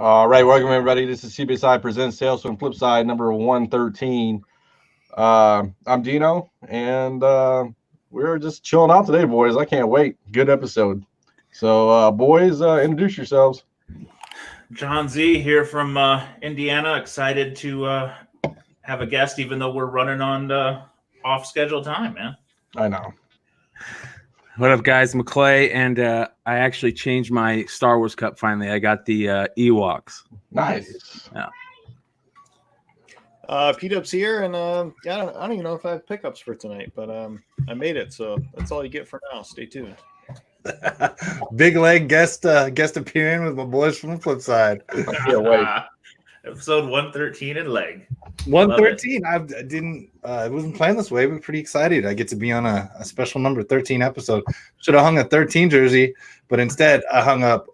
All right, welcome everybody. This is CBSI presents Sales from Flipside number 113. I'm Dino, and we're just chilling out today, boys. I can't wait. Good episode. So, boys, introduce yourselves. Jon Z here from Indiana. Excited to have a guest, even though we're running on off-schedule time, man. I know. What up, guys? McClay, and I actually changed my Star Wars cup finally. I got the Ewoks. Nice. Yeah. P-Dub's here, and I don't even know if I have pickups for tonight, but I made it, so that's all you get for now. Stay tuned. Big Legg guest appearing with my boys from the Flipside. Yeah, wait. Episode 113 in Legg. 113. I wasn't planning this way, but pretty excited. I get to be on a special number 13 episode. Should have hung a 13 jersey, but instead I hung up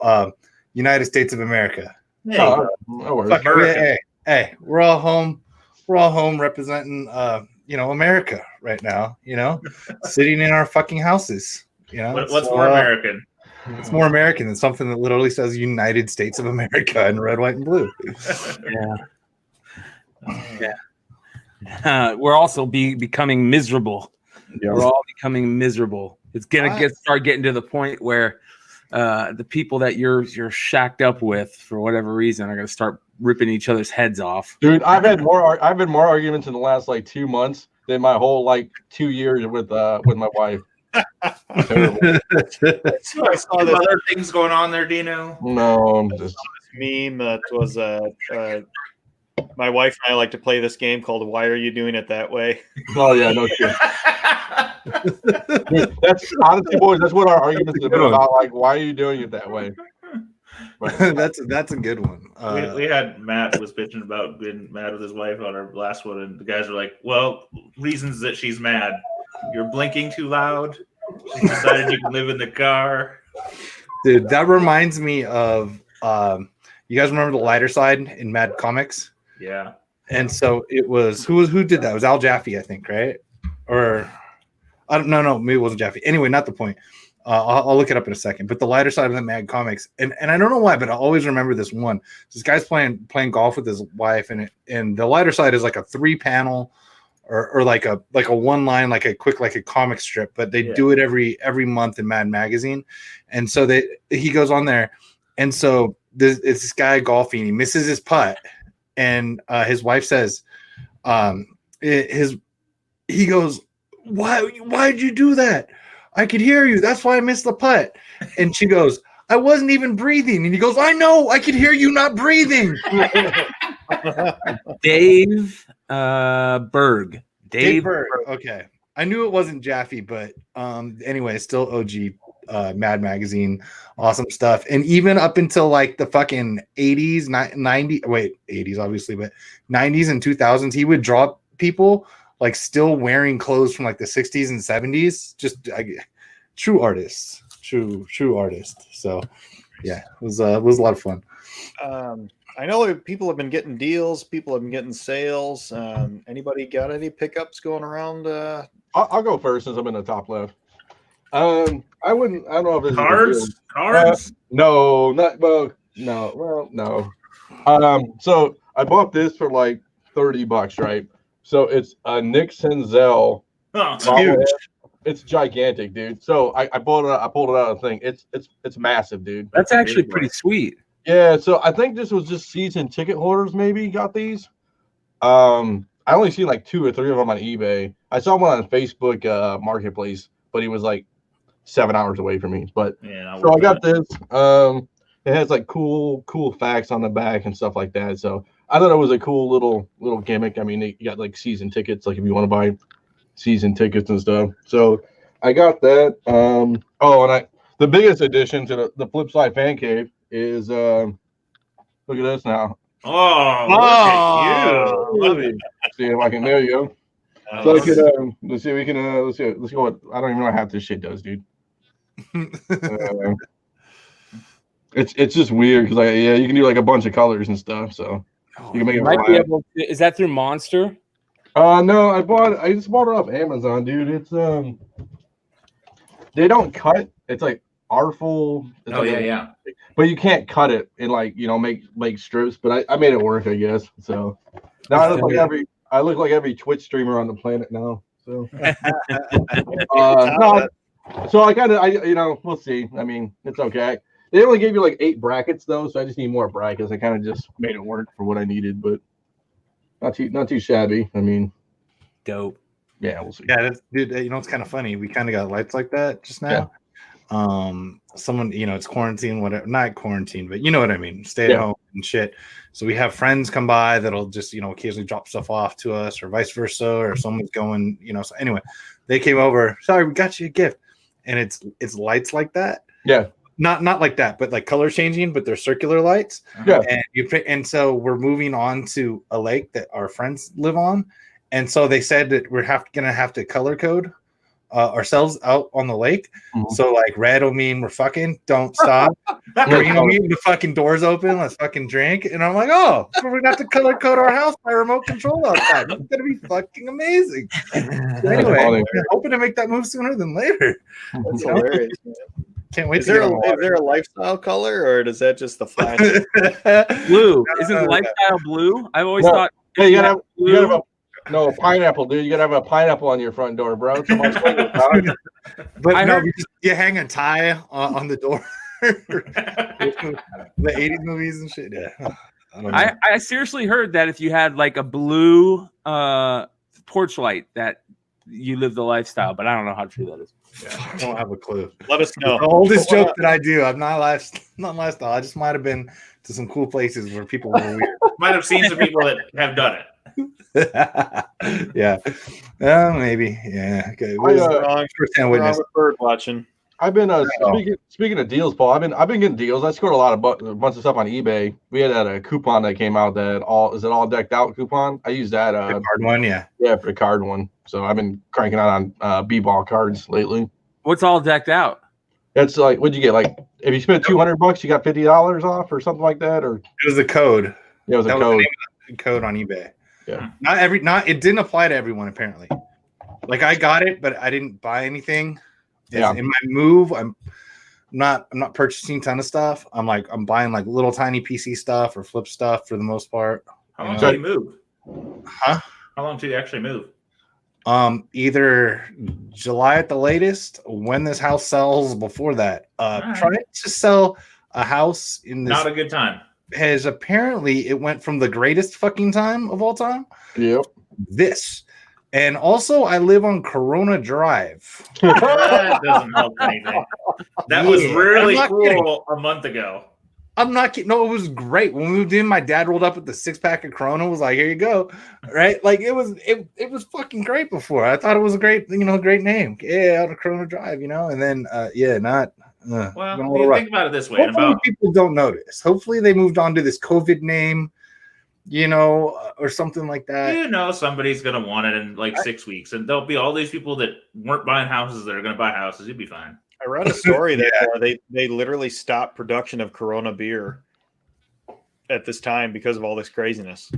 United States of America. Hey, No worries. Hey, we're all home. We're all home representing America right now, sitting in our fucking houses. what's more American? It's more American than something that literally says United States of America in red, white, and blue. Yeah. We're also becoming miserable. Yeah. We're all becoming miserable. It's gonna start getting to the point where the people that you're shacked up with for whatever reason are gonna start ripping each other's heads off. Dude, I've had more arguments in the last 2 months than my whole 2 years with my wife. Terrible. I saw this Other things going on there, Dino? No, I'm just meme that was my wife and I like to play this game called "Why Are You Doing It That Way?" oh yeah, no shit. That's honestly, boys, that's what our arguments have been about. Why are you doing it that way? But, That's a good one. We had Matt was bitching about being mad with his wife on our last one, and the guys were like, "Well, reasons that she's mad. You're blinking too loud. She decided you can live in the car." Dude, that reminds me of you guys remember the lighter side in Mad Comics? Yeah. And so it was who did that? It was Al Jaffe, I think, right? Or I don't no, maybe it wasn't Jaffe. Anyway, not the point. I'll look it up in a second. But the lighter side of the Mad Comics, and I don't know why, but I always remember this one. This guy's playing golf with his wife, and the lighter side is like a 3-panel or like a one line, like a quick, like a comic strip, but they do it every month in Mad Magazine. And so he goes on there, and so it's this guy golfing, he misses his putt, and his wife says, he goes, why'd you do that? I could hear you. That's why I missed the putt. And she goes, I wasn't even breathing. And he goes, I know. I could hear you not breathing. Dave Berg. Dave Berg. Okay. I knew it wasn't Jaffe, but anyway, still OG Mad Magazine. Awesome stuff. And even up until the fucking 80s, 80s obviously, but 90s and 2000s, he would draw people still wearing clothes from the 60s and 70s. Just true artists. True artist. So yeah, it was a lot of fun. I know people have been getting deals. People have been getting sales. Anybody got any pickups going around? I'll go first since I'm in the top left. I don't know if this Cards? No, not well. No, well, no. So I bought this for $30, right? So it's a Nick Senzel. Oh, It's huge. It's gigantic, dude. So I pulled it out of the thing. It's massive, dude. That's actually pretty sweet. Yeah, so I think this was just season ticket holders maybe got these. I only seen 2 or 3 of them on eBay. I saw one on Facebook Marketplace, but he was 7 hours away from me. But yeah, so I got this. It has cool facts on the back and stuff like that. So I thought it was a cool little gimmick. I mean, you got season tickets, if you want to buy season tickets and stuff. So I got that. The biggest addition to the Flipside fan cave is look at this now. Oh, look at you. Love it. See if I can. There you go. So I could, let's see. We can. Let's see what. I don't even know how this shit does, dude. It's just weird because you can do a bunch of colors and stuff. So you can make it. Might be able to, is that through Monster? No, I just bought it off Amazon, dude. It's they don't cut. It's artful. It's Oh, like yeah. But you can't cut it and make strips. But I made it work, I guess. So now I look like every Twitch streamer on the planet now. So no, so we'll see. I mean, it's okay. They only gave you like 8 brackets though, so I just need more brackets. I kind of just made it work for what I needed, but not too shabby. I mean, dope. Yeah, we'll see. Yeah, dude. It's kind of funny. We kind of got lights like that just now. Yeah. Someone, it's quarantine, whatever. Not quarantine, but you know what I mean. Stay at home and shit. So we have friends come by that'll just occasionally drop stuff off to us, or vice versa, or someone's going. So anyway, they came over. Sorry, we got you a gift, and it's lights like that. Yeah. Not like that, but like color changing, but they're circular lights. Yeah. And so we're moving on to a lake that our friends live on, and so they said that we're gonna have to color code ourselves out on the lake. Mm-hmm. So like red will mean we're fucking, don't stop. Green will mean the fucking doors open, let's fucking drink. And I'm like, so we're gonna have to color code our house by remote control outside. It's gonna be fucking amazing. So anyway, I'm hoping to make that move sooner than later. That's hilarious. Can't wait. Is there a lifestyle color, or is that just the flash? Blue. Isn't the lifestyle blue? I've always thought. Yeah, you gotta have no pineapple, dude. You gotta have a pineapple on your front door, bro. But you hang a tie on the door. The 80s movies and shit. Yeah. I seriously heard that if you had like a blue porch light, that you live the lifestyle, but I don't know how true that is. Yeah, I don't have a clue. Let us know. The oldest joke that I do. I'm not lifestyle. I just might have been to some cool places where people were weird. Might have seen some people that have done it. Yeah. Maybe. Yeah. Okay. First-hand witness. Bird watching. I've been speaking of deals, Paul. I've been getting deals. I scored a bunch of stuff on eBay. We had a coupon that came out that all decked out coupon. I used that. The card one, yeah. Yeah, for the card one. So I've been cranking out on B-ball cards lately. What's all decked out? That's like, what'd you get? Like, if you spent $200, you got $50 off or something like that, or it was a code. Yeah, it was a code. Code on eBay. Yeah. It didn't apply to everyone apparently. Like I got it, but I didn't buy anything. Yeah. In my move, I'm not purchasing a ton of stuff. I'm buying like little tiny PC stuff or flip stuff for the most part. How long did you move? Huh? How long did you actually move? Either July at the latest, when this house sells, before that. Trying to sell a house in this not a good time. Has apparently it went from the greatest fucking time of all time. Yep. This. And also I live on Corona Drive. That doesn't help anything. That was really cool kidding. A month ago. I'm not kidding. No, it was great. When we moved in, my dad rolled up with the 6-pack of Corona, was like, here you go. Right? Like it was fucking great before. I thought it was a great name. Yeah, out of Corona Drive, and then not well, you think about it this way. Hopefully people don't notice. Hopefully they moved on to this COVID name, or something like that. Somebody's gonna want it in like 6 weeks, and there'll be all these people that weren't buying houses that are gonna buy houses. You'll be fine. I read a story that they literally stopped production of Corona beer at this time because of all this craziness.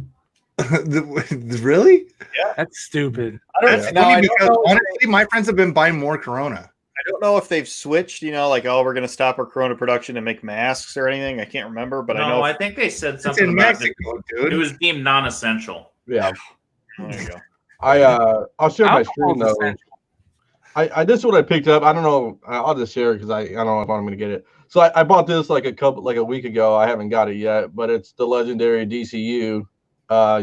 Really? Yeah, that's stupid. That's funny because honestly, my friends have been buying more Corona. I don't know if they've switched, we're going to stop our Corona production and make masks or anything. I can't remember, but I think they said something in about Mexico, dude. It was deemed non-essential. Yeah. There you go. I'll share my screen though. This is what I picked up. I don't know. I'll just share it because I don't know if I'm going to get it. So I bought this like a week ago. I haven't got it yet, but it's the legendary DCU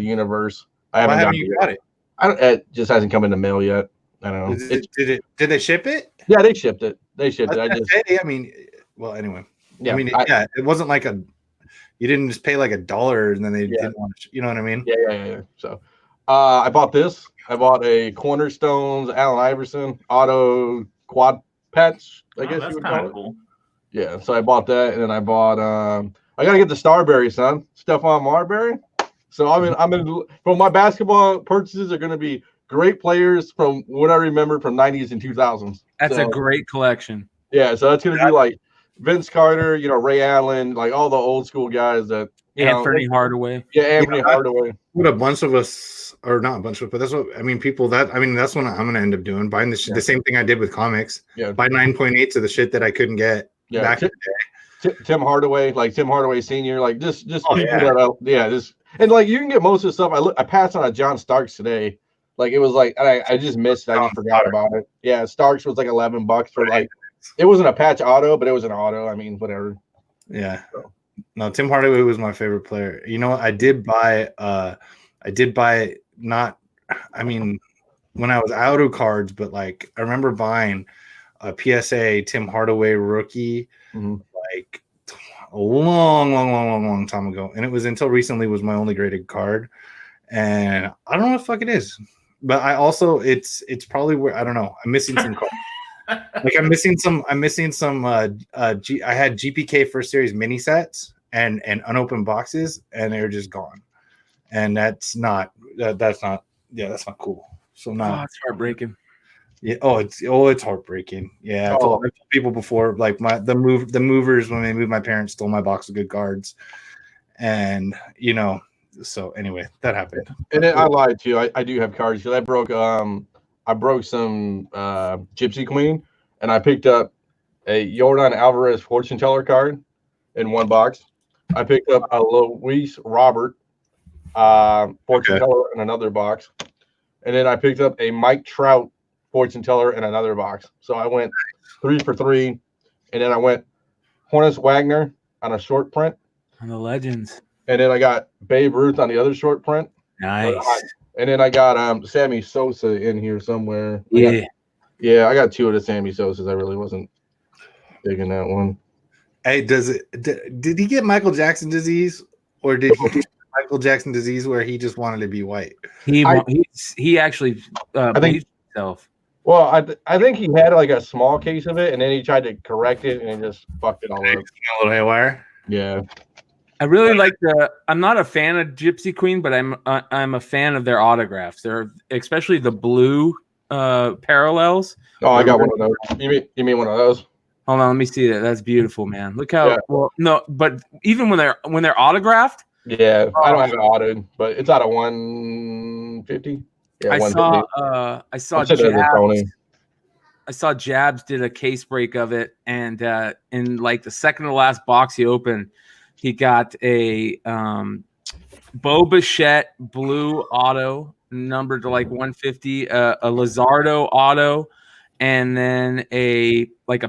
universe. I haven't got it. It just hasn't come in the mail yet. I don't know. Did they ship it? Yeah, they shipped it. Anyway. Yeah, it wasn't like you didn't just pay like $1 and then they didn't want to, you know what I mean? Yeah. So I bought this. I bought a Cornerstones Allen Iverson auto quad patch. I guess you would call it. Cool. Yeah, so I bought that, and then I bought. I gotta get the Starberry, son. Stephon Marbury. So I'm in. From my basketball purchases are gonna be great players from what I remember from 90s and 2000s. That's a great collection. Yeah, so that's gonna be like Vince Carter, Ray Allen, like all the old school guys that. Anthony Hardaway. Yeah, Anthony Hardaway. What a bunch of us, or not a bunch of us, but that's what people that's what I'm going to end up doing. Buying the same thing I did with comics. Yeah. Buy 9.8s of the shit that I couldn't get Yeah, back in the day. Tim Hardaway, like Tim Hardaway Senior, like just people yeah. that just and like you can get most of the stuff. I passed on a John Starks today. Like it was like I just missed it. I just forgot about it. Yeah, Starks was like $11 for like it wasn't a patch auto, but it was an auto. I mean, whatever. Yeah. No, Tim Hardaway was my favorite player. You know what? I did buy not I mean when I was out of cards, but like I remember buying a PSA Tim Hardaway rookie like a long time ago. And it was until recently was my only graded card. And I don't know what the fuck it is. But I also it's probably where I don't know. I'm missing some cards. Like I'm missing some I had GPK first series mini sets and unopened boxes and they're just gone. And that's not cool. So now it's heartbreaking. Yeah, it's heartbreaking. Yeah, I told people before, like the movers when they moved, my parents stole my box of good cards. And so anyway, that happened. And then I lied to you. I do have cards because I broke some Gypsy Queen, and I picked up a Yordan Alvarez fortune teller card in one box. I picked up a Luis Robert fortune teller in another box, and then I picked up a Mike Trout fortune teller in another box. So I went 3 for 3, and then I went Honus Wagner on a short print on the Legends. And then I got Babe Ruth on the other short print. Nice. And then I got Sammy Sosa in here somewhere. Yeah. I got 2 of the Sammy Sosas. I really wasn't digging that one. Hey, did he get Michael Jackson disease, or did he get Michael Jackson disease where he just wanted to be white? He actually bleached himself. Well, I think he had like a small case of it, and then he tried to correct it, and he just fucked it all up. A little haywire. Yeah. I really like I'm not a fan of Gypsy Queen, but I'm a fan of their autographs. They're especially the blue parallels. Oh, I got one of those. You mean one of those? Hold on, let me see that. That's beautiful, man. Look how well. No, but even when they're autographed. Yeah, I don't have it autoed, but it's out of 150. Yeah, I saw Jabs. I saw Jabs did a case break of it, and in like the second to last box he opened, he got a Bo Bichette blue auto numbered to like 150, a Luzardo auto, and then a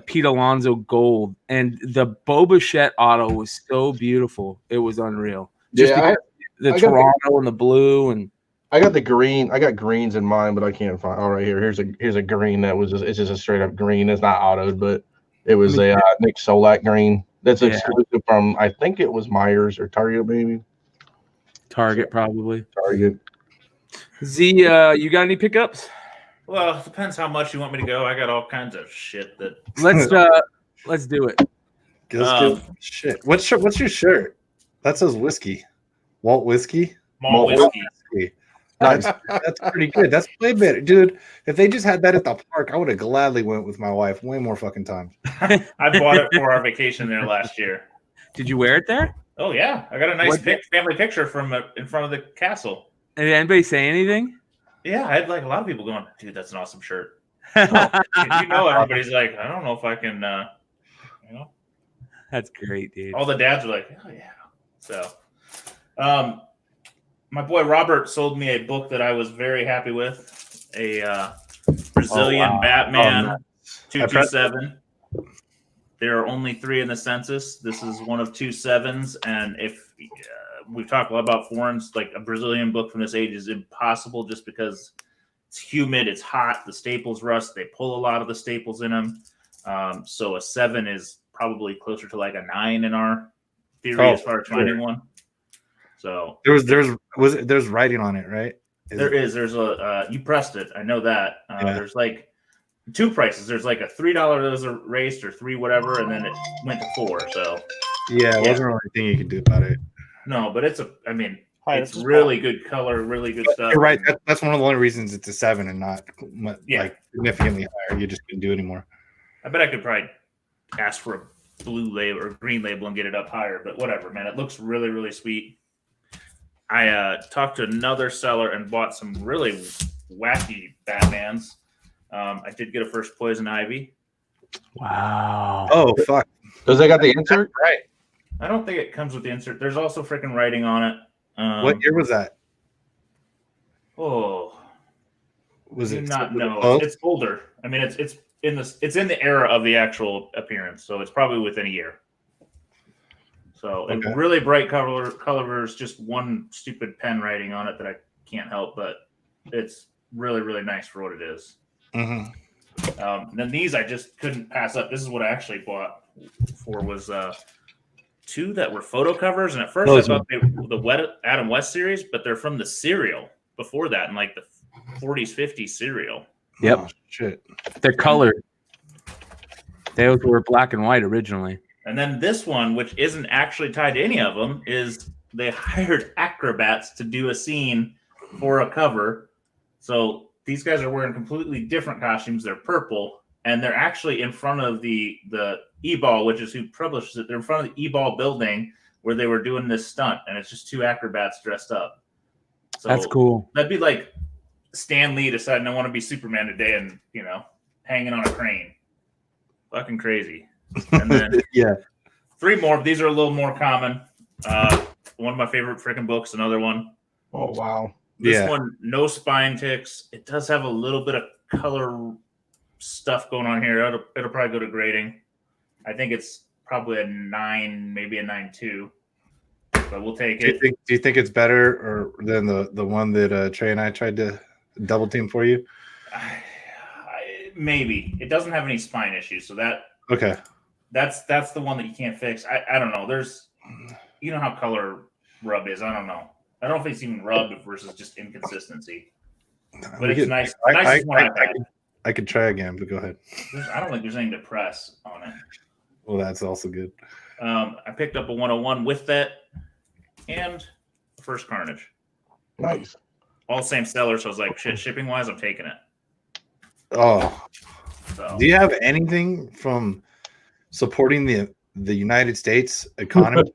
Pete Alonso gold. And the Bo Bichette auto was so beautiful; it was unreal. The Toronto and the blue, and I got the green. I got greens in mine, but I can't find. Oh, right here. Here's a green that was it's just a straight up green. It's not autoed, but it was a Nick Solak green. That's exclusive from, I think it was Myers or Target, maybe. Target, probably. Target. Z, you got any pickups? Well, it depends how much you want me to go. I got all kinds of shit that. Let's do it. Shit. What's your shirt? That says whiskey. Walt Whiskey. Malt whiskey. That's pretty good. That's way better, dude. If they just had that at the park, I would have gladly went with my wife way more fucking times. I bought it for our vacation there last year. Did you wear it there? Oh yeah, I got a nice family picture from in front of the castle. Did anybody say anything? Yeah, I had like a lot of people going, "Dude, that's an awesome shirt." Everybody's like, "I don't know if I can," That's great, dude. All the dads are like, "Oh yeah." So, my boy Robert sold me a book that I was very happy with, a Brazilian Batman 227. There are only 3 in the census. This is one of 2 sevens, and if we've talked a lot about foreigns, like a Brazilian book from this age is impossible just because it's humid, it's hot, the staples rust, they pull a lot of the staples in them. So a 7 is probably closer to like a 9 in our theory as far as finding one. So there's writing on it, right? There's a you pressed it. I know that. There's like 2 prices. There's like a $3 that was erased or 3 whatever, and then it went to 4. So wasn't really anything you could do about it. No, but it's it's really good color, really good stuff. You're right. That's one of the only reasons it's a 7 and not like significantly higher. You just couldn't do it anymore. I bet I could probably ask for a blue label or green label and get it up higher, but whatever, man. It looks really, really sweet. I talked to another seller and bought some really wacky Batmans. I did get a first Poison Ivy. Wow. Oh, fuck. Does they got the insert? Right. I don't think it comes with the insert. There's also freaking writing on it. What year was that? Oh, Was it not? No, Oh, it's older. I mean, it's in the era of the actual appearance, so it's probably within a year. So Okay. really bright colors, just one stupid pen writing on it that I can't help, but it's really, really nice for what it is. mm-hmm. Then these I just couldn't pass up. This is what I actually bought for was two that were photo covers, and at first I thought they were the Adam West series, but they're from the serial before that, in like the 40s, 50s serial. Yep. Oh, shit. They're colored. They were black and white originally. And then this one, which isn't actually tied to any of them, is they hired acrobats to do a scene for a cover. So these guys are wearing completely different costumes. They're purple, and they're actually in front of the E-Ball, which is who publishes it. They're in front of the E-Ball building where they were doing this stunt, and it's just two acrobats dressed up. So That's cool. That'd be like Stan Lee deciding I want to be Superman today and, hanging on a crane. Fucking crazy. And then Yeah. three more. These are a little more common. One of my favorite freaking books, another one. Oh wow. This one, no spine ticks. It does have a little bit of color stuff going on here. It'll probably go to grading. I think it's probably a 9, maybe a 9.2. But we'll take it. Do you think it's better than the one that Trey and I tried to double team for you? Maybe. It doesn't have any spine issues, so Okay. That's the one that you can't fix. I don't know. There's, how color rub is. I don't know. I don't know if it's even rub versus just inconsistency. But it's nice. I could try again, but go ahead. I don't think there's anything to press on it. Well, that's also good. I picked up a 101 with that and the first Carnage. Nice. All same seller, so I was like, shit, shipping wise, I'm taking it. Oh. So. Do you have anything from supporting the United States economy,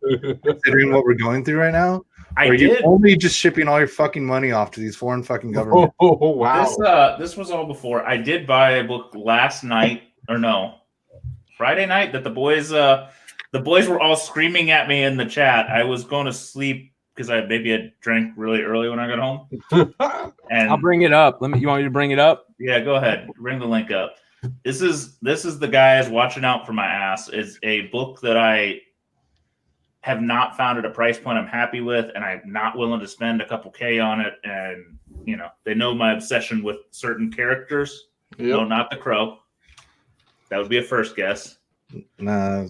considering what we're going through right now? I or are did. you only just shipping all your fucking money off to these foreign fucking governments? Oh wow. This was all before. I did buy a book last night, or no, Friday night, that the boys were all screaming at me in the chat. I was going to sleep because I drank really early when I got home. And I'll bring it up. You want me to bring it up? Yeah, go ahead. Bring the link up. This is the guys watching out for my ass. It's a book that I have not found at a price point I'm happy with, and I'm not willing to spend a couple K on it. And they know my obsession with certain characters. Yep. No, not the Crow. That would be a first guess. Nah,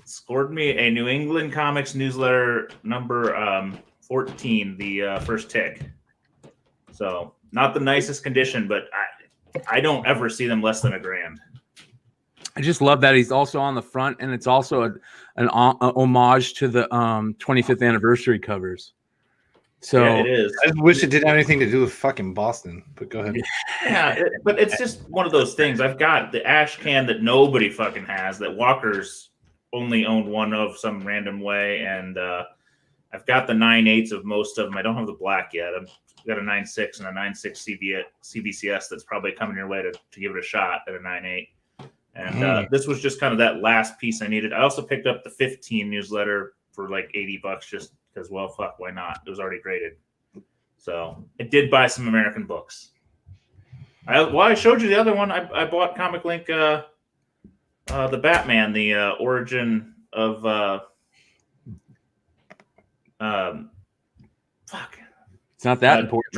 Scored me a New England Comics newsletter number 14, the first tick. So not the nicest condition, but I don't ever see them less than $1,000. I just love that he's also on the front, and it's also an homage to the 25th anniversary covers. So yeah, it is. I just wish it didn't have anything to do with fucking Boston. But go ahead. Yeah, but it's just one of those things. I've got the ash can that nobody fucking has, that Walker's only owned one of some random way, and I've got the 9.8s of most of them. I don't have the black yet. I've got a 9.6 and a 9.6 CBCS that's probably coming your way to give it a shot at a 9.8. And this was just kind of that last piece I needed. I also picked up the 15 newsletter for like $80 just because, well, fuck, why not? It was already graded. So I did buy some American books. I showed you the other one. I bought Comic Link, the Batman, the origin of fuck. It's not that important.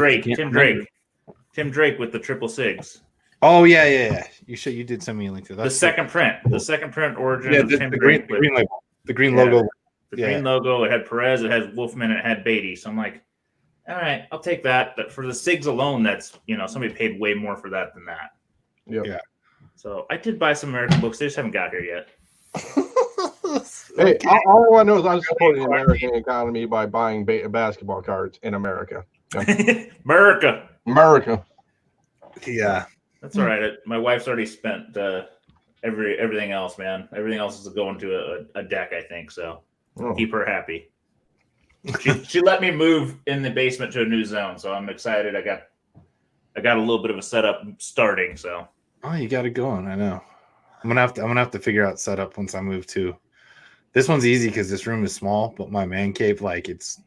Tim Drake with the triple sigs. Oh yeah. You did send me a link to that. The second print origin of Tim the Drake. green label. The green logo. The green logo. It had Perez. It had Wolfman. It had Beatty. So I'm like, all right, I'll take that. But for the sigs alone, that's somebody paid way more for that than that. Yeah. So I did buy some American books. They just haven't got here yet. Hey, all I know is I'm supporting the American economy by buying basketball cards in America. America. Yeah. That's all right. My wife's already spent everything else, man. Everything else is going to a deck, I think. So keep her happy. She let me move in the basement to a new zone, so I'm excited. I got a little bit of a setup starting. So you got it going. I know. I'm gonna have to figure out setup once I move too. This one's easy because this room is small, but my man cave, like it's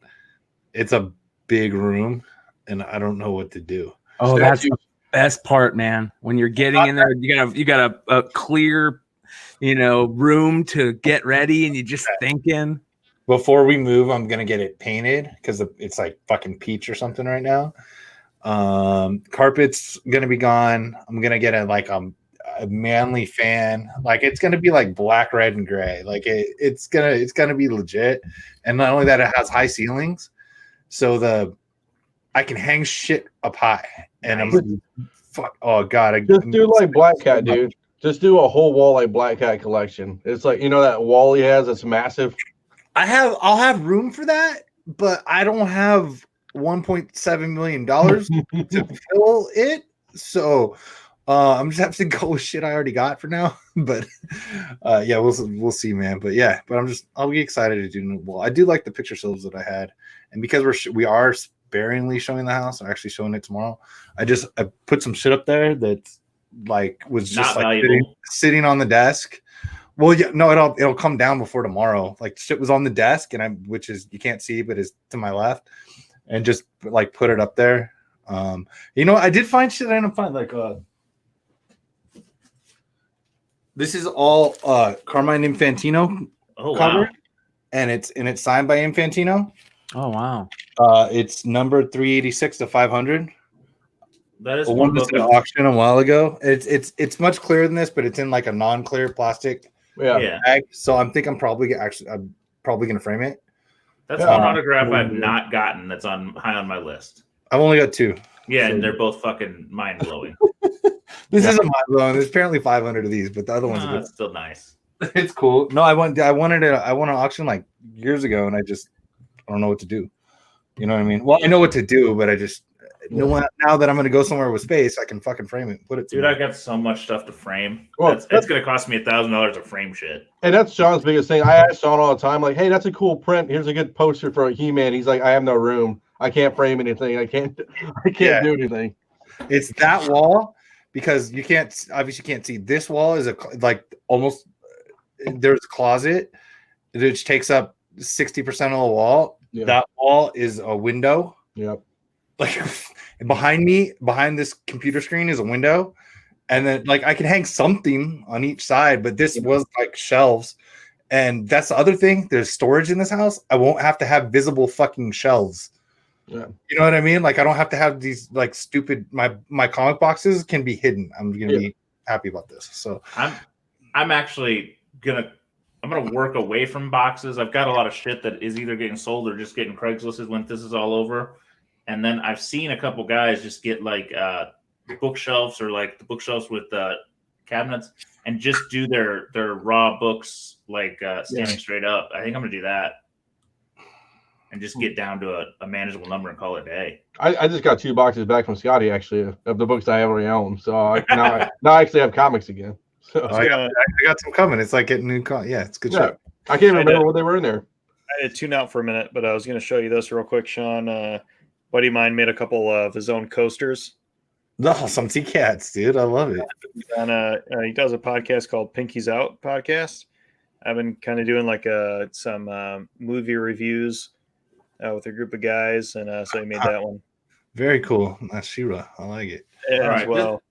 a big room, and I don't know what to do. Oh, that's the best part, man. When you're getting in there, you got a clear, room to get ready, and you're just thinking. Before we move, I'm gonna get it painted because it's like fucking peach or something right now. Carpet's gonna be gone. I'm gonna get a manly fan. Like it's gonna be like black, red, and gray. Like it's gonna be legit. And not only that, it has high ceilings, so I can hang shit up high. And I'm fuck. Oh god, just do like Black Cat, dude. Just do a whole wall like Black Cat collection. It's like that wall he has. It's massive. I'll have room for that, but I don't have $1.7 million to fill it. So I'm just have to go with shit I already got for now. But yeah, we'll see, man. But yeah, I'll be excited to do new wall. I do like the picture shelves that I had, and because we are sparingly showing the house, I'm actually showing it tomorrow. I put some shit up there that like was just like sitting on the desk. Well, yeah, no, it'll come down before tomorrow. Like shit was on the desk, and which is you can't see, but is to my left, and just like put it up there. I did find shit I didn't find like this is all Carmine Infantino cover, wow. and it's signed by Infantino. Oh wow! It's number 386 to 500. That is one that's at auction a while ago. It's much clearer than this, but it's in like a non-clear plastic. Yeah. Bag. So I'm probably gonna frame it. That's one autograph I've not gotten. That's high on my list. I've only got 2. Yeah, and they're both fucking mind blowing. This isn't mind blowing. There's apparently 500 of these, but the other ones are still nice. It's cool. No, I won an auction like years ago, and I don't know what to do. You know what I mean? Well, I know what to do, but I just now that I'm going to go somewhere with space, I can fucking frame it and put it. Dude, I got so much stuff to frame. Well, it's going to cost me $1,000 to frame shit. And that's Sean's biggest thing. I ask Sean all the time, like, "Hey, that's a cool print. Here's a good poster for a He-Man." He's like, "I have no room. I can't frame anything. I can't do anything." It's that wall because you can't see. This wall is almost there's a closet which takes up 60% of the wall. Yeah. That wall is a window. Yep. Like behind this computer screen is a window, and then like I can hang something on each side, but this was like shelves, and that's the other thing. There's storage in this house. I won't have to have visible fucking shelves. Yeah. You know what I mean? Like I don't have to have these like stupid. My comic boxes can be hidden. I'm gonna be happy about this. So I'm actually gonna work away from boxes. I've got a lot of shit that is either getting sold or just getting Craigslisted when this is all over. And then I've seen a couple guys just get like bookshelves or like the bookshelves with cabinets and just do their raw books like standing straight up. I think I'm gonna do that and just get down to a manageable number and call it a day. I just got 2 boxes back from Scotty actually of the books I already own, so now I actually have comics again. So I got some coming. It's like getting new. It's good shit. I can't remember what they were in there. I had to tune out for a minute, but I was going to show you this real quick, Sean. Buddy of mine made a couple of his own coasters. Oh, some T-Cats, dude. I love it. And he does a podcast called Pinky's Out Podcast. I've been kind of doing like some movie reviews with a group of guys, and so he made that one. Very cool. That's Shira. I like it. As well.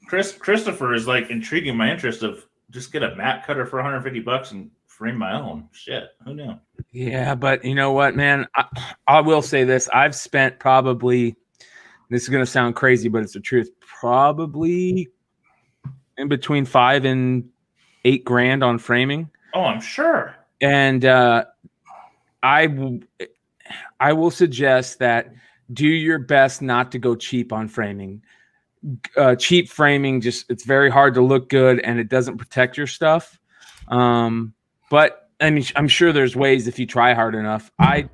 Christopher is like intriguing my interest of just get a mat cutter for $150 and frame my own shit. Who knew? Yeah, but you know what, man? I will say this. I've spent probably, this is going to sound crazy, but it's the truth, probably in between $5,000 and $8,000 on framing. Oh, I'm sure. And I will suggest that do your best not to go cheap on framing. Cheap framing, it's very hard to look good and it doesn't protect your stuff. But I mean, I'm sure there's ways if you try hard enough. I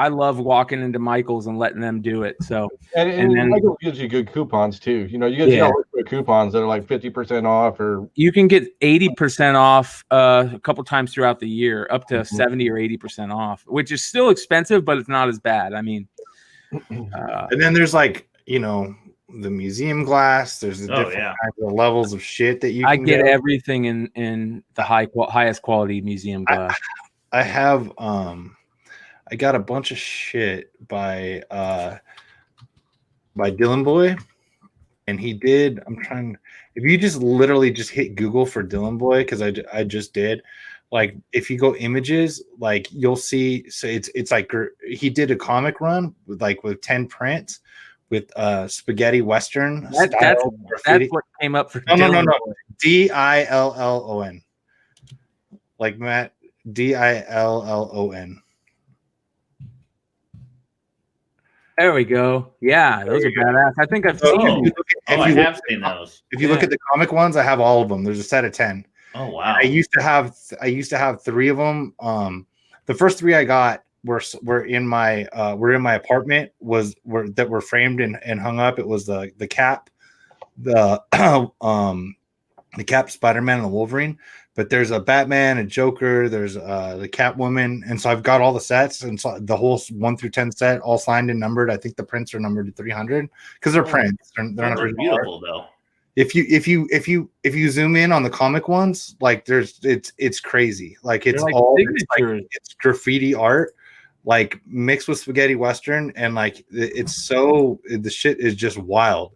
love walking into Michael's and letting them do it. So and then Michael gives you good coupons too. You get coupons that are like 50% off, or you can get 80% off a couple times throughout the year, up to 70 or 80% off, which is still expensive, but it's not as bad. I mean, and then there's like the museum glass. There's the different kinds of levels of shit that you can get everything in the highest quality museum glass. I have I got a bunch of shit by Dylan Boy, and he did. If you just literally just hit Google for Dylan Boy, because I just did. Like, if you go images, like you'll see. So it's like he did a comic run with 10 prints with spaghetti western. That's what came up for. No. Dillon, like Matt. Dillon. There we go. Yeah, those are badass. I think I've seen them. I have seen those. If you look at the comic ones, I have all of them. There's a set of 10. Oh wow! I used to have 3 of them. The first 3 I got were in my apartment. That were framed and hung up. It was the Cap, the Cap, Spider-Man, and the Wolverine. But there's a Batman, a Joker, there's the Catwoman, and so I've got all the sets, and so the whole 1 through 10 set, all signed and numbered. I think the prints are numbered to 300 because they're prints. They're not beautiful though. If you zoom in on the comic ones, like it's crazy. Like it's like all it's graffiti art, like mixed with spaghetti western, and like the shit is just wild.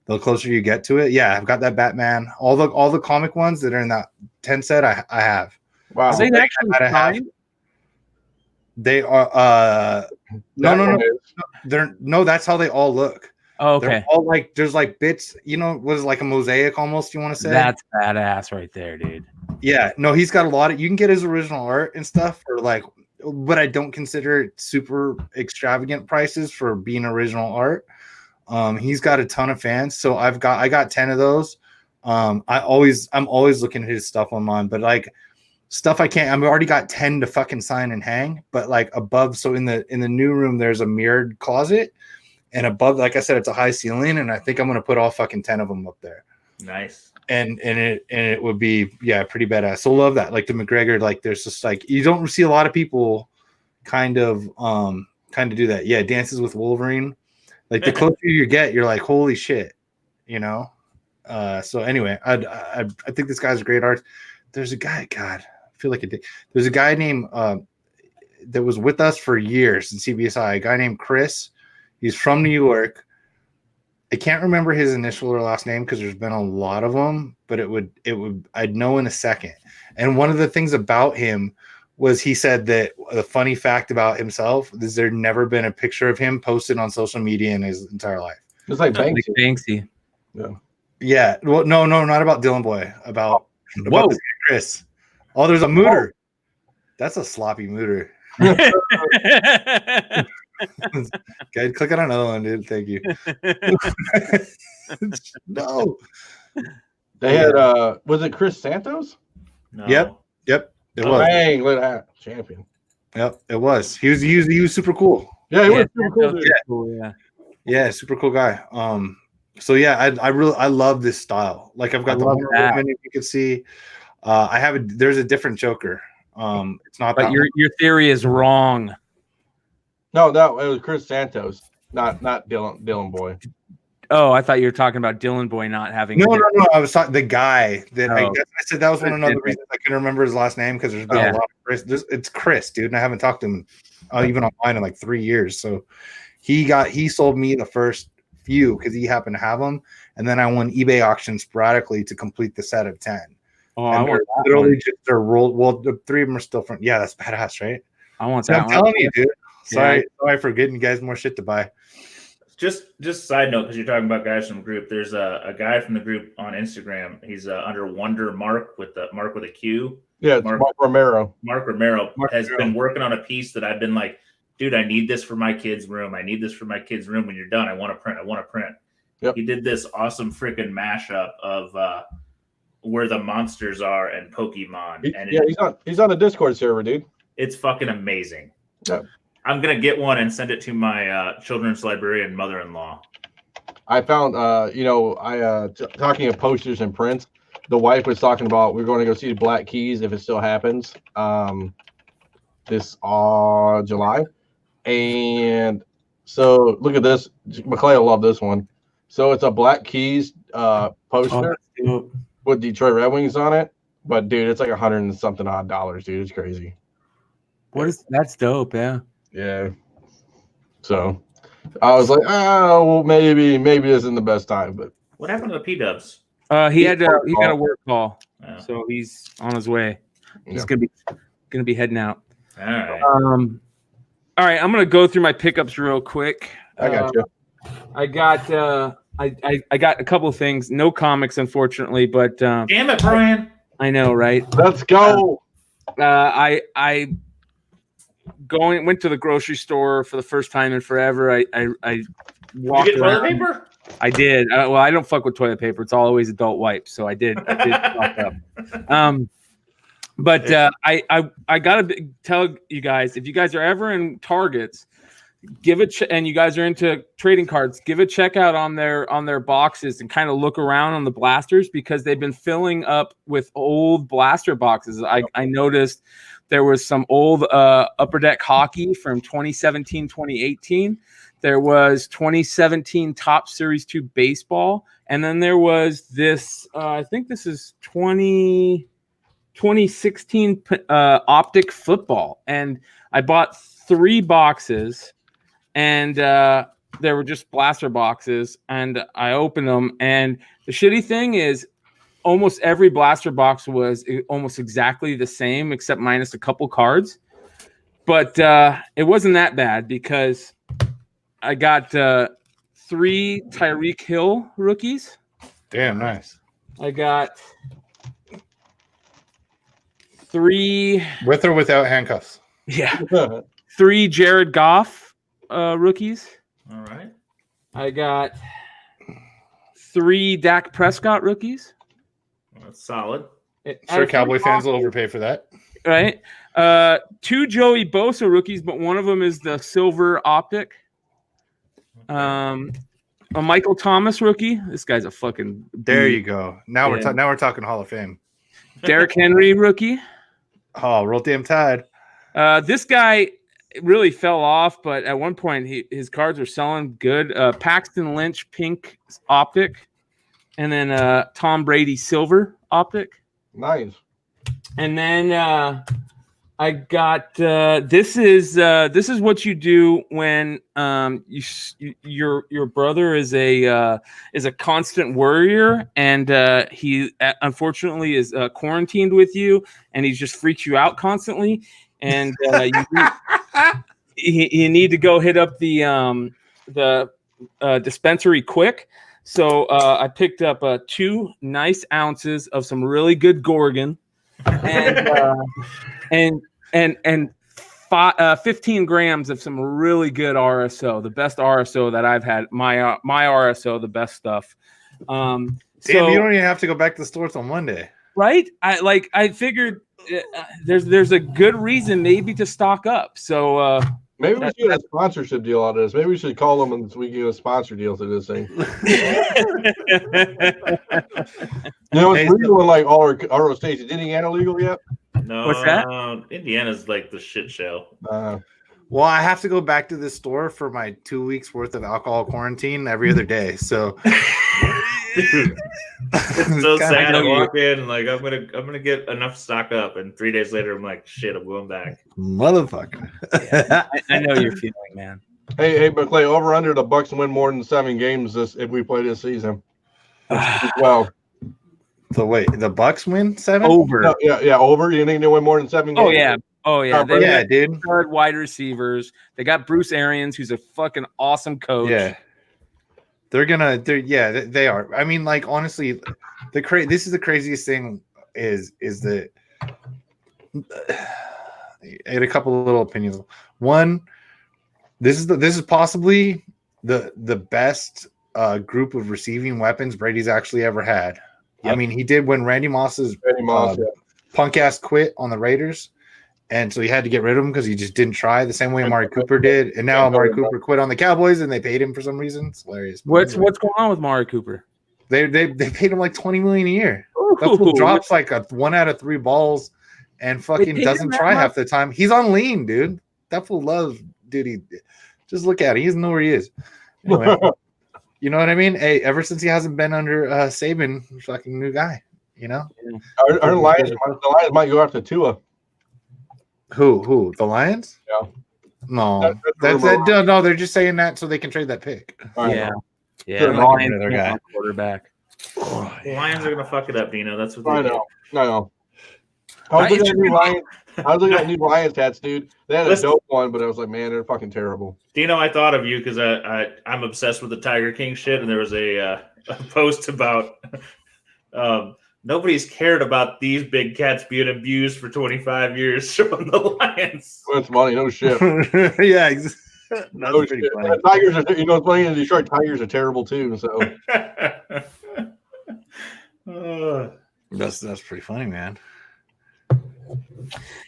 The closer you get to it, yeah, I've got that Batman. All the comic ones that are in that 10 set, I have. Wow, are they actually signed? They are. No. That's how they all look. Oh, okay. They're all like there's like bits. Was like a mosaic almost. You want to say? That's badass right there, dude. Yeah. No, he's got a lot of. You can get his original art and stuff for like, but I don't consider it super extravagant prices for being original art. He's got a ton of fans, so I got 10 of those. I'm always looking at his stuff online, but like stuff I've already got 10 to fucking sign and hang, but like above, so in the new room there's a mirrored closet, and above, like I said, it's a high ceiling, and I think I'm gonna put all fucking 10 of them up there. Nice. And it would be pretty badass. So love that. Like the McGregor, like there's just like you don't see a lot of people kind of do that. Yeah, Dances with Wolverine. Like the closer you get, you're like, holy shit, So anyway, I think this guy's a great artist. There's a guy, God, I feel like a dick. There's a guy named that was with us for years in CBSI. A guy named Chris. He's from New York. I can't remember his initial or last name because there's been a lot of them, but I'd know in a second. And one of the things about him was he said that the funny fact about himself is there'd never been a picture of him posted on social media in his entire life. It's like Banksy. Yeah. Well, no, not about Dylan Boy. About this Chris. Oh, there's a mooter. That's a sloppy mooter. Okay, click on another one, dude. Thank you. No. They had was it Chris Santos? No. Yep. It was. Dang, look at that champion. Yep, it was. He was super cool. Yeah, he was super cool. Yeah, super cool guy. So yeah, I love this style. Like I've got the Wonder Woman, if you can see. There's a different Joker. It's not. But your theory is wrong. No, it was Chris Santos, not Dylan Boy. Oh, I thought you were talking about Dylan Boy not having. No. I was talking the guy that I said that was one of the reasons I couldn't remember his last name because there's been a lot of Chris. It's Chris, dude, and I haven't talked to him even online in like 3 years. So he sold me the first few because he happened to have them, and then I won eBay auction sporadically to complete the set of 10. Oh, I want that literally one. just they're rolled. Well, the 3 of them are still from. Yeah, that's badass, right? I want that. I'm telling you, dude. Sorry for getting you guys more shit to buy. Just side note, because you're talking about guys from the group. There's a guy from the group on Instagram. He's under Wonder Mark with a Q. Yeah, Mark Romero. Mark Romero has been working on a piece that I've been like, dude, I need this for my kid's room. I need this for my kid's room. When you're done, I want to print. Yep. He did this awesome freaking mashup of where the monsters are and Pokemon. He's on the Discord server, dude. It's fucking amazing. Yep. I'm gonna get one and send it to my children's librarian mother-in-law. I found, talking of posters and prints, the wife was talking about we're going to go see the Black Keys if it still happens this July. And so look at this. McClay will love this one. So it's a Black Keys poster with Detroit Red Wings on it. But dude, it's like $100 and something odd, dude. It's crazy. That's dope, yeah. Yeah. So I was like, oh, well, maybe this isn't the best time. But what happened to the P-dubs? He got a work call, Oh. so he's on his way. He's Yeah. gonna be heading out. All right. All right, I'm gonna go through my pickups real quick. I got you. I got I got a couple of things. No comics, unfortunately, but Damn it, Brian. I know, right? Let's go. I went to the grocery store for the first time in forever. I walked Did you get toilet around. paper? I did. Well, I don't fuck with toilet paper. It's always adult wipes, so I did stock up. But I gotta tell you guys, if you guys are ever in Targets, give it and you guys are into trading cards, give a check out on their boxes and kind of look around on the blasters, because they've been filling up with old blaster boxes. I noticed there was some old Upper Deck hockey from 2017, 2018. There was 2017 Top Series 2 baseball, and then there was this. I think this is 2016 Optic football, and I bought 3 boxes. And there were just blaster boxes, and I opened them. And the shitty thing is, almost every blaster box was almost exactly the same, except minus a couple cards. But it wasn't that bad, because I got 3 Tyreek Hill rookies. Damn, nice. I got 3 with or without handcuffs. Yeah, 3 Jared Goff rookies. All right. I got 3 Dak Prescott rookies. Well, that's solid. Sure, Cowboy fans will overpay for that. Right. 2 Joey Bosa rookies, but one of them is the silver optic. A Michael Thomas rookie. This guy's a fucking. There you go. Now we're talking Hall of Fame. Derrick Henry rookie. Oh, roll damn tide. This guy really fell off, but at one point his cards were selling good. Paxton Lynch pink optic, and then Tom Brady silver optic. Nice. And then I got this is what you do when your brother is a constant worrier, and he unfortunately is quarantined with you, and he just freaks you out constantly, and you need to go hit up the dispensary quick. So I picked up 2 nice ounces of some really good Gorgon, and 15 grams of some really good RSO, the best RSO that I've had. My RSO, the best stuff. Damn, you don't even have to go back to the store till Monday, right? I figured there's a good reason maybe to stock up. So maybe we should get a sponsorship deal out of this. Maybe we should call them and we get a sponsor deal to this thing. It's legal in like all our states. Is Indiana legal yet? No. What's that? Indiana's like the shit show. Well, I have to go back to the store for my 2 weeks worth of alcohol quarantine every other day. So it's so sad. I walk in and like I'm gonna get enough to stock up, and 3 days later I'm like, shit, I'm going back. Motherfucker. Yeah, I know you're feeling, man. Hey, but Clay, over under the Bucks win more than 7 games if we play this season. Well, so wait, the Bucks win 7? Over. No, yeah, over. You think they win more than 7 games? Oh yeah. They yeah, dude. Third wide receivers. They got Bruce Arians, who's a fucking awesome coach. Yeah. They are. I mean, like, honestly, this is the craziest thing is that I had a couple of little opinions. One, this is possibly the best group of receiving weapons Brady's actually ever had. Yep. I mean, he did when Randy Moss's punk ass quit on the Raiders. And so he had to get rid of him because he just didn't try the same way Amari Cooper did. And now Amari Cooper quit on the Cowboys and they paid him for some reason. It's hilarious. What's going on with Amari Cooper? They paid him like $20 million a year. That fool drops like a 1 out of 3 balls and fucking doesn't try half the time. He's on lean, dude. That fool loves, dude. Just look at it. He doesn't know where he is. Anyway. You know what I mean? Hey, ever since he hasn't been under Saban, fucking new guy. You know, our Lions, the Lions might go after Tua. Who? The Lions? Yeah. No, no. They're just saying that so they can trade that pick. Yeah. They're Lions their guy. Quarterback. Lions are gonna fuck it up, Dino. That's what I they do. know. I was looking at new Lions hats, dude. They had a dope one, but I was like, man, they're fucking terrible. Dino, I thought of you because I'm obsessed with the Tiger King shit, and there was a post about nobody's cared about these big cats being abused for 25 years showing the Lions. That's funny, no shit. Yeah, that's pretty funny. The Tigers are, it's funny. The Detroit Tigers are terrible too. So that's pretty funny, man.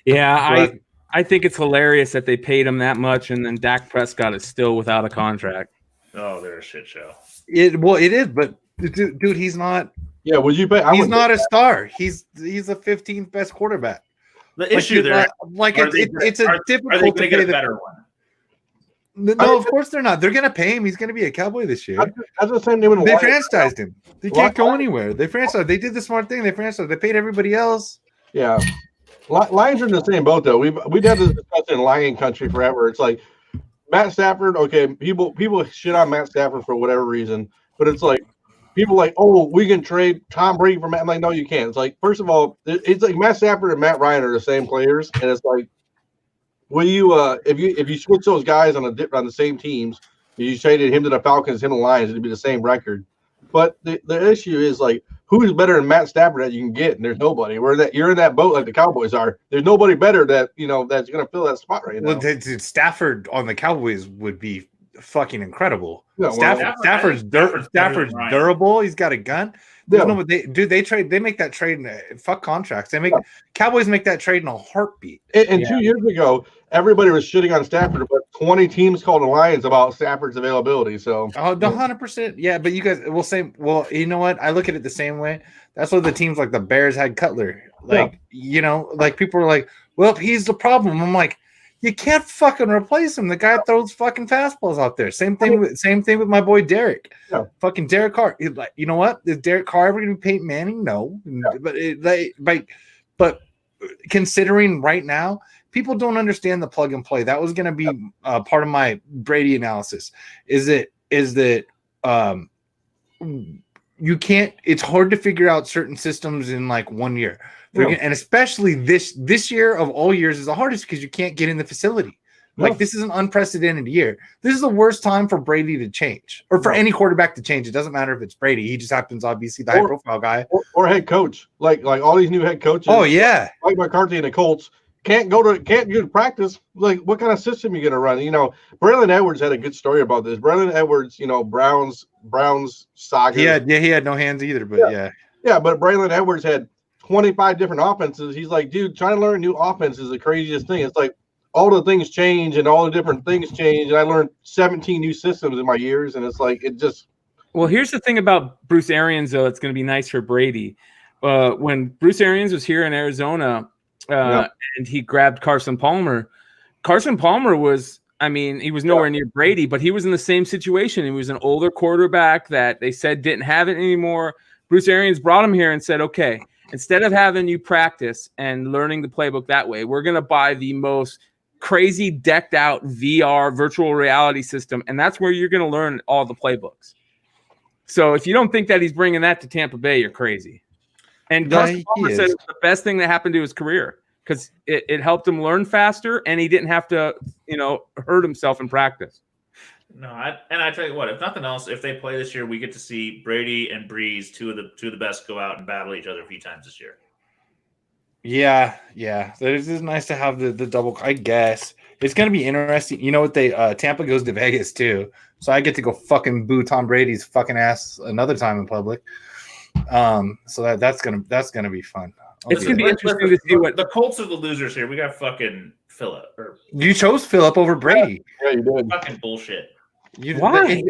Yeah, I think it's hilarious that they paid him that much, and then Dak Prescott is still without a contract. Oh, they're a shit show. It is, but dude, he's not. Yeah, would you bet? He's not a star. He's the 15th best quarterback. The issue there, it's a difficult are they to get pay a better one? No, of course they're not. They're gonna pay him. He's gonna be a Cowboy this year. That's the same thing with they franchised him. They can't go anywhere. They franchised. They did the smart thing. They franchised. They paid everybody else. Yeah, Lions are in the same boat though. We've had this discussion in Lion Country forever. It's like Matt Stafford. Okay, people shit on Matt Stafford for whatever reason, but it's like people like, oh, we can trade Tom Brady for Matt. I'm like, no, you can't. It's like, first of all, it's like Matt Stafford and Matt Ryan are the same players, and it's like, will you if you switch those guys on the same teams, you traded him to the Falcons, him to the Lions, it'd be the same record. But the issue is like, who's better than Matt Stafford that you can get? And there's nobody. You're in that boat like the Cowboys are. There's nobody better that's going to fill that spot right now. Well, Stafford on the Cowboys would be fucking incredible. Yeah, Stafford's durable. He's got a gun. Yeah. They make that trade. Fuck contracts. Cowboys make that trade in a heartbeat. And 2 years ago, everybody was shitting on Stafford, but 20 teams called the Lions about Stafford's availability. So 100%. Yeah, but you guys will say, well, you know what? I look at it the same way. That's what the teams like the Bears had Cutler. Like, like people are like, well, he's the problem. I'm like, you can't fucking replace him. The guy throws fucking fastballs out there. Same thing with my boy Derek. Yeah. Fucking Derek Carr. Like, you know what? Is Derek Carr ever going to be Peyton Manning? No. Yeah. But considering right now, people don't understand the plug and play. That was going to be part of my Brady analysis. Is that you can't. It's hard to figure out certain systems in like 1 year. And especially this year of all years is the hardest because you can't get in the facility. Like this is an unprecedented year. This is the worst time for Brady to change, or for any quarterback to change. It doesn't matter if it's Brady. He just happens obviously the high profile guy or head coach. Like all these new head coaches. Oh yeah, like McCarthy and the Colts can't go to practice. Like what kind of system you gonna run? Braylon Edwards had a good story about this. Braylon Edwards, Browns saga. He had no hands either. But yeah. But Braylon Edwards had 25 different offenses. He's like, dude, trying to learn new offense is the craziest thing. It's like all the things change and all the different things change. And I learned 17 new systems in my years. And it's like, it just. Well, here's the thing about Bruce Arians, though. It's going to be nice for Brady. When Bruce Arians was here in Arizona and he grabbed Carson Palmer was, he was nowhere near Brady, but he was in the same situation. He was an older quarterback that they said didn't have it anymore. Bruce Arians brought him here and said, okay, instead of having you practice and learning the playbook that way, we're going to buy the most crazy decked out VR virtual reality system. And that's where you're going to learn all the playbooks. So if you don't think that he's bringing that to Tampa Bay, you're crazy. And Carson Palmer said it's the best thing that happened to his career because it helped him learn faster and he didn't have to, hurt himself in practice. No, I tell you what, if nothing else, if they play this year, we get to see Brady and Breeze, two of the best, go out and battle each other a few times this year. Yeah. It is nice to have the double. I guess it's going to be interesting. You know what? Tampa goes to Vegas too, so I get to go fucking boo Tom Brady's fucking ass another time in public. So that's gonna be fun. It's gonna be interesting to see what the Colts are the losers here. We got fucking Phillip. You chose Phillip over Brady. Yeah, you did. Fucking bullshit. Why?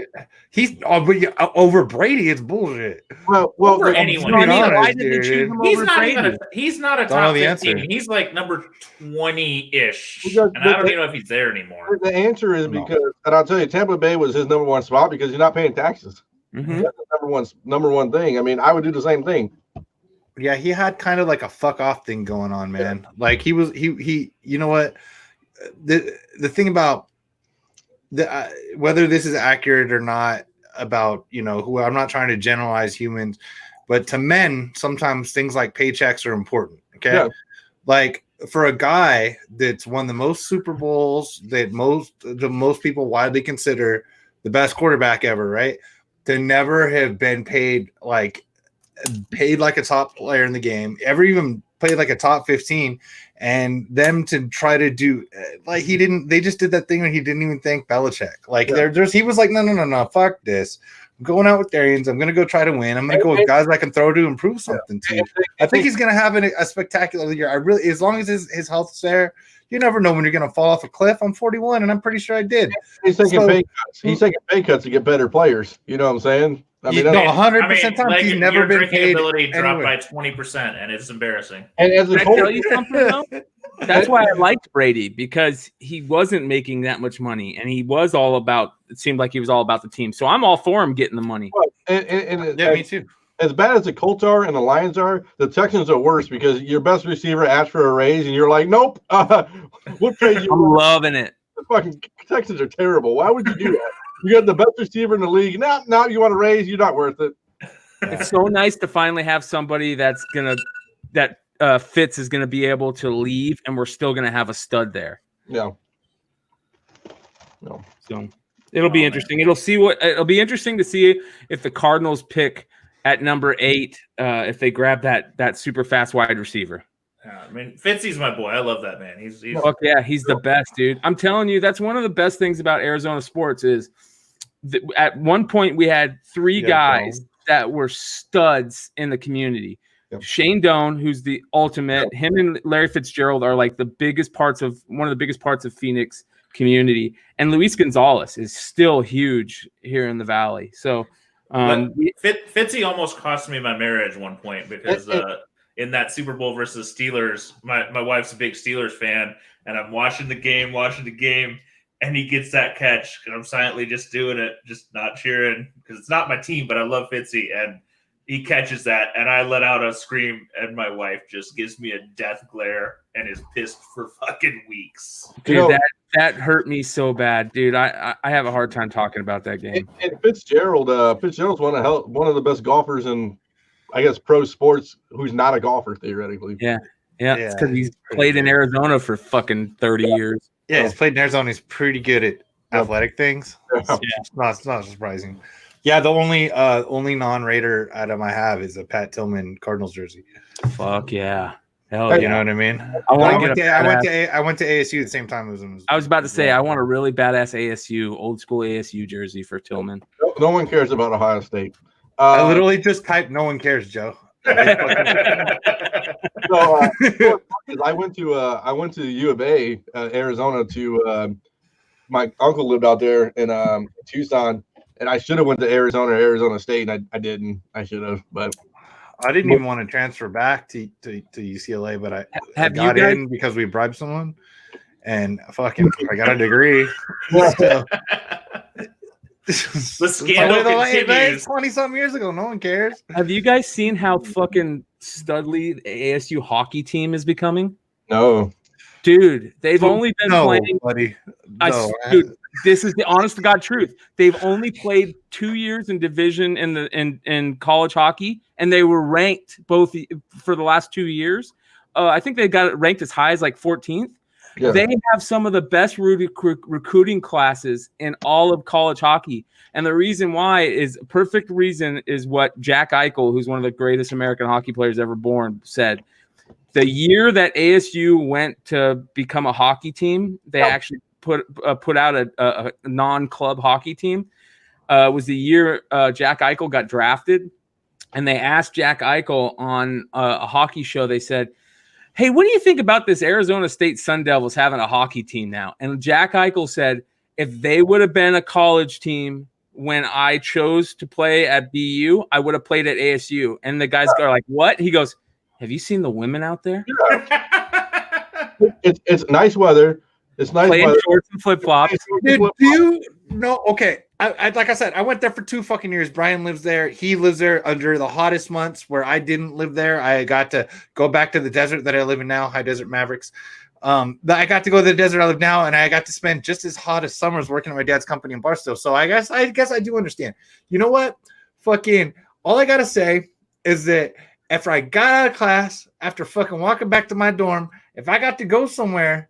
He's over Brady. It's bullshit. Well, over anyone. Why did they choose him over Brady? He's not a top 15. He's like number 20-ish. And I don't even know if he's there anymore. The answer is because, and I'll tell you, Tampa Bay was his number one spot because you're not paying taxes. Mm-hmm. That's the number one thing. I mean, I would do the same thing. Yeah, he had kind of like a fuck off thing going on, man. Yeah. Like he you know what? The thing about whether this is accurate or not about, you know, who, I'm not trying to generalize humans, but to men, sometimes things like paychecks are important. Okay. Yeah. Like for a guy that's won the most Super Bowls, that the most people widely consider the best quarterback ever, right? To never have been paid like a top player in the game, ever even played like a top 15, and them to try to do like they just did that thing where he didn't even thank Belichick. Like he was like, no, fuck this. I'm going out with Arians. I'm going to go try to win. I'm going to go with guys I can throw to improve something to. I think he's going to have a spectacular year. As long as his health's there, you never know when you're going to fall off a cliff. I'm 41, and I'm pretty sure I did. He's taking pay cuts. He's taking pay cuts to get better players. You know what I'm saying? I mean, 100% time. He's never been paid. Ability dropped by 20%, and it's embarrassing. And as Can I tell you something though? That's why I liked Brady, because he wasn't making that much money, and he was all about. It seemed like he was all about the team. So I'm all for him getting the money. Yeah, me too. As bad as the Colts are and the Lions are, the Texans are worse because your best receiver asked for a raise, and you're like, nope. We'll trade you. I'm loving it. The fucking Texans are terrible. Why would you do that? You got the best receiver in the league. Now you want to raise? You're not worth it. It's so nice to finally have somebody that Fitz is gonna be able to leave, and we're still gonna have a stud there. Yeah. No. So it'll be interesting. It'll be interesting to see if the Cardinals pick at number 8, if they grab that super fast wide receiver. Yeah, I mean, Fitzy's my boy. I love that man. He's fuck yeah, he's the best, dude. I'm telling you, that's one of the best things about Arizona sports is at one point we had 3 guys that were studs in the community. Yep. Shane Doan, who's the ultimate. Him and Larry Fitzgerald are like one of the biggest parts of Phoenix community. And Luis Gonzalez is still huge here in the Valley. So Fitzy almost cost me my marriage at one point because in that Super Bowl versus Steelers, my wife's a big Steelers fan, and I'm watching the game, and he gets that catch, and I'm silently just doing it, just not cheering because it's not my team, but I love Fitzy, and he catches that, and I let out a scream, and my wife just gives me a death glare and is pissed for fucking weeks. Dude, that hurt me so bad, dude. I have a hard time talking about that game. And Fitzgerald's one of the best golfers in, I guess, pro sports who's not a golfer theoretically. Yeah. It's because he's played in Arizona for fucking 30 years. Yeah, he's played in Arizona. He's pretty good at athletic things. Yeah. It's not surprising. Yeah, the only non-Raider item I have is a Pat Tillman Cardinals jersey. Fuck yeah. Hell yeah. You know what I mean? I went to ASU at the same time as him. I was about to say, I want a really badass ASU, old school ASU jersey for Tillman. No one cares about Ohio State. I literally just typed "No one cares, Joe." So I went to U of A, Arizona. My uncle lived out there in Tucson, and I should have went to Arizona State, and I didn't. I should have, but I didn't even want to transfer back to UCLA, but I got in because we bribed someone, and fucking I got a degree. So, the scandal continues. 20-something years ago, no one cares. Have you guys seen how fucking studly the ASU hockey team is becoming? No. Dude, they've only been playing. Buddy. Dude, this is the honest to God truth. They've only played 2 years in division in college hockey, and they were ranked both for the last 2 years. I think they got it ranked as high as like 14th. Yeah. They have some of the best recruiting classes in all of college hockey. And the reason why is perfect reason is what Jack Eichel, who's one of the greatest American hockey players ever born, said. The year that ASU went to become a hockey team, they actually put out a non-club hockey team. Was the year Jack Eichel got drafted. And they asked Jack Eichel on a hockey show, they said, hey, what do you think about this Arizona State Sun Devils having a hockey team now? And Jack Eichel said, if they would have been a college team when I chose to play at BU, I would have played at ASU. And the guys are like, what? He goes, have you seen the women out there? It's nice weather. It's nice playing weather. Shorts and flip-flops. Do you know? Okay, like I said, I went there for 2 fucking years. Brian lives there. He lives there under the hottest months where I didn't live there. I got to go back to the desert that I live in now, High Desert Mavericks. I got to go to the desert I live now, and I got to spend just as hot as summers working at my dad's company in Barstow. So I guess I do understand. You know what? Fucking all I gotta say is that after I got out of class, after fucking walking back to my dorm, if I got to go somewhere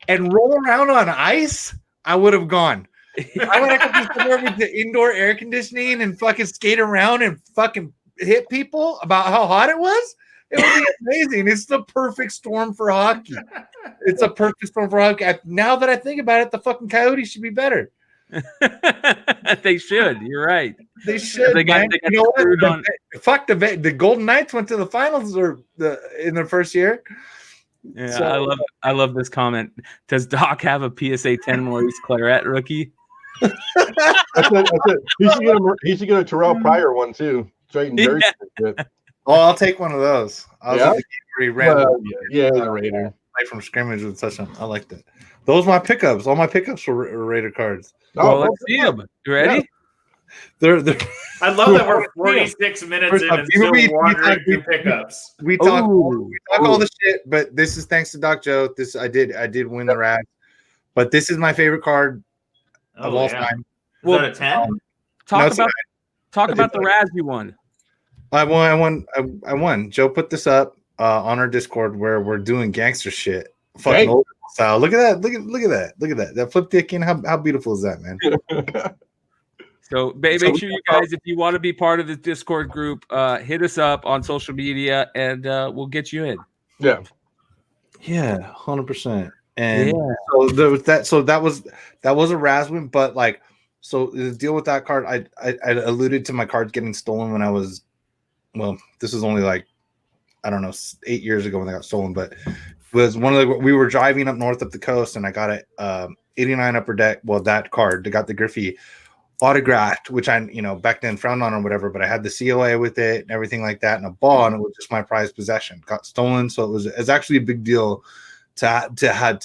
and roll around on ice, I would have gone. I would have to go somewhere with the indoor air conditioning and fucking skate around and fucking hit people about how hot it was. It would be amazing. It's the perfect storm for hockey. It's a perfect storm for hockey. Now that I think about it, the fucking Coyotes should be better. They should. You're right. They should. They got you know what? Fuck the Golden Knights went to the finals in their first year. Yeah, so, I love this comment. Does Doc have a PSA 10 Maurice Claret rookie? That's it. He should get a Terrell Pryor one too. Straight and dirty. Oh, I'll take one of those. The Raider. Play from scrimmage with touchdown. I like that. Those are my pickups. All my pickups were Raider cards. Well, let's see them. You ready? Yeah. They're I love that we're 46 minutes in and still wandering through pickups. We talk all the shit, but this is thanks to Doc Joe. I did win the Raz, but this is my favorite card of all time. Is that a 10? Talk about the Raz you won. I won. Joe put this up on our Discord where we're doing gangster shit. Fucking old style. Look at that. Look at that. Look at that. That flip dick in. How beautiful is that, man? So make sure you guys, if you want to be part of the Discord group, hit us up on social media and we'll get you in. Yeah. Yeah, 100%. And so there was that. So that was a Raz win, but like, so the deal with that card, I alluded to my card getting stolen when I was, well, this was only like, I don't know, 8 years ago when they got stolen, but it was we were driving up north up the coast and I got it 89 upper deck. Well, that card, I got the Griffey autographed, which I, back then frowned on or whatever, but I had the COA with it and everything like that and a ball, and it was just my prized possession. Got stolen. So it's actually a big deal to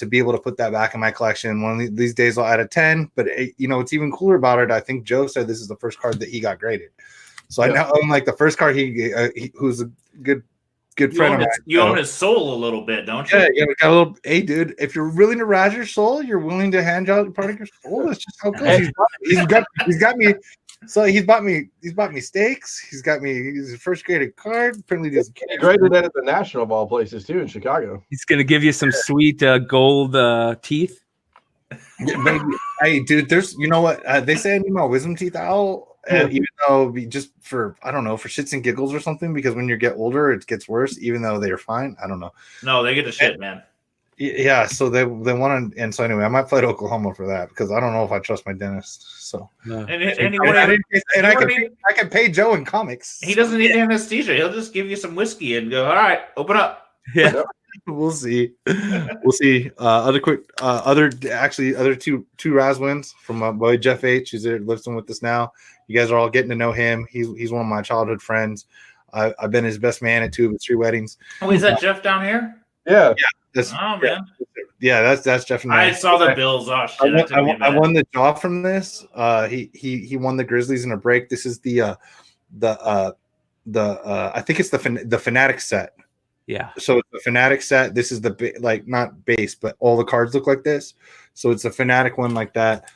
be able to put that back in my collection. One of these days I'll add a 10, but it's even cooler about it. I think Joe said this is the first card that he got graded. So I now own like the first card he who's a good friend of mine. You own his soul a little bit, don't you? Yeah, got a little. Hey, dude, if you're willing to razz your soul, you're willing to hand out part of your soul. That's just how it goes. He's got me. So he's bought me steaks. He's got me his first graded card. Apparently, he graded that at the National of all places too in Chicago. He's gonna give you some sweet gold teeth. Yeah, maybe. Hey, dude, there's what they say I need my wisdom teeth out. Even though just for shits and giggles or something, because when you get older it gets worse, even though they're fine. I don't know. No, they get the shit, man. Yeah, so they want to, and so anyway, I might fly to Oklahoma for that because I don't know if I trust my dentist. So I can pay Joe in comics. He doesn't need anesthesia. He'll just give you some whiskey and go, all right, open up. Yeah. We'll see. Other two Raz wins from my boy Jeff H. Who's there listening with us now. You guys are all getting to know him. He's one of my childhood friends. I've been his best man at 2 of his 3 weddings. Oh, is that Jeff down here? Yeah. Man. Yeah, that's Jeff. And I saw the Bills. Oh shit! I won the job from this. He won the Grizzlies in a break. This is the I think it's the Fanatic set. Yeah. So it's the Fanatic set. This is the not base, but all the cards look like this. So it's a Fanatic one like that.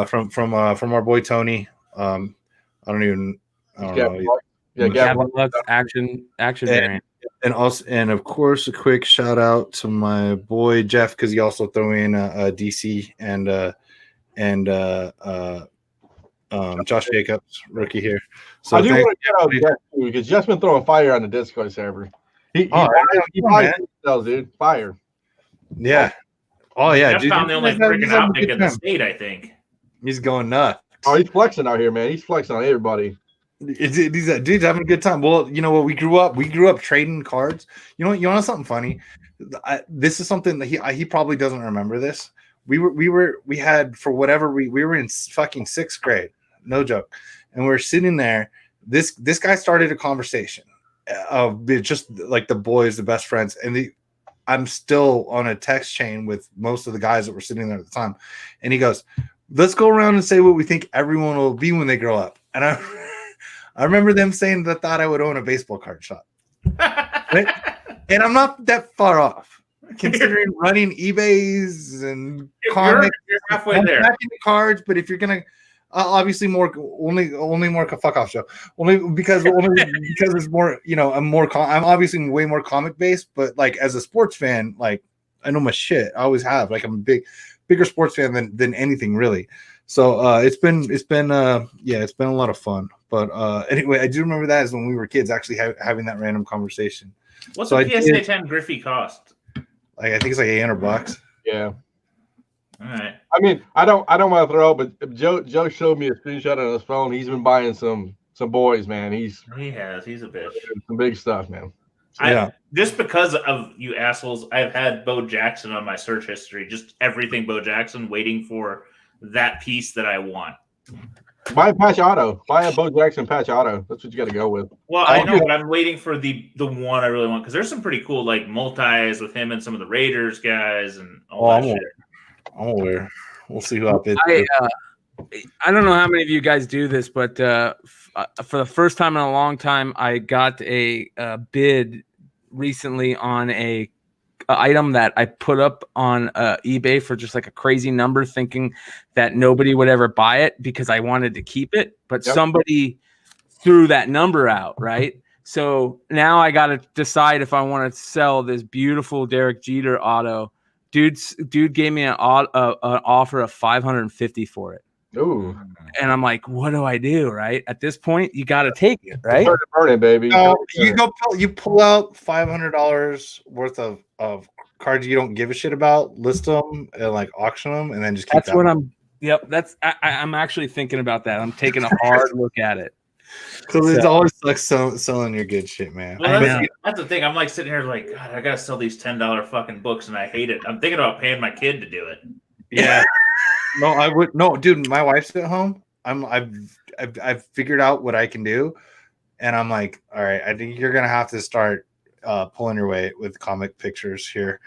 From our boy Tony. I don't know. Yeah, Gavin Lux, action variant. And of course a quick shout out to my boy Jeff because he also threw in DC and Josh Jacobs rookie here. So I do want to get out Jeff too because Jeff's been throwing fire on the Discord server. He sells, dude. Fire. Yeah. Oh yeah. Jeff found the only freaking optic in the state, I think. He's going nuts. Oh, he's flexing out here, man. He's flexing on everybody. Dude's having a good time. Well, you know what? We grew up trading cards. You know something funny? This is something that he probably doesn't remember this. We had for whatever we were in fucking 6th grade, no joke, and we're sitting there. This guy started a conversation of just like the boys, the best friends, and I'm still on a text chain with most of the guys that were sitting there at the time, and he goes, let's go around and say what we think everyone will be when they grow up. And I remember them saying that thought I would own a baseball card shop. Right? And I'm not that far off, considering running eBays and comics. You're halfway there. Cards, but if you're gonna obviously only more fuck off show, only because it's more, I'm obviously way more comic based, but like as a sports fan, like I know my shit. I always have. Like I'm a bigger sports fan than anything really. So it's been a lot of fun. But anyway, I do remember that as when we were kids, actually having that random conversation. What's a PSA 10 Griffey cost? Like I think it's like $800. Yeah. All right. I mean, I don't want to throw, but Joe showed me a screenshot on his phone. He's been buying some boys, man. He's a bitch. Some big stuff, man. Just because of you assholes, I've had Bo Jackson on my search history. Just everything Bo Jackson, waiting for that piece that I want. Buy a patch auto. Buy a Bo Jackson patch auto. That's what you got to go with. Well, I know, but I'm waiting for the one I really want, because there's some pretty cool like multis with him and some of the Raiders guys and all that shit. I'm aware. We'll see who outbids. I don't know how many of you guys do this, but for the first time in a long time, I got a bid recently on a item that I put up on eBay for just like a crazy number, thinking that nobody would ever buy it because I wanted to keep it, but somebody threw that number out, right? So now I got to decide if I want to sell this beautiful Derek Jeter auto. Dude gave me an offer of $550 for it. Ooh. And I'm like, what do I do? Right at this point, you got to take it, right? Burn it, baby. You pull out $500 worth of cards you don't give a shit about, list them and like auction them, and then just keep. That's what I'm. Yep, I'm actually thinking about that. I'm taking a hard look at it. Because it's always like selling your good shit, man. Well, that's the thing. I'm like sitting here like, God, I gotta sell these $10 fucking books, and I hate it. I'm thinking about paying my kid to do it. Yeah. No, I would. No, dude, my wife's at home. I've figured out what I can do, and I'm like, all right, I think you're gonna have to start pulling your weight with comic pictures here.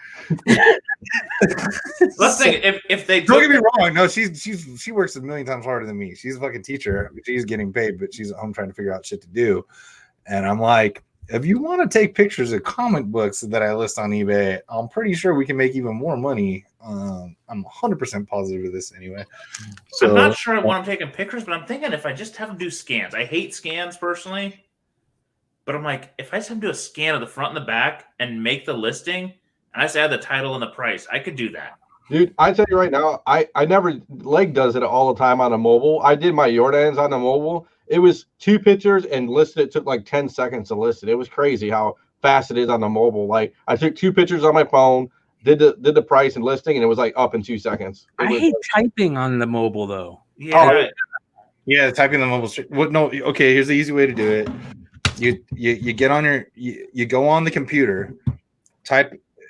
Let's think if they don't get me wrong. No, she works a million times harder than me. She's a fucking teacher. She's getting paid, but she's at home trying to figure out shit to do. And I'm like, if you want to take pictures of comic books that I list on eBay, I'm pretty sure we can make even more money. I'm 100% positive of this anyway. So, I'm not sure I want them taking pictures, but I'm thinking if I just have them do scans. I hate scans personally, but I'm like, if I just have them do a scan of the front and the back and make the listing, and I just add the title and the price, I could do that. Dude, I tell you right now, I never, Legg does it all the time on a mobile. I did my Jordans on the mobile. It was 2 pictures and listed. It took like 10 seconds to list it. It was crazy how fast it is on the mobile. Like I took 2 pictures on my phone, did the price and listing, and it was like up in 2 seconds. I hate typing on the mobile though. Yeah. Yeah, typing on the mobile. What? No. Okay, here's the easy way to do it. You get on you go on the computer,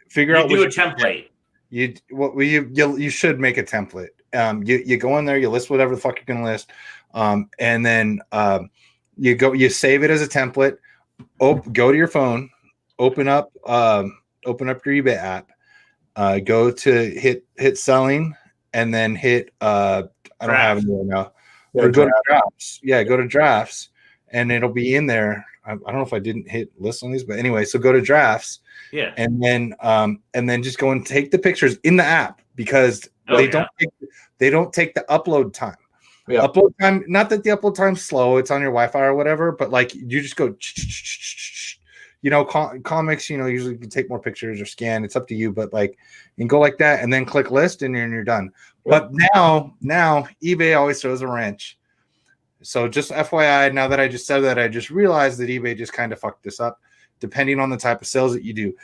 figure out. Do a template. You should make a template. You go in there, you list whatever the fuck you're gonna list, and then you save it as a template. Go to your phone, open up your eBay app, go to hit selling, and then hit I don't have it right now. Go to drafts. Yeah, go to drafts, and it'll be in there. I don't know if I didn't hit list on these, but anyway, so go to drafts. Yeah, and then just go and take the pictures in the app because they don't take the upload time. Yeah. Upload time, not that the upload time's slow, it's on your Wi-Fi or whatever, but like you just go, comics, usually you can take more pictures or scan. It's up to you, but like you can go like that and then click list and you're done. Yeah. But now eBay always throws a wrench. So just FYI, now that I just said that, I just realized that eBay just kind of fucked this up. Depending on the type of sales that you do.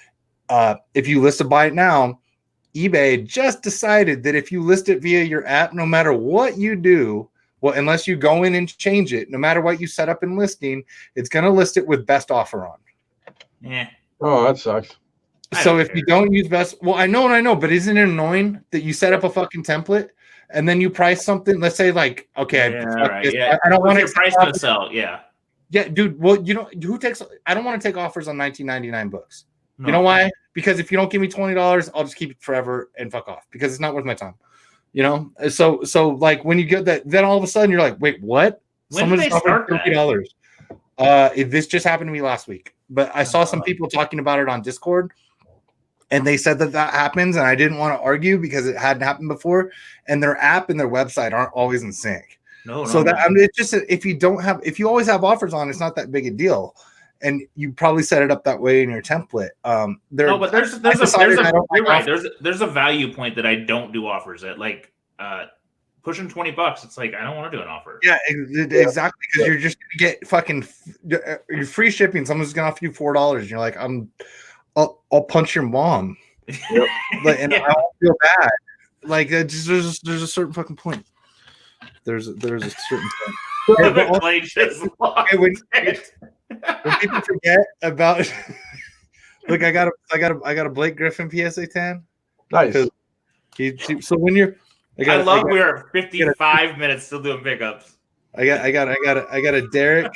If you list a buy it now, eBay just decided that if you list it via your app, no matter what you do, well, unless you go in and change it, no matter what you set up in listing, it's going to list it with best offer on. Yeah. Oh, that sucks. So if you don't use best, well, I know, but isn't it annoying that you set up a fucking template and then you price something? Let's say like, okay, I don't want to price to sell. Yeah. Yeah, dude. Well, who takes? I don't want to take offers on $19.99 books. No. You know why? Because if you don't give me $20, I'll just keep it forever and fuck off because it's not worth my time. You know, so like when you get that, then all of a sudden you're like, wait, what? When did they start $30. This just happened to me last week, but I saw some people talking about it on Discord, and they said that happens, and I didn't want to argue because it hadn't happened before, and their app and their website aren't always in sync. It's just if you always have offers on, it's not that big a deal. And you probably set it up that way in your template. But there's a value point that I don't do offers at, like pushing $20. It's like I don't want to do an offer. Yeah, exactly, because you're just gonna get fucking you're free shipping. Someone's gonna offer you $4, and you're like, I'll punch your mom, and I don't feel bad. Like there's a certain fucking point. There's a certain point. When people forget about, look, I got a Blake Griffin PSA 10. Nice. So when you're, we're 55 minutes still doing pickups. I got a Derek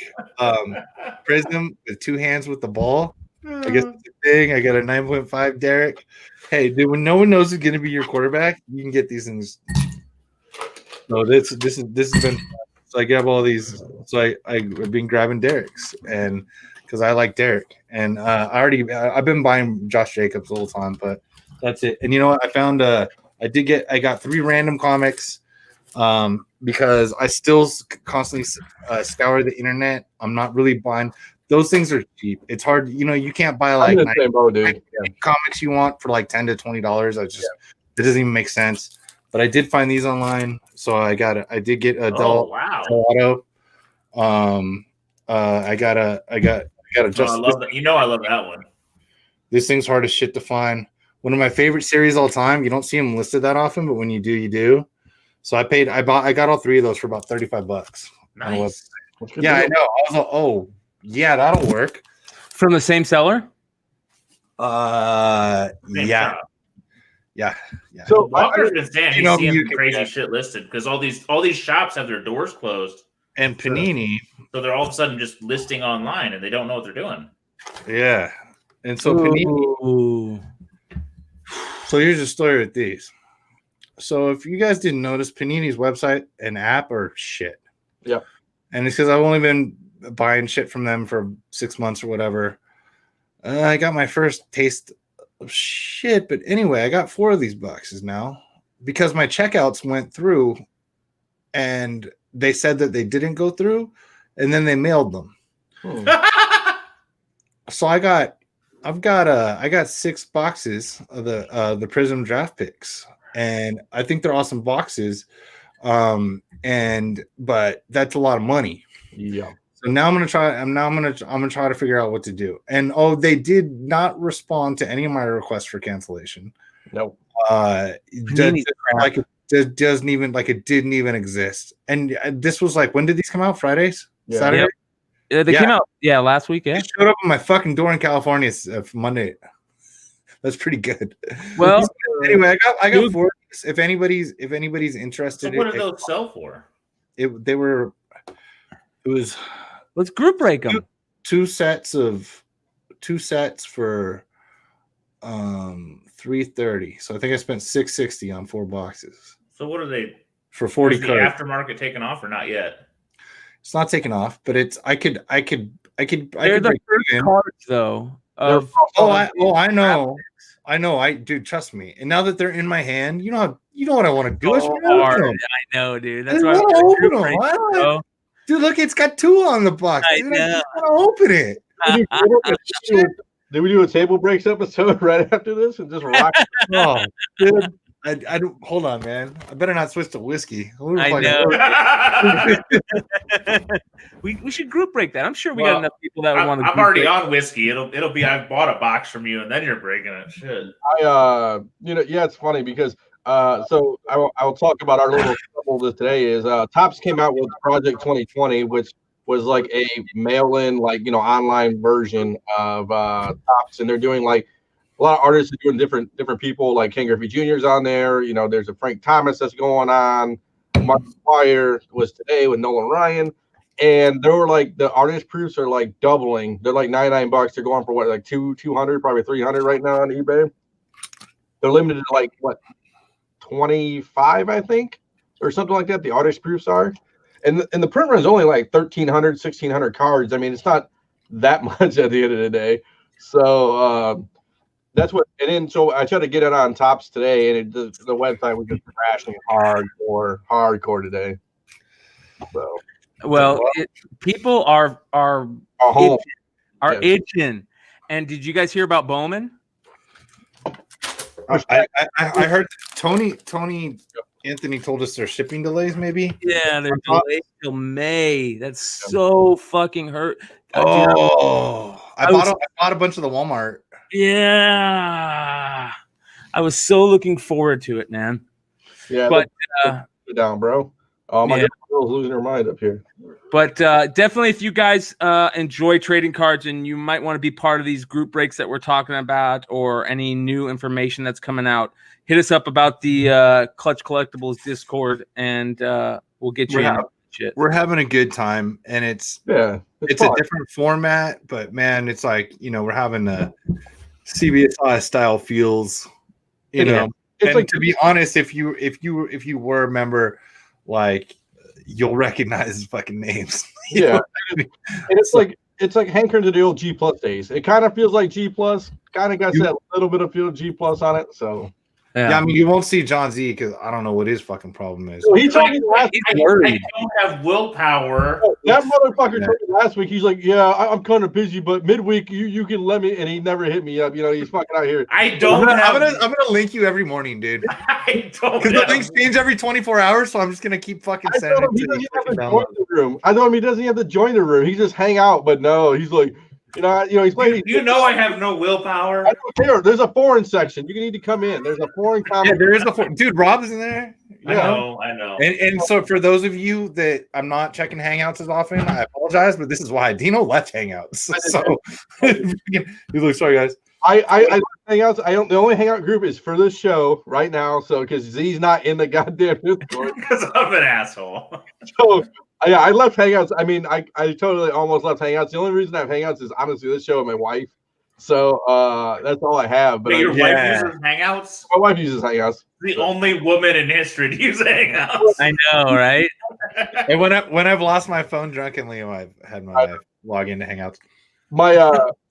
Prism with 2 hands with the ball. I guess it's a thing. I got a 9.5 Derek. Hey, dude, when no one knows who's going to be your quarterback, you can get these things. So this has been. So I grab all these. So I've been grabbing Derek's, and because I like Derek, and I've been buying Josh Jacobs the whole time, but that's it. And you know what? I found I got 3 random comics, because I still constantly scour the internet. I'm not really buying. Those things are cheap. It's hard, you can't buy like 90 comics you want for like $10 to $20. It doesn't even make sense. But I did find these online, so I did get a Del Auto. I got just. I love that. I love that one. This thing's hard as shit to find. One of my favorite series all time. You don't see them listed that often, but when you do, you do. So I got all 3 of those for about $35. Nice. Yeah, I know. I was like, oh yeah, that'll work. From the same seller? Yeah. So Walker's been saying he's seeing crazy shit listed because all these shops have their doors closed. And Panini. So they're all of a sudden just listing online and they don't know what they're doing. Yeah. And so Panini. So here's the story with these. So if you guys didn't notice, Panini's website and app are shit. Yeah. And it's because I've only been buying shit from them for 6 months or whatever. I got my first taste of shit, but anyway, I got 4 of these boxes now because my checkouts went through and they said that they didn't go through and then they mailed them. So I got 6 boxes of the Prism draft picks, and I think they're awesome boxes. But that's a lot of money. Yeah. So now I'm gonna try to figure out what to do. And they did not respond to any of my requests for cancellation. No. It didn't even exist. And this was like, when did these come out? Fridays? Yeah. Saturday? Yeah, they came out last week. Yeah, it showed up on my fucking door in California Monday. That's pretty good. Well, anyway, I got 4. If anybody's interested, so what did those sell for? Let's group break them. Two sets for $330. So I think I spent $660 on 4 boxes. So what are they for 40 cards? The aftermarket taken off or not yet? It's not taken off, but I could. They're the first cards though. I know. Dude, trust me. And now that they're in my hand, you know what I want to do. I know, dude. That's why I open them. Dude, look, it's got 2 on the box. I want to open it. Did we do a table breaks episode right after this and just rock? Oh, dude. I don't. Hold on, man. I better not switch to whiskey. I know. we should group break that. I'm sure we got enough people that would want to. I'm already on whiskey. It'll be. I bought a box from you, and then you're breaking it. Shit. It's funny because so I'll talk about our little trouble today. Is Topps came out with Project 2020, which was like a mail-in, online version of Topps, and they're doing like. A lot of artists are doing different people, like Ken Griffey Jr. is on there. There's a Frank Thomas that's going on. Mark McGwire was today with Nolan Ryan. And they were like, the artist proofs are like doubling. They're like $99. They're going for what, like 200, probably 300 right now on eBay. They're limited to like what, $25, I think, or something like that. The artist proofs are, and the print run is only like 1,300, 1,600 cards. I mean, it's not that much at the end of the day. So that's what. And then so I tried to get it on Tops today, and the website was just crashing hardcore today. So people are itching. And did you guys hear about Bowman? I heard Tony Anthony told us there's shipping delays, maybe. Yeah, they're delayed till May. That's so fucking hurt. I bought a bunch of the Walmart. Yeah, I was so looking forward to it, man. Yeah, but down, bro. My girl's losing her mind up here. But definitely, if you guys enjoy trading cards and you might want to be part of these group breaks that we're talking about, or any new information that's coming out, hit us up about the Clutch Collectibles Discord, and we'll get you in. Shit. We're having a good time, and it's a different format, but man, it's like, we're having a CBSI style feels, know. It's and like, to be honest, if you were a member, like, you'll recognize his fucking names. Yeah. And it's like hankering to the old G Plus days. It kind of feels like G Plus, kind of got that little bit of feel G Plus on it. So yeah, I mean, you won't see Jon Z because I don't know what his fucking problem is. Well, he told me I don't have willpower. That motherfucker told me last week. He's like, "Yeah, I'm kind of busy, but midweek you can let me." And he never hit me up. He's fucking out here. I don't. I'm gonna link you every morning, dude. I don't. Because the links change every 24 hours, so I'm just gonna keep fucking sending. He doesn't have to join the room. I told him he doesn't have to join the room. He just hang out. But no, he's like. He's playing. I have no willpower. I don't care. There's a foreign section. You need to come in. There's a foreign comment. Yeah, there is dude. Rob's in there. Yeah. I know. And so for those of you that I'm not checking Hangouts as often, I apologize, but this is why Dino left Hangouts. So he's like, sorry guys. I left Hangouts. The only Hangout group is for this show right now. So because Z's not in the goddamn Discord. Because I'm an asshole. So. Yeah, I left Hangouts. I mean, I totally almost left Hangouts. The only reason I have Hangouts is honestly this show and my wife. So that's all I have. But your wife uses Hangouts? My wife uses Hangouts. The only woman in history to use Hangouts. I know, right? And when I've lost my phone drunkenly, I've had my wife log into Hangouts. My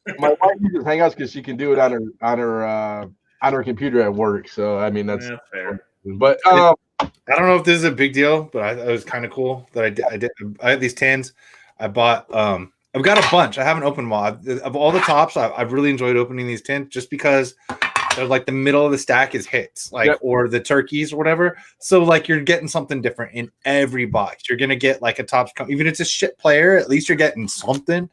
wife uses Hangouts because she can do it on her computer at work. So I mean that's fair. But I don't know if this is a big deal, but it was kind of cool that I had these tins. I bought I've got a bunch. I haven't opened them all. Of all the tops, I've really enjoyed opening these tins just because they're like the middle of the stack is hits, or the turkeys or whatever. So like you're getting something different in every box. You're gonna get like a tops, even if it's a shit player, at least you're getting something.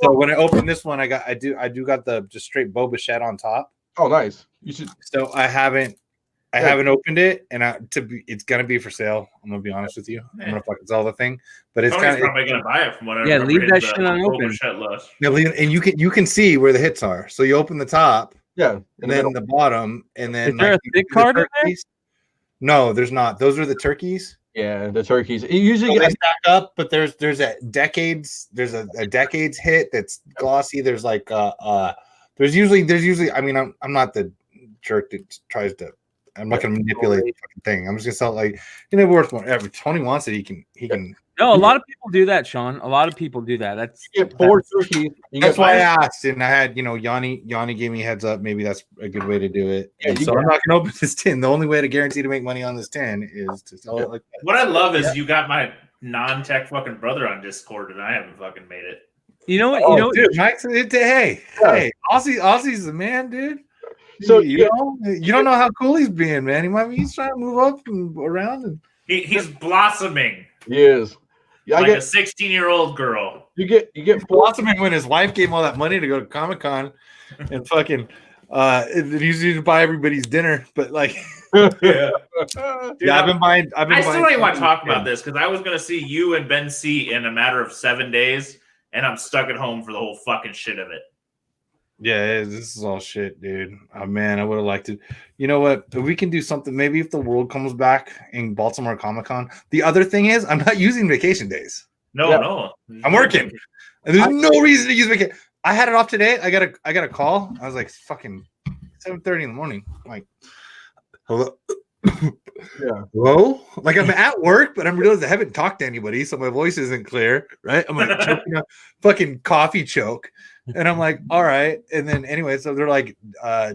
So when I opened this one, I do got the just straight Boba Fett on top. Oh, nice. You should. So I haven't opened it, and it's gonna be for sale. I'm gonna be honest with you. I'm gonna fucking sell the thing, but it's probably gonna buy it from whatever. Yeah, leave that shit unopened. And you can see where the hits are. So you open the top, and then the bottom, and then is there a thick card in there? No, there's not. Those are the turkeys. Yeah, the turkeys. It usually they stack up, but there's a decades. There's a decades hit that's glossy. There's like there's usually. I mean, I'm not the jerk that tries to. I'm not going to manipulate the fucking thing. I'm just going to sell it like, worth whatever. Tony wants it. He can. No, a lot of people do that, Sean. A lot of people do that. That's you get 4 turkeys. That's why I asked. And I had, Yanni gave me a heads up. Maybe that's a good way to do it. And so I'm not going to open this tin. The only way to guarantee to make money on this tin is to sell it like that. What I love is you got my non-tech fucking brother on Discord and I haven't fucking made it. You know what? Dude, Mike's, hey, Aussie's the man, dude. So you don't know how cool he's being, man. He's trying to move up and around, and he's blossoming. He is. Yeah, like a 16-year-old girl. You get blossoming when his wife gave him all that money to go to Comic-Con and fucking he's used to buy everybody's dinner, but like Dude, I've been buying. I still don't even want to talk about this because I was gonna see you and Ben C in a matter of 7 days, and I'm stuck at home for the whole fucking shit of it. Yeah, this is all shit, dude. Oh man, I would have liked it. You know what? If we can do something, maybe if the world comes back in Baltimore Comic-Con. The other thing is, I'm not using vacation days. No. I'm working. And there's no reason to use vacation. I had it off today. I got a call. I was like, fucking 7:30 in the morning. I'm like, hello. Yeah. Hello? Like I'm at work, but I'm realizing I haven't talked to anybody, so my voice isn't clear, right? I'm like choking up, fucking coffee choke. And I'm like, all right. And then anyway, so they're like,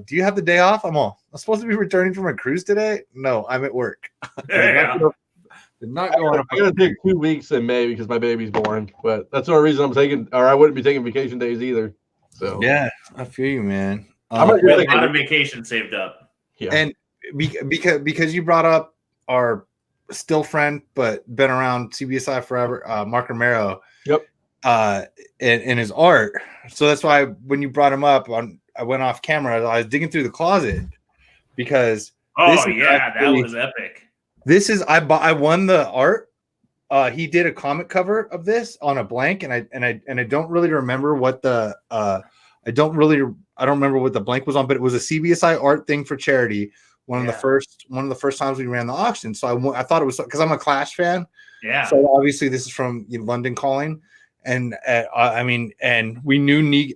do you have the day off? I'm supposed to be returning from a cruise today? No, I'm at work. Did not go on. I gotta take 2 weeks in May because my baby's born, but that's the only reason I'm taking, or I wouldn't be taking vacation days either. So yeah, I feel you, man. We have a lot of vacation saved up. Yeah, and because you brought up our still friend but been around CBSI forever, Mark Romero. Yep. And his art. So that's why when you brought him up, I went off camera. I was digging through the closet because that was epic. This is I won the art. He did a comic cover of this on a blank, and I don't really remember what the I don't remember what the blank was on, but it was a CBSI art thing for charity. One of the first times we ran the auction. So I thought it was because I'm a Clash fan. Yeah. So obviously this is from London Calling, and I mean, and we knew Negan.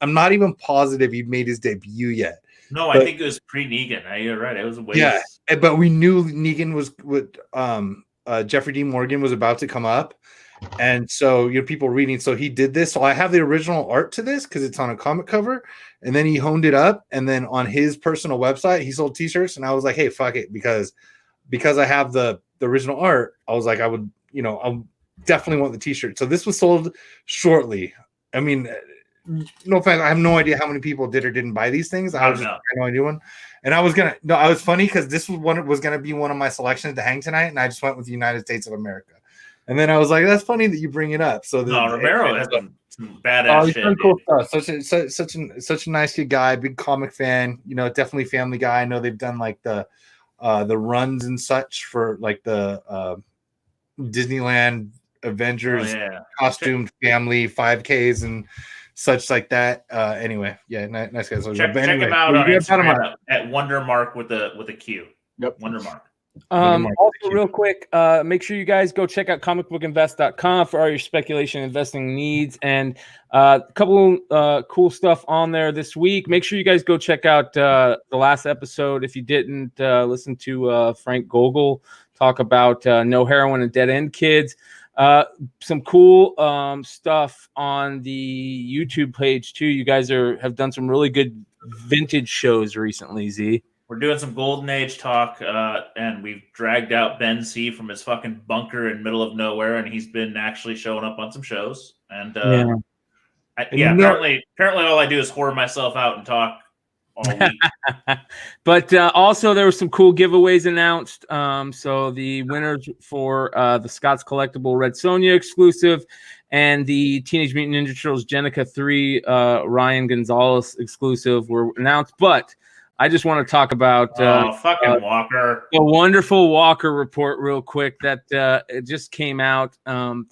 I'm not even positive he made his debut yet. No, I think it was pre-Negan. You're right. It was a waste. Yeah, but we knew Negan was with Jeffrey D. Morgan was about to come up, and so people reading. So he did this. So I have the original art to this because it's on a comic cover, and then he honed it up, and then on his personal website he sold T-shirts, and I was like, hey, fuck it, because I have the original art. I was like, I would, I'll definitely want the T-shirt. So this was sold shortly. I mean, no offense, I have no idea how many people did or didn't buy these things. I no idea one. And I was funny because this was gonna be one of my selections to hang tonight, and I just went with the United States of America. And then I was like, that's funny that you bring it up. So Romero has some badass shit. Cool stuff. Such a nice good guy, big comic fan. Definitely family guy. I know they've done like the runs and such for like the Disneyland Avengers costumed family 5Ks and such like that. Anyway, yeah, nice guys. Check him out on Instagram at Wondermark with a Q. Yep, Wondermark. Also, real quick, make sure you guys go check out comicbookinvest.com for all your speculation investing needs, and a couple cool stuff on there this week. Make sure you guys go check out the last episode if you didn't listen to Frank Gogol talk about no heroin and dead end kids. Some cool stuff on the YouTube page too. You guys have done some really good vintage shows recently, Z. We're doing some Golden Age talk, and we've dragged out Ben C from his fucking bunker in the middle of nowhere, and he's been actually showing up on some shows. And apparently all I do is whore myself out and talk all week. But also there were some cool giveaways announced. So the winners for the Scott's Collectible Red Sonja exclusive and the Teenage Mutant Ninja Turtles Jenica 3 Ryan Gonzalez exclusive were announced. But I just want to talk about Walker, the wonderful Walker report real quick that it just came out. There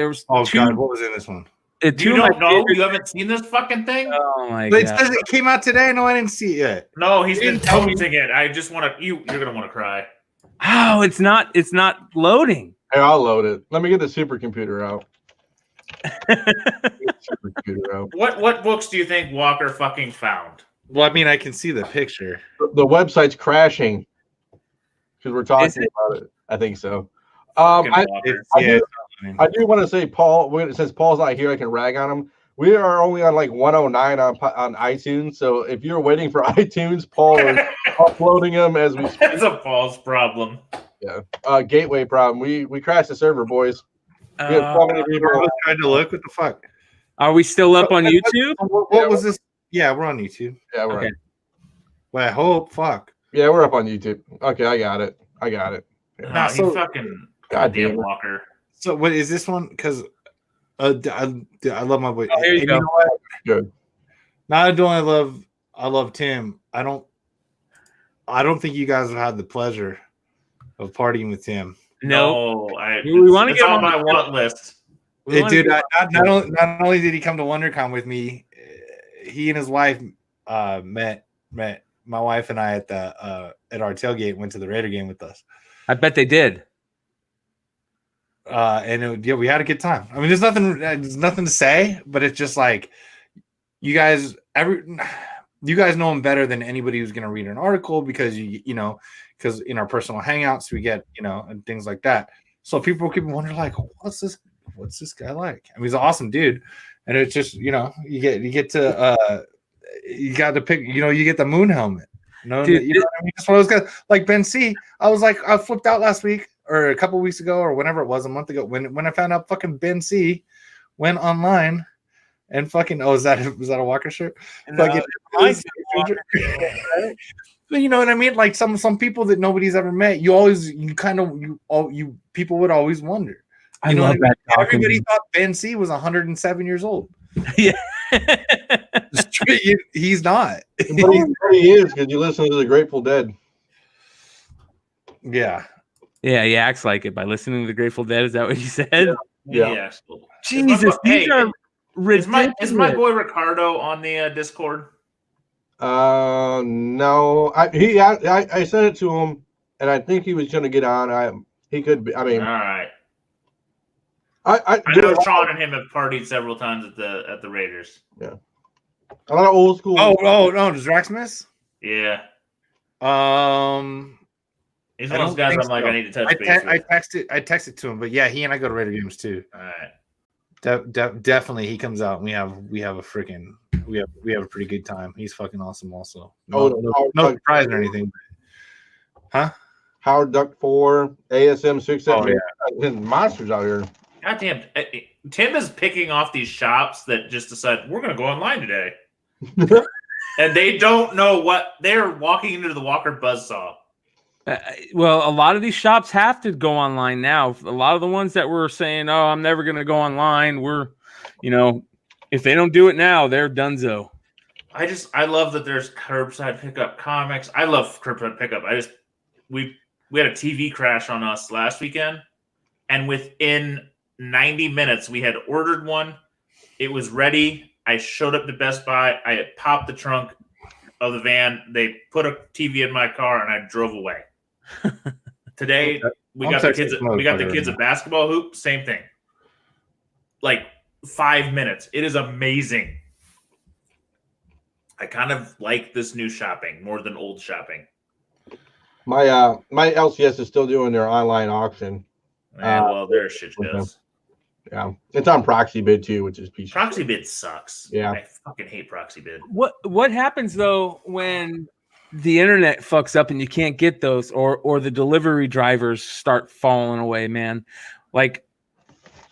was God, what was in this one? You don't know? You haven't seen this fucking thing? Oh my God! God! It says it came out today. No, I didn't see it yet. No, he's been posting it. I just want to. You're gonna want to cry. Oh, it's not loading. Hey, I'll load it. Let me get the supercomputer out. What books do you think Walker fucking found? Well, I mean, I can see the picture. The website's crashing because we're talking about it. I think so. I do want to say, Paul, since Paul's not here, I can rag on him. We are only on like 109 on iTunes. So if you're waiting for iTunes, Paul is uploading them as we speak. That's a Paul's problem. Yeah. Gateway problem. We crashed the server, boys. We had so many people trying to look. What the fuck? Are we still up on YouTube? What was this? Yeah, we're on YouTube. Yeah, we're on. Well, I hope. Fuck. Yeah, we're up on YouTube. Okay, I got it. Yeah. He fucking goddamn Walker. So what is this one? Because I love my boy. Oh, here you go. You know what? Good. Not only I love Tim. I don't think you guys have had the pleasure of partying with Tim. No, we want to get on my want list. Dude, not only did he come to WonderCon with me, he and his wife met my wife and I at our tailgate. Went to the Raider game with us. I bet they did. And we had a good time. I mean, there's nothing to say, but it's just like you guys. you guys know him better than anybody who's going to read an article because because in our personal hangouts we get and things like that. So people keep wondering like, what's this guy like? I mean, he's an awesome dude, and it's just you got to pick. You get the moon helmet. Dude, you know what I mean? It's one of those guys like Ben C. I flipped out last week or a couple weeks ago or whenever it was, a month ago, when I found out fucking Ben C went online and fucking was that a Walker shirt? No, but you know what I mean? Like some people that nobody's ever met, people would always wonder. I love that. Everybody thought Ben C was 107 years old. Yeah. He's not. But he is, because you listen to the Grateful Dead. Yeah. Yeah, he acts like it by listening to the Grateful Dead. Is that what he said? Yeah. Jesus, these are ridiculous. Is my boy Ricardo on the Discord? No. I sent it to him, and I think he was going to get on. He could be. I mean, all right. I know Sean and him have partied several times at the Raiders. Yeah. A lot of old school. Oh no, does Drax miss? Yeah. He's one of those guys I'm like, I need to touch base with. I texted to him, but yeah, he and I go to Raider games too. All right. Definitely he comes out and we have a pretty good time. He's fucking awesome also. No surprise or anything. Huh? Howard Duck 4, ASM 6, monsters out here. Goddamn, Tim is picking off these shops that just decide we're going to go online today, and they don't know what they're walking into the Walker Buzzsaw. Well, a lot of these shops have to go online now. A lot of the ones that were saying, "Oh, I'm never going to go online," if they don't do it now, they're donezo. I love that there's curbside pickup comics. I love curbside pickup. We had a TV crash on us last weekend, and within 90 minutes, we had ordered one. It was ready. I showed up to Best Buy. I had popped the trunk of the van. They put a TV in my car, and I drove away. Today, we got the kids at basketball hoop. Same thing. Like 5 minutes. It is amazing. I kind of like this new shopping more than old shopping. My LCS is still doing their online auction. Well, their shit goes. Yeah, it's on Proxybid too, which is piece. Proxybid sucks. Yeah, I fucking hate Proxybid. What happens though when the internet fucks up and you can't get those, or the delivery drivers start falling away, man? Like,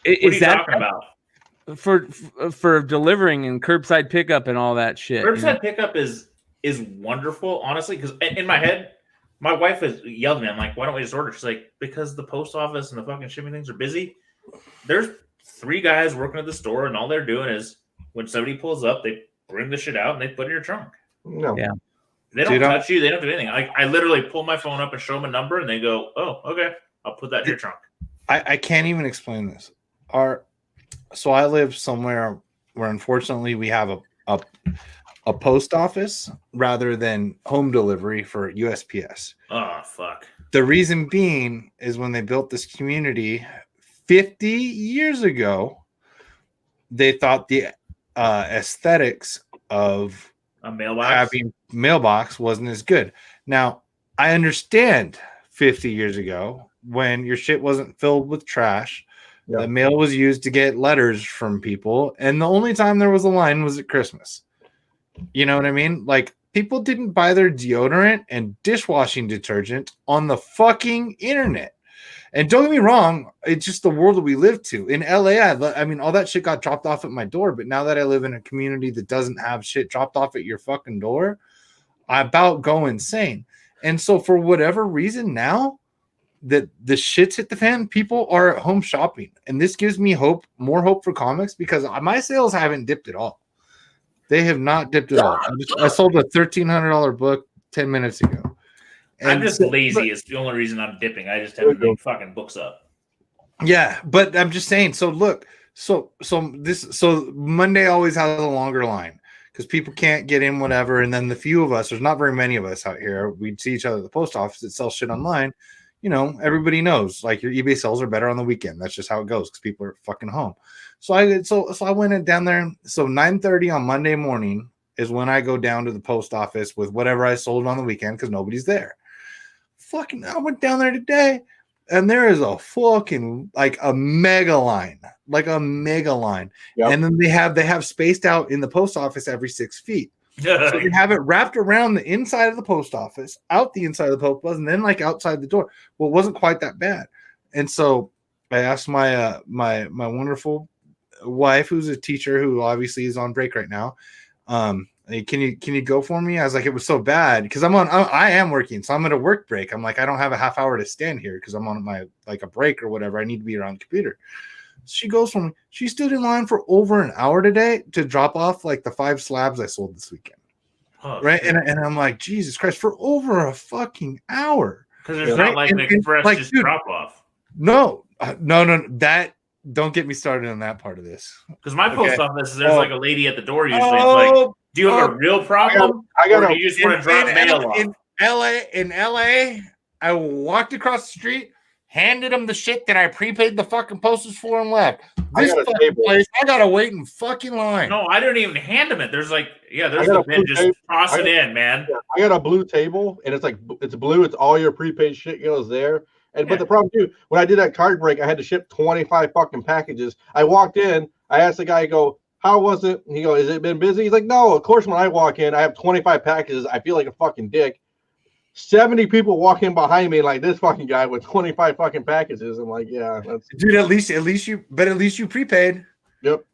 is that talking about for delivering and curbside pickup and all that shit? Curbside pickup is wonderful, honestly, because in my head, my wife has yelled at me. I'm like, why don't we just order? She's like, because the post office and the fucking shipping things are busy. There's 3 guys working at the store, and all they're doing is when somebody pulls up, they bring the shit out and they put it in your trunk. No. Yeah. They don't touch you. They don't do anything. I literally pull my phone up and show them a number, and they go, "Oh, okay, I'll put that in your trunk." I can't even explain this. So I live somewhere where unfortunately we have a post office rather than home delivery for USPS. Oh, fuck. The reason being is when they built this community 50 years ago, they thought the aesthetics of a mailbox having mailbox wasn't as good. Now, I understand 50 years ago when your shit wasn't filled with trash. The mail was used to get letters from people, and the only time there was a line was at Christmas. You know what I mean? Like, people didn't buy their deodorant and dishwashing detergent on the fucking internet. And don't get me wrong, it's just the world that we live to. In LA, I mean, all that shit got dropped off at my door, but now that I live in a community that doesn't have shit dropped off at your fucking door, I about go insane. And so for whatever reason now that the shit's hit the fan, people are at home shopping. And this gives me more hope for comics, because my sales haven't dipped at all. They have not dipped at all. I sold a $1,300 book 10 minutes ago. And I'm just lazy. It's the only reason I'm dipping. I just haven't been fucking books up. Yeah, but I'm just saying. So look, so Monday always has a longer line because people can't get in, whatever. And then the few of us, there's not very many of us out here. We'd see each other at the post office that sells shit online. You know, everybody knows like your eBay sales are better on the weekend. That's just how it goes because people are fucking home. So I went down there. So 9:30 on Monday morning is when I go down to the post office with whatever I sold on the weekend because nobody's there. Fucking, I went down there today, and there is a fucking like a mega line. Yep. And then they have spaced out in the post office every 6 feet. So they have it wrapped around the inside of the post office, out the inside of the post office, and then like outside the door. Well, it wasn't quite that bad. And so I asked my my wonderful wife, who's a teacher, who obviously is on break right now. Can you go for me? I was like, it was so bad because I am working, so I'm at a work break. I'm like, I don't have a half hour to stand here because I'm on my like a break or whatever. I need to be around the computer. She goes for me. She stood in line for over an hour today to drop off like the 5 slabs I sold this weekend. Oh, right. And I'm like, Jesus Christ, for over a fucking hour. Because there's not like an express like, just drop off. No. That don't get me started on that part of this. Because my post office, there's like a lady at the door usually. It's like, do you have a real problem? Or do you just want to drop mail off? In LA, I walked across the street, handed them the shit that I prepaid the fucking postage for and left. This fucking place, I gotta wait in fucking line. No, I didn't even hand them it. There's like, there's the bin. Just toss it in, man. I got a blue table, and it's like it's blue. It's all your prepaid shit goes there. And but the problem too, when I did that card break, I had to ship 25 fucking packages. I walked in, I asked the guy, I go, how was it? And he goes, has it been busy? He's like, no, of course when I walk in, I have 25 packages. I feel like a fucking dick. 70 people walk in behind me like this fucking guy with 25 fucking packages. I'm like, yeah, that's dude, at least you prepaid. Yep.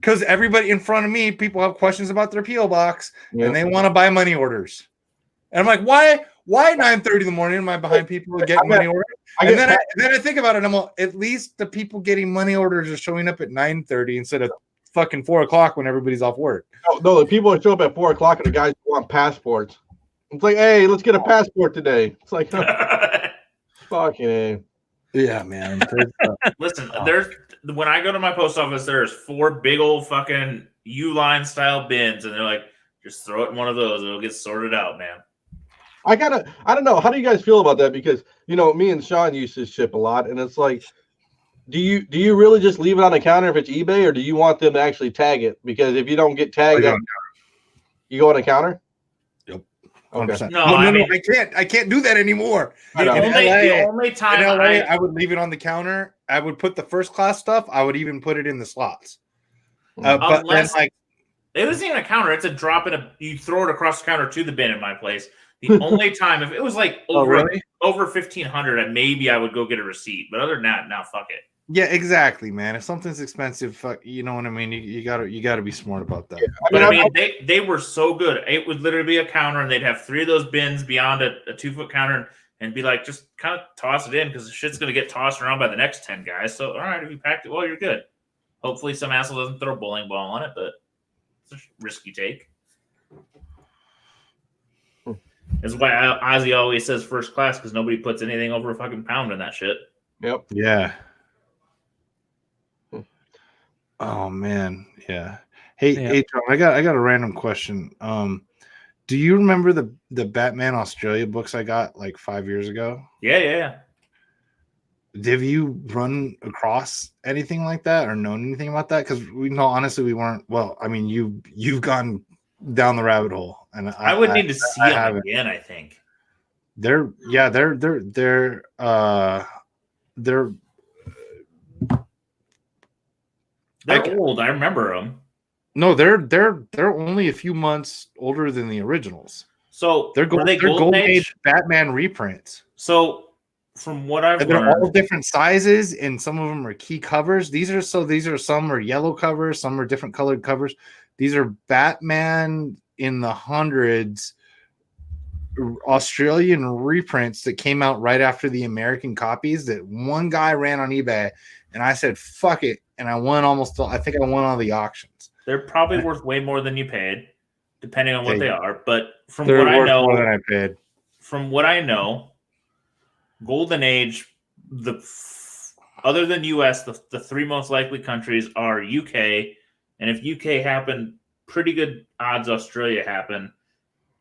Because everybody in front of me, people have questions about their PO box and they want to buy money orders. And I'm like, why 9:30 in the morning am I behind people getting money orders? And then I think about it, I'm like, at least the people getting money orders are showing up at 9:30 instead of fucking 4 o'clock when everybody's off work. No, the people that show up at 4 o'clock are the guys who want passports. It's like, hey, let's get a passport today. It's like, fucking A. Yeah, man. Listen, when I go to my post office, there's 4 big old fucking U-line style bins, and they're like, just throw it in one of those, it'll get sorted out, man. I don't know. How do you guys feel about that? Because me and Sean used to ship a lot, and it's like, do you really just leave it on the counter if it's eBay, or do you want them to actually tag it? Because if you don't get tagged, you go on the counter. Yep. Okay. No, I can't do that anymore. The only time in LA, I would leave it on the counter. I would put the first class stuff. I would even put it in the slots. But then, like, it isn't even a counter. It's a drop in you throw it across the counter to the bin in my place. The only time, if it was like over 1,500, maybe I would go get a receipt. But other than that, now fuck it. Yeah, exactly, man. If something's expensive, you know what I mean. You gotta be smart about that. Yeah. They were so good. It would literally be a counter, and they'd have 3 of those bins beyond a 2-foot counter, and be like, just kind of toss it in because the shit's gonna get tossed around by the next 10 guys. So all right, if you packed it well, you're good. Hopefully, some asshole doesn't throw a bowling ball on it, but it's a risk you take. That's why Ozzy always says first class, because nobody puts anything over a fucking pound in that shit. Yep. Yeah. Oh man, yeah. Hey, John, I got a random question. Do you remember the Batman Australia books I got like 5 years ago? Yeah. Have you run across anything like that or known anything about that? Because honestly, we weren't. Well, I mean, you've gone down the rabbit hole, and I would need to see them again. I think they're old. I remember them. No, they're only a few months older than the originals. So they're Golden Age Batman reprints. So from what I've learned, they're all different sizes, and some of them are key covers. These are some are yellow covers, some are different colored covers. These are Batman in the hundreds Australian reprints that came out right after the American copies that one guy ran on eBay, and I said, fuck it. And I won I think I won all the auctions. They're probably worth way more than you paid, depending on what they are. But from what I know, more than I paid. From what I know, Golden Age, other than US, the 3 most likely countries are UK, and if UK happened, pretty good odds Australia happen,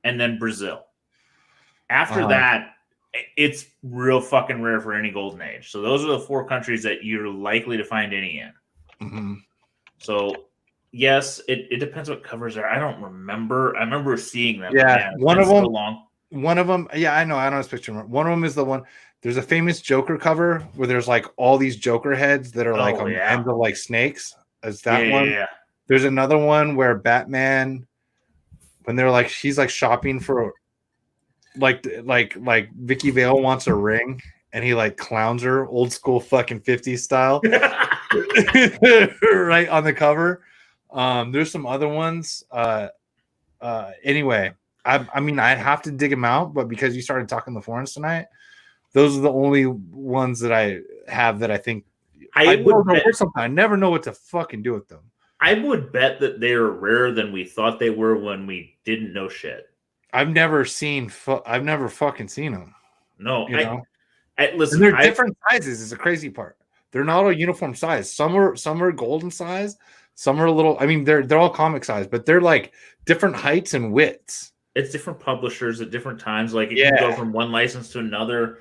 and then Brazil. After that, it's real fucking rare for any Golden Age. So those are the 4 countries that you're likely to find any in. Mm-hmm. So Yes, it depends what covers are. I don't remember. I remember seeing them. Yeah, Man, one of so them. long. One of them. Yeah, I know. I know this picture. One of them is the one. There's a famous Joker cover where there's like all these Joker heads that are like on the ends of like snakes. Is that one? Yeah. There's another one where Batman, when they're like, she's like shopping for, like Vicky Vale wants a ring, and he like clowns her old school fucking 50s style, right on the cover. There's some other ones. Anyway, I mean, I'd have to dig them out, but because you started talking the forums tonight, those are the only ones that I have that I think I never know what to fucking do with them. I would bet that they are rarer than we thought they were when we didn't know shit. I've never fucking seen them. No, listen, and they're different sizes. Is the crazy part. They're not all uniform size. Some are golden size. Some are a little. I mean, they're all comic size, but they're like different heights and widths. It's different publishers at different times. Like it can go from one license to another.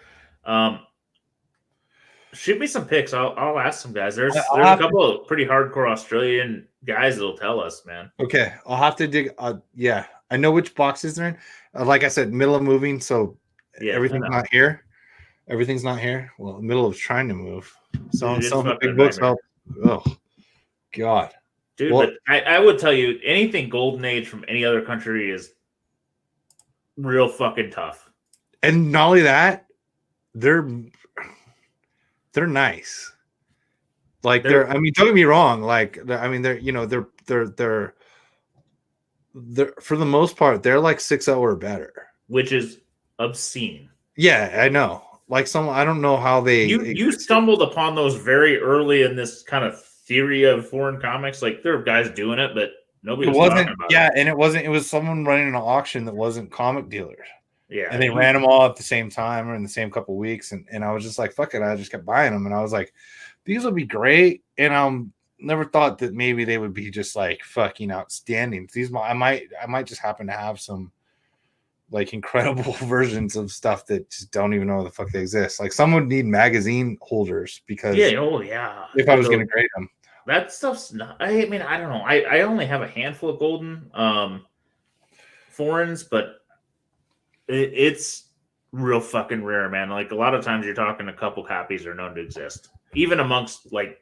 Shoot me some pics. I'll ask some guys. There's a couple of pretty hardcore Australian guys that'll tell us, man. Okay, I'll have to dig. Yeah, I know which boxes they're in. Like I said, middle of moving, so everything's not here. Everything's not here. Well, the middle of trying to move. Selling big books. Oh, God. Dude, but I would tell you, anything Golden Age from any other country is real fucking tough. And not only that, they're nice. Like I mean, don't get me wrong. Like, I mean, they're for the most part, they're like 6.0 or better, which is obscene. Yeah, I know. Like I don't know how you stumbled upon those very early in this kind of theory of foreign comics. Like there are guys doing it, but nobody was talking about it. And it wasn't. It was someone running an auction that wasn't comic dealers. Yeah, and they ran them all at the same time or in the same couple of weeks, and I was just like, fuck it. I just kept buying them, and I was like, these will be great. And I never thought that maybe they would be just like fucking outstanding. These I might just happen to have some like incredible versions of stuff that just don't even know the fuck they exist. Like some would need magazine holders because if I was going to grade them, that stuff's not. I mean, I don't know. I only have a handful of golden foreigns, but it's real fucking rare, man. Like a lot of times you're talking a couple copies are known to exist, even amongst like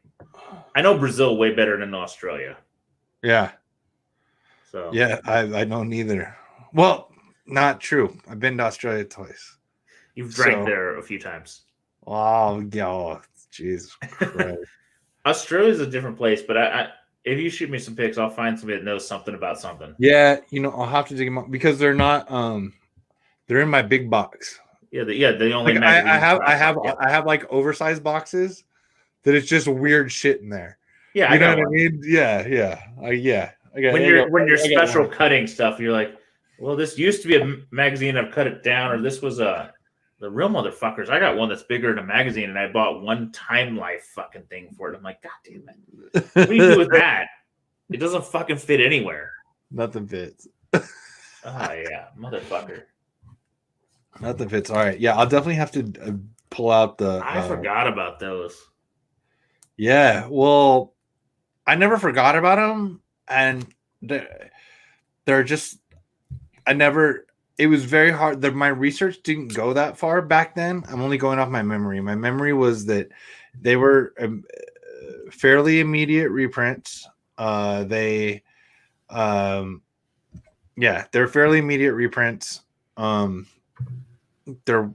I know Brazil way better than Australia. Yeah. So yeah, I know neither. Well, not true. I've been to Australia twice. You've drank there a few times. Oh, Jesus Christ. Australia's a different place, but I if you shoot me some pics, I'll find somebody that knows something about something. Yeah, I'll have to dig them up because they're not. They're in my big box. Yeah, the only like I have like oversized boxes that it's just weird shit in there. Yeah, you know what I mean? Yeah. When you're special cutting stuff, you're like, well, this used to be a magazine. I've cut it down, or this was the real motherfuckers. I got one that's bigger than a magazine, and I bought one Time Life fucking thing for it. I'm like, God damn it! What do you do with that? It doesn't fucking fit anywhere. Nothing fits. Oh yeah, motherfucker. Nothing fits. All right, yeah, I'll definitely have to pull out the. I forgot about those. Yeah, well, I never forgot about them, and they're just. It was very hard. My research didn't go that far back then. I'm only going off my memory. My memory was that they were fairly immediate reprints. They're fairly immediate reprints. They're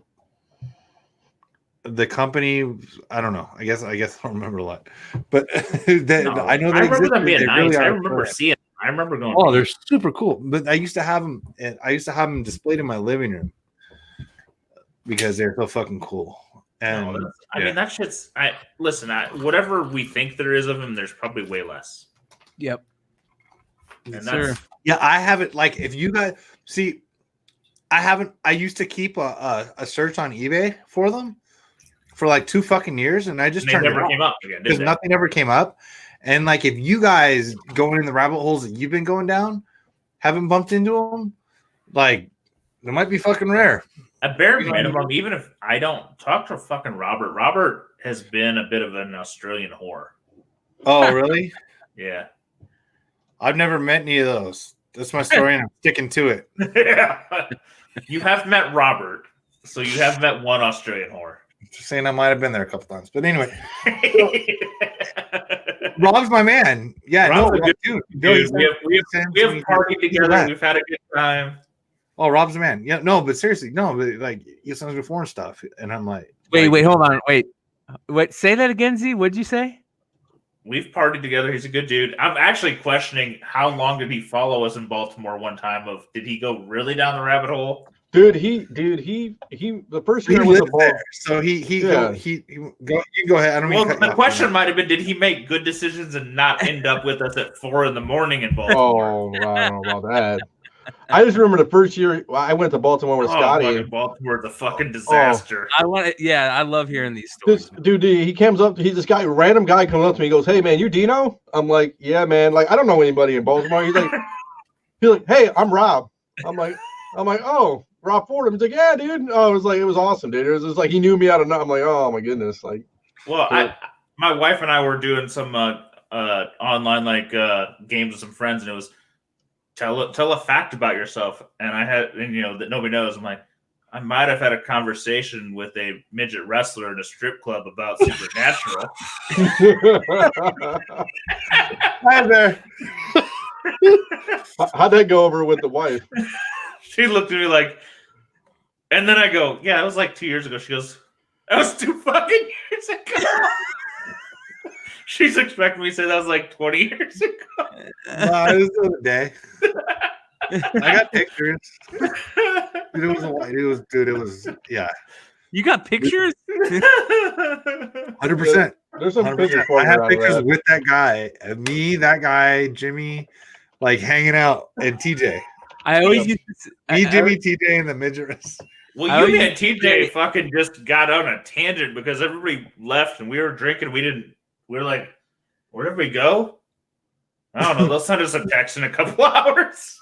the company. I don't know. I guess I don't remember a lot, but I know. I remember them being nice. I remember seeing. I remember going. Oh, they're super cool. But I used to have them. Displayed in my living room because they're so fucking cool. And I mean, that shit's. Whatever we think there is of them, there's probably way less. Yep. And that's, I haven't. Like, if you guys see, I haven't. I used to keep a search on eBay for them for like 2 fucking years, and I just turned never came up again because nothing ever came up. And like, if you guys going in the rabbit holes that you've been going down, haven't bumped into them, like, they might be fucking rare. At bare minimum, even if I don't talk to fucking Robert. Robert has been a bit of an Australian whore. Oh, really? Yeah. I've never met any of those. That's my story, and I'm sticking to it. Yeah. You have met Robert, so you have met one Australian whore. Just saying, I might have been there a couple times, but anyway. Rob's my man. Yeah, Rob's no, dude. We have partied together. We've had a good time. Oh, Rob's the man. Yeah, no, but seriously, no, but like you sent us before and stuff, and I'm like, wait, hold on, wait, say that again, Z. What'd you say? We've partied together. He's a good dude. I'm actually questioning how long did he follow us in Baltimore one time? Did he go really down the rabbit hole? Dude, he the first year was a there, so he go ahead. I don't well, the question might have been, did he make good decisions and not end up with us at 4 a.m. in Baltimore? Oh, I don't know about that. I just remember the first year I went to Baltimore with Scotty. Baltimore's a fucking disaster. I love hearing these stories. Dude, he comes up. He's this guy, random guy comes up to me. He goes, "Hey, man, you Dino?" I'm like, "Yeah, man. Like, I don't know anybody in Baltimore." He's like, "Hey, I'm Rob." I'm like, "Oh, Rob Fordham." He's like, "Yeah, dude." Oh, it was awesome, dude. It was just like he knew me out of nothing. I'm like, "Oh my goodness!" Like, well, my wife and I were doing some online games with some friends, and it was. Tell a fact about yourself, and that nobody knows. I'm like, I might have had a conversation with a midget wrestler in a strip club about Supernatural. Hi there. How'd that go over with the wife? She looked at me like, and then I go, yeah, it was like 2 years ago. She goes, that was 2 fucking years ago. She's expecting me to say that was like 20 years ago. No, it was the other day. I got pictures. It was, yeah. You got pictures? 100%. There's some pictures. I have pictures with that guy, me, that guy, Jimmy, like hanging out, and TJ. I always used to, Jimmy, TJ, and the midget. Well, you and TJ fucking just got on a tangent because everybody left and we were drinking. We were like, where did we go? I don't know. They'll send us a text in a couple hours.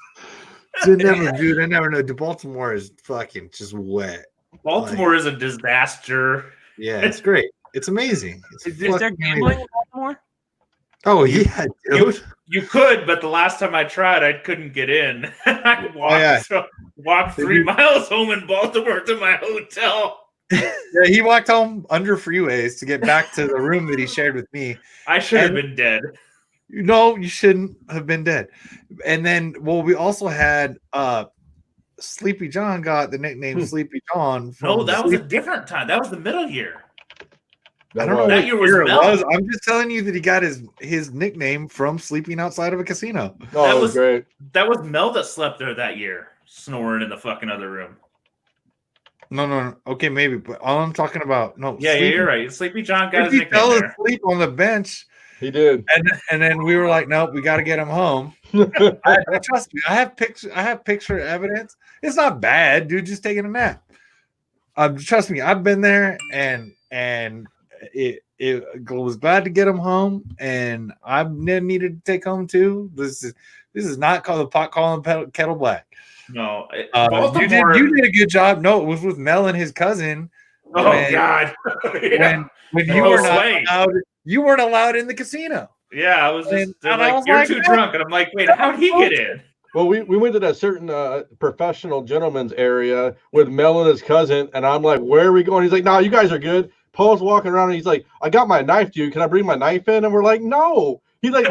I never know. Baltimore is fucking just wet. Baltimore is a disaster. Yeah, it's great. It's amazing. Is there gambling in Baltimore? Oh, yeah, dude. You could, but the last time I tried, I couldn't get in. I walked 3 miles home in Baltimore to my hotel. Yeah, he walked home under freeways to get back to the room that he shared with me. I should have been dead. No, you shouldn't have been dead. And then, we also had Sleepy John got the nickname Sleepy John. No, that was a different time. That was the middle year. I don't know that year was Mel. I'm just telling you that he got his nickname from sleeping outside of a casino. Oh, that was great. That was Mel that slept there that year, snoring in the fucking other room. No. Okay, maybe, but all I'm talking about, no. Yeah, you're right. Sleepy John got his nickname there. He fell asleep on the bench. He did, and then we were like, "Nope, we got to get him home." Trust me, I have picture evidence. It's not bad, dude. Just taking a nap. Trust me, I've been there, and it was glad to get him home, and I needed to take home too. This is not called the pot calling kettle black. No, you did a good job. No, it was with Mel and his cousin. Oh God! Yeah. When you were not allowed, you weren't allowed in the casino. Yeah, I was just you're too drunk, and I'm like, wait, how'd he get in? Well, we went to that certain professional gentleman's area with Mel and his cousin, and I'm like, where are we going? He's like, no, you guys are good. Paul's walking around, and he's like, I got my knife, dude. Can I bring my knife in? And we're like, no. He's like,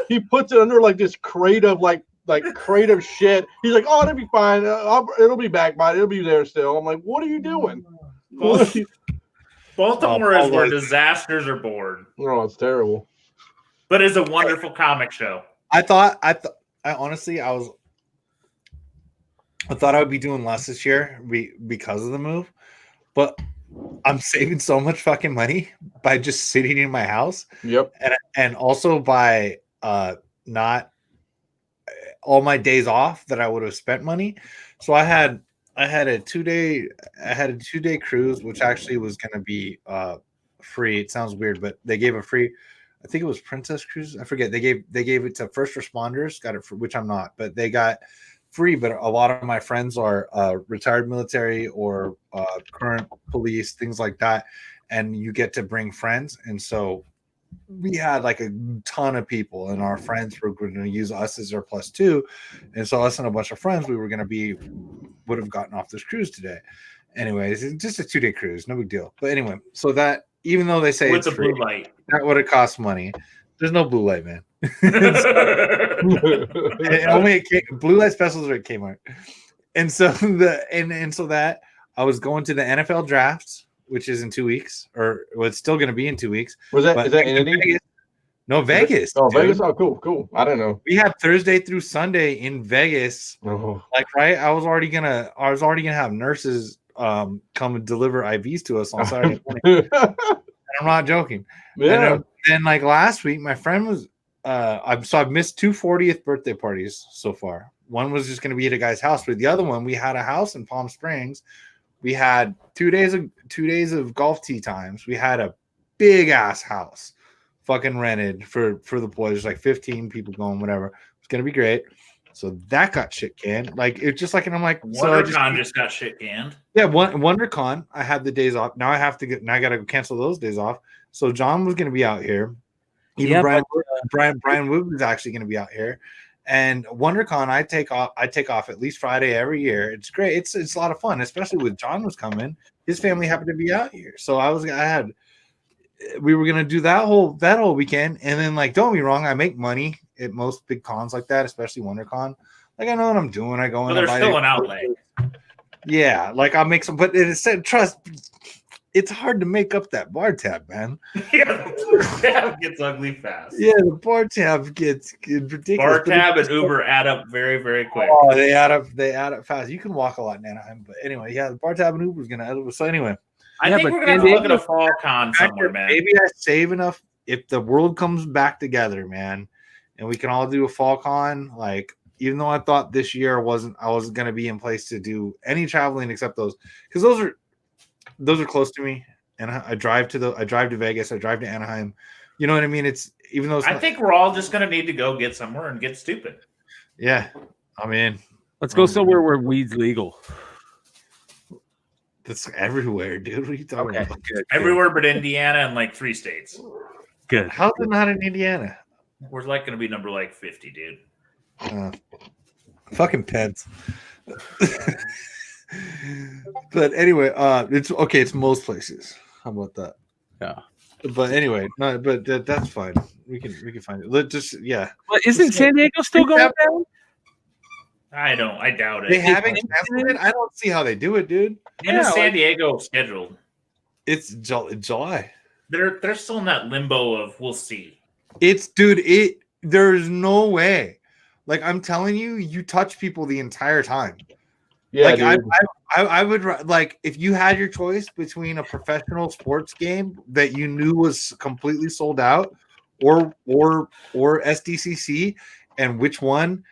he puts it under like this crate of like crate of shit. He's like, oh, it'll be fine. It'll be back by it. It'll be there still. I'm like, what are you doing? Baltimore is where disasters are born. Oh, it's terrible. But it's a wonderful comic show. I thought I honestly I thought I would be doing less this year because of the move, but I'm saving so much fucking money by just sitting in my house. Yep. And also by not all my days off that I would have spent money. So I had a 2-day cruise, which actually was going to be free. It sounds weird, but they gave a free, I think it was Princess Cruise. I forget. They gave it to first responders, got it for, which I'm not, but they got free. But a lot of my friends are retired military or current police, things like that. And you get to bring friends. And so we had like a ton of people, and our friends were going to use us as their +2, and so us and a bunch of friends would have gotten off this cruise today. Anyways, it's just a 2-day cruise, no big deal. But anyway, so that even though they say What's it's a free, blue light? that would have cost money. There's no blue light, man. Blue light specials are at Kmart. And so that I was going to the NFL draft, which is in 2 weeks, or it's still going to be in 2 weeks. Is that in Vegas? No, Vegas. Oh, dude. Vegas. Oh, cool. I don't know. We had Thursday through Sunday in Vegas. Oh. Like, right? I was already gonna have nurses come and deliver IVs to us on Saturday morning. I'm not joking. Yeah. And then like last week, my friend was I've missed 2 40th birthday parties so far. One was just gonna be at a guy's house, but the other one, we had a house in Palm Springs. We had 2 days of golf tee times. We had a big ass house fucking rented for the boys, like 15 people going, whatever. It's gonna be great. So that got shit canned. Like it's just like, and I'm like, WonderCon just got shit canned. Yeah, WonderCon. I had the days off. Now I have to now I gotta cancel those days off. So John was gonna be out here. Even Brian Wood was actually gonna be out here. And WonderCon, I take off at least Friday every year. It's great. It's a lot of fun, especially with John was coming. His family happened to be out here, so we were gonna do that whole weekend. And then, like, don't be wrong, I make money at most big cons like that, especially WonderCon. Like, I know what I'm doing. I go in. But there's still an outlay. Yeah, like I'll make some, but it said trust. It's hard to make up that bar tab, man. Yeah, the bar tab gets ugly fast. Yeah, the bar tab gets ridiculous. Bar tab and Uber add up very, very quick. Oh, they add up fast. You can walk a lot in Anaheim, but anyway, yeah, the bar tab and Uber is gonna add up. So anyway, I think we're gonna have to look at a fall con somewhere, man. Maybe I save enough if the world comes back together, man, and we can all do a fall con. Like, even though I thought this year I wasn't gonna be in place to do any traveling except those, because those are close to me, and I drive to Vegas, I drive to Anaheim. You know what I mean? It's even though I think we're all just gonna need to go get somewhere and get stupid. Yeah, I mean, let's go somewhere where weed's legal. That's everywhere, dude. What are you talking about? Good. Everywhere but Indiana and like 3 states. Good. How's it not in Indiana? We're like gonna be number like 50, dude. Fucking pets. But anyway, it's okay. It's most places. How about that? Yeah. But anyway, no, but that's fine. We can find it. Let's just But isn't San Diego still going down? I doubt it. They haven't canceled it. I don't see how they do it, dude. When is San Diego scheduled? It's July. They're still in that limbo of we'll see. There's no way. Like, I'm telling you, you touch people the entire time. Yeah, like I would like, if you had your choice between a professional sports game that you knew was completely sold out, or SDCC, and which one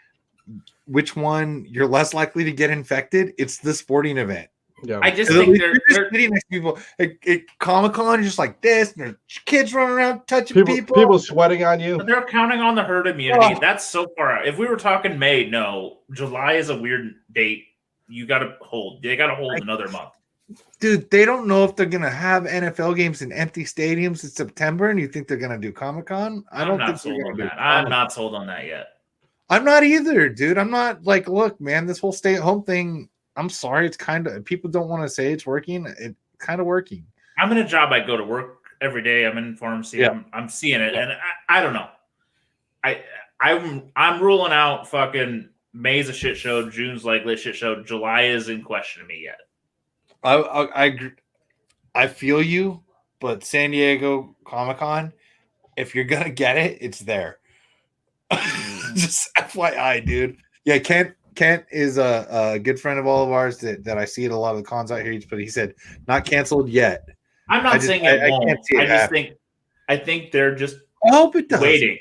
you're less likely to get infected, it's the sporting event. Yeah. I just think they're sitting next to people at Comic-Con, just like this, and there's kids running around touching people. People sweating on you. But they're counting on the herd immunity. That's so far out. If we were talking May, no. July is a weird date. You got to hold. They got to hold another month. Dude, they don't know if they're going to have NFL games in empty stadiums in September, and you think they're going to do Comic-Con? I'm not sold on that. I'm not sold on that yet. I'm not either, dude. I'm not like, look, man, this whole stay-at-home thing, I'm sorry, it's kind of, people don't want to say it's working. It's kind of working. I'm in a job. I go to work every day. I'm in pharmacy. Yeah. I'm seeing it, and I don't know. I'm ruling out fucking May's a shit show. June's likely a shit show. July is in question to me yet. I feel you, but San Diego Comic-Con, if you're gonna get it, it's there. Just FYI, dude. Yeah, Kent is a good friend of all of ours that I see at a lot of the cons out here. But he said not canceled yet. I'm not saying it won't. I think they're just waiting.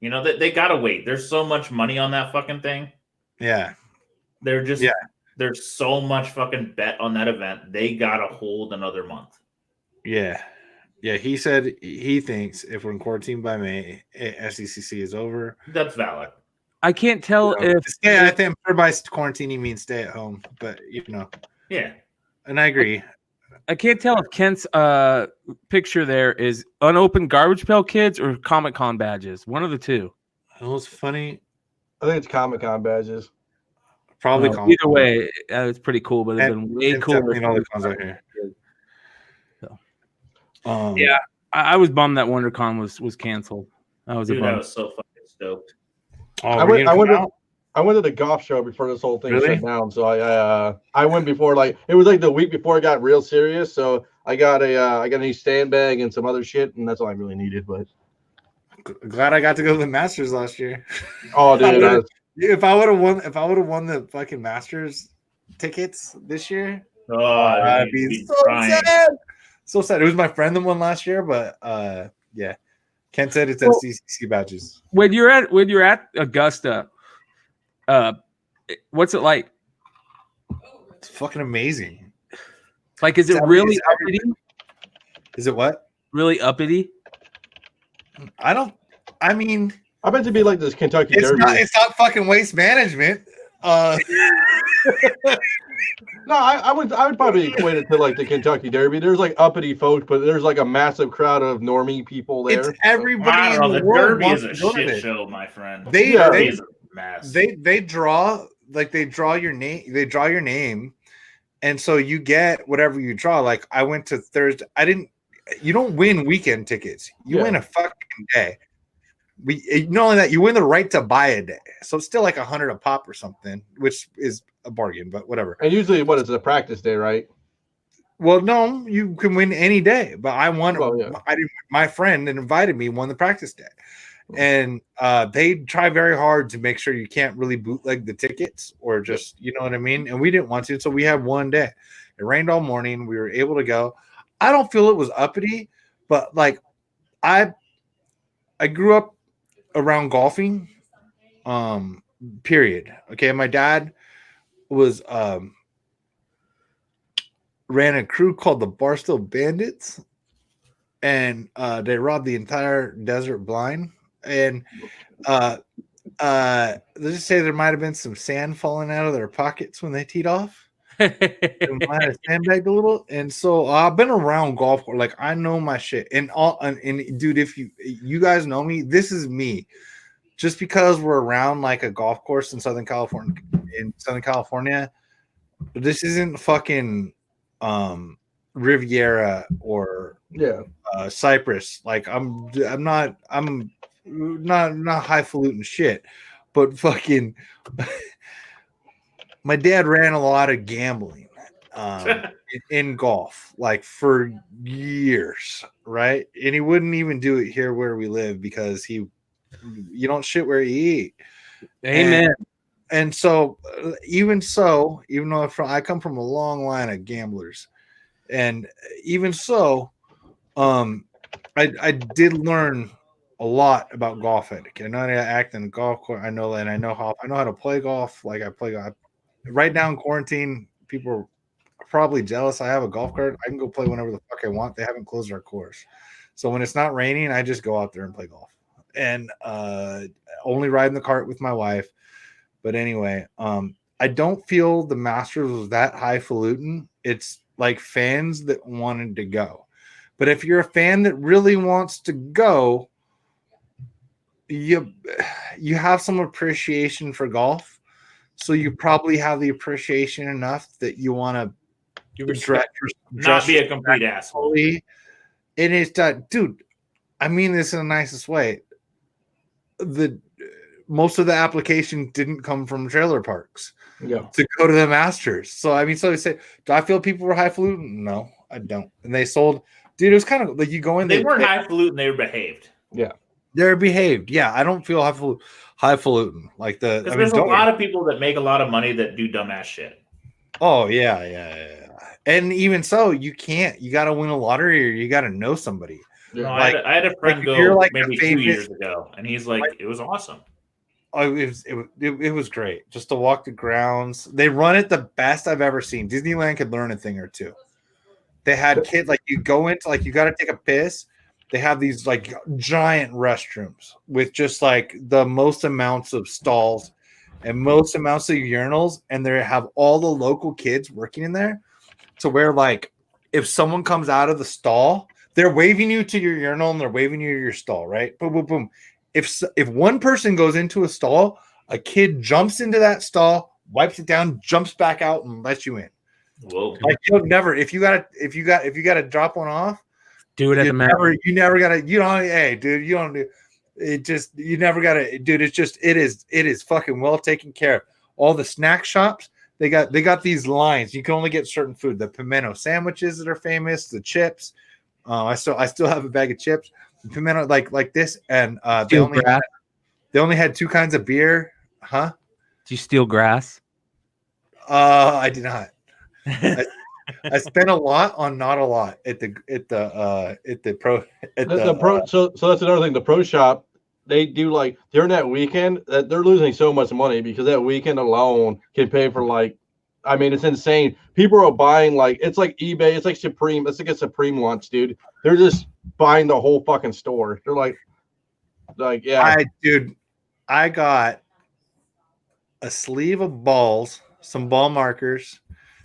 You know, they gotta wait. There's so much money on that fucking thing. Yeah. There's so much fucking bet on that event. They gotta hold another month. Yeah. Yeah, he said he thinks if we're in quarantine by May, SECC is over. That's valid. I can't tell if... Yeah, I think by quarantine he means stay at home, but, you know. Yeah. And I agree. I can't tell if Kent's picture there is unopened Garbage Pail Kids or Comic Con badges. One of the two. It was funny. I think it's Comic-Con badges. Probably either way, it's pretty cool, but it's been way cooler. All the cons out here. So. Yeah, I was bummed that WonderCon was canceled. I was so fucking stoked. I went to the golf show before this whole thing shut down. So I went before, like it was like the week before it got real serious. So I got a new stand bag and some other shit, and that's all I really needed. But glad I got to go to the Masters last year. Oh, dude! If I would have won the fucking Masters tickets this year, I'd be so sad. So sad. It was my friend that won last year, but yeah. Ken said it's CCC badges. When you're at Augusta, what's it like? It's fucking amazing. Like, is it really uppity? Is it what? Really uppity? I mean, I bet to be like this Kentucky Derby. It's not fucking Waste Management. No, I would probably equate it to like the Kentucky Derby. There's like uppity folks, but there's like a massive crowd of normie people there. It's everybody in the world Derby is a shit show, my friend. They draw your name. They draw your name, and so you get whatever you draw. Like I went to Thursday. You don't win weekend tickets. You win a fucking day. Not only that, you win the right to buy a day. So it's still like $100 a pop or something, which is a bargain, but whatever. And usually, it's a practice day, right? Well, no, you can win any day. But I won. My friend that invited me won the practice day, and they try very hard to make sure you can't really bootleg the tickets or just, you know what I mean. And we didn't want to, so we had one day. It rained all morning. We were able to go. I don't feel it was uppity, but like I grew up around golfing, period. Okay, my dad was ran a crew called the Barstow Bandits, and they robbed the entire desert blind. And let's just say there might have been some sand falling out of their pockets when they teed off. And might have sandbagged a little. And so I've been around golf, like I know my shit. And dude, if you guys know me, this is me. Just because we're around like a golf course in Southern California, this isn't fucking Riviera or Cypress. Like I'm not highfalutin shit, but fucking my dad ran a lot of gambling in golf, like for years, right? And he wouldn't even do it here where we live because you don't shit where you eat. Amen. And so, even though I come from a long line of gamblers, and even so, I did learn a lot about golf etiquette. I know how to act in the golf course. I know how to play golf. Like I play golf. Right now in quarantine, people are probably jealous. I have a golf cart. I can go play whenever the fuck I want. They haven't closed our course. So when it's not raining, I just go out there and play golf. And only ride in the cart with my wife. But anyway, I don't feel the Masters was that highfalutin. It's like fans that wanted to go. But if you're a fan that really wants to go, you have some appreciation for golf. So you probably have the appreciation enough that you want to not be a complete asshole. And it's that, dude, I mean this in the nicest way. Most of the application didn't come from trailer parks to go to the Masters. So I mean, so they say, do I feel people were highfalutin? No, I don't. And they sold, dude. It was kind of like you go in. They weren't highfalutin. They were behaved. Yeah, they're behaved. Yeah, I don't feel highfalutin like the. There's a lot of people that make a lot of money that do dumbass shit. Oh yeah. And even so, you can't. You got to win a lottery, or you got to know somebody. No, I had a friend go like maybe 2 years ago, and he's like, it was awesome. Oh, it was great just to walk the grounds. They run it the best I've ever seen. Disneyland could learn a thing or two. They had kids like you go into like you got to take a piss. They have these like giant restrooms with just like the most amounts of stalls and most amounts of urinals, and they have all the local kids working in there to where like if someone comes out of the stall, they're waving you to your urinal and they're waving you to your stall, right? Boom, boom, boom. If one person goes into a stall, a kid jumps into that stall, wipes it down, jumps back out, and lets you in. Whoa! Like you'll never, if you gotta drop one off, Do it at the mat. You never gotta. You don't. Hey, dude, you don't do. It just you never gotta, dude. It's just it is fucking well taken care of. All the snack shops, they got these lines. You can only get certain food. The pimento sandwiches that are famous, the chips. I still have a bag of chips. Pimento like this, and they only had 2 kinds of beer. Huh? Did you steal grass? I did not. I spent a lot on not a lot at the pro. So that's another thing. The pro shop, they do like during that weekend that they're losing so much money because that weekend alone can pay for like, I mean, it's insane. People are buying like it's like eBay. It's like Supreme. It's like a Supreme lunch, dude. They're just buying the whole fucking store. They're like yeah. I got a sleeve of balls, some ball markers.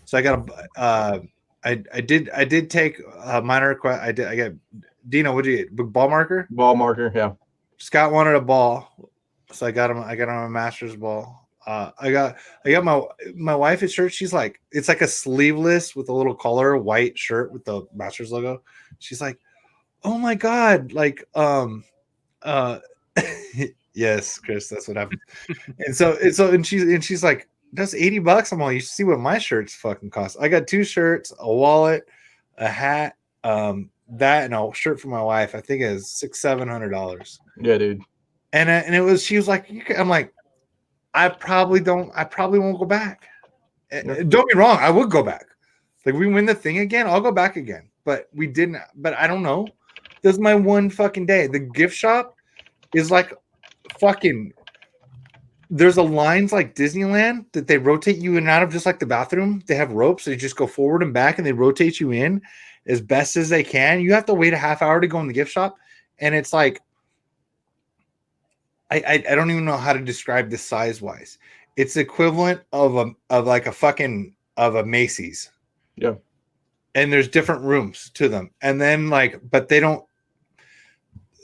So I got I did take a minor request. I got Dino. What did you get? Ball marker? Ball marker, yeah. Scott wanted a ball, so I got him a master's ball. I got my wife's shirt. She's like, it's like a sleeveless with a little collar, white shirt with the master's logo. She's like, oh my god, like yes, Chris, that's what happened. and she's like, that's $80. I'm like, you should see what my shirts fucking cost. I got 2 shirts, a wallet, a hat, that and a shirt for my wife. I think it is $600-700. Yeah, dude. And she was like, I'm like, I probably won't go back. Don't be wrong, I would go back. Like we win the thing again, I'll go back again. But we didn't. But I don't know. This is my one fucking day. The gift shop is like fucking. There's a lines like Disneyland that they rotate you in and out of, just like the bathroom. They have ropes, so you just go forward and back, and they rotate you in as best as they can. You have to wait a half hour to go in the gift shop, and it's like I don't even know how to describe this size wise. It's equivalent of a Macy's. Yeah. And there's different rooms to them, and then but they don't.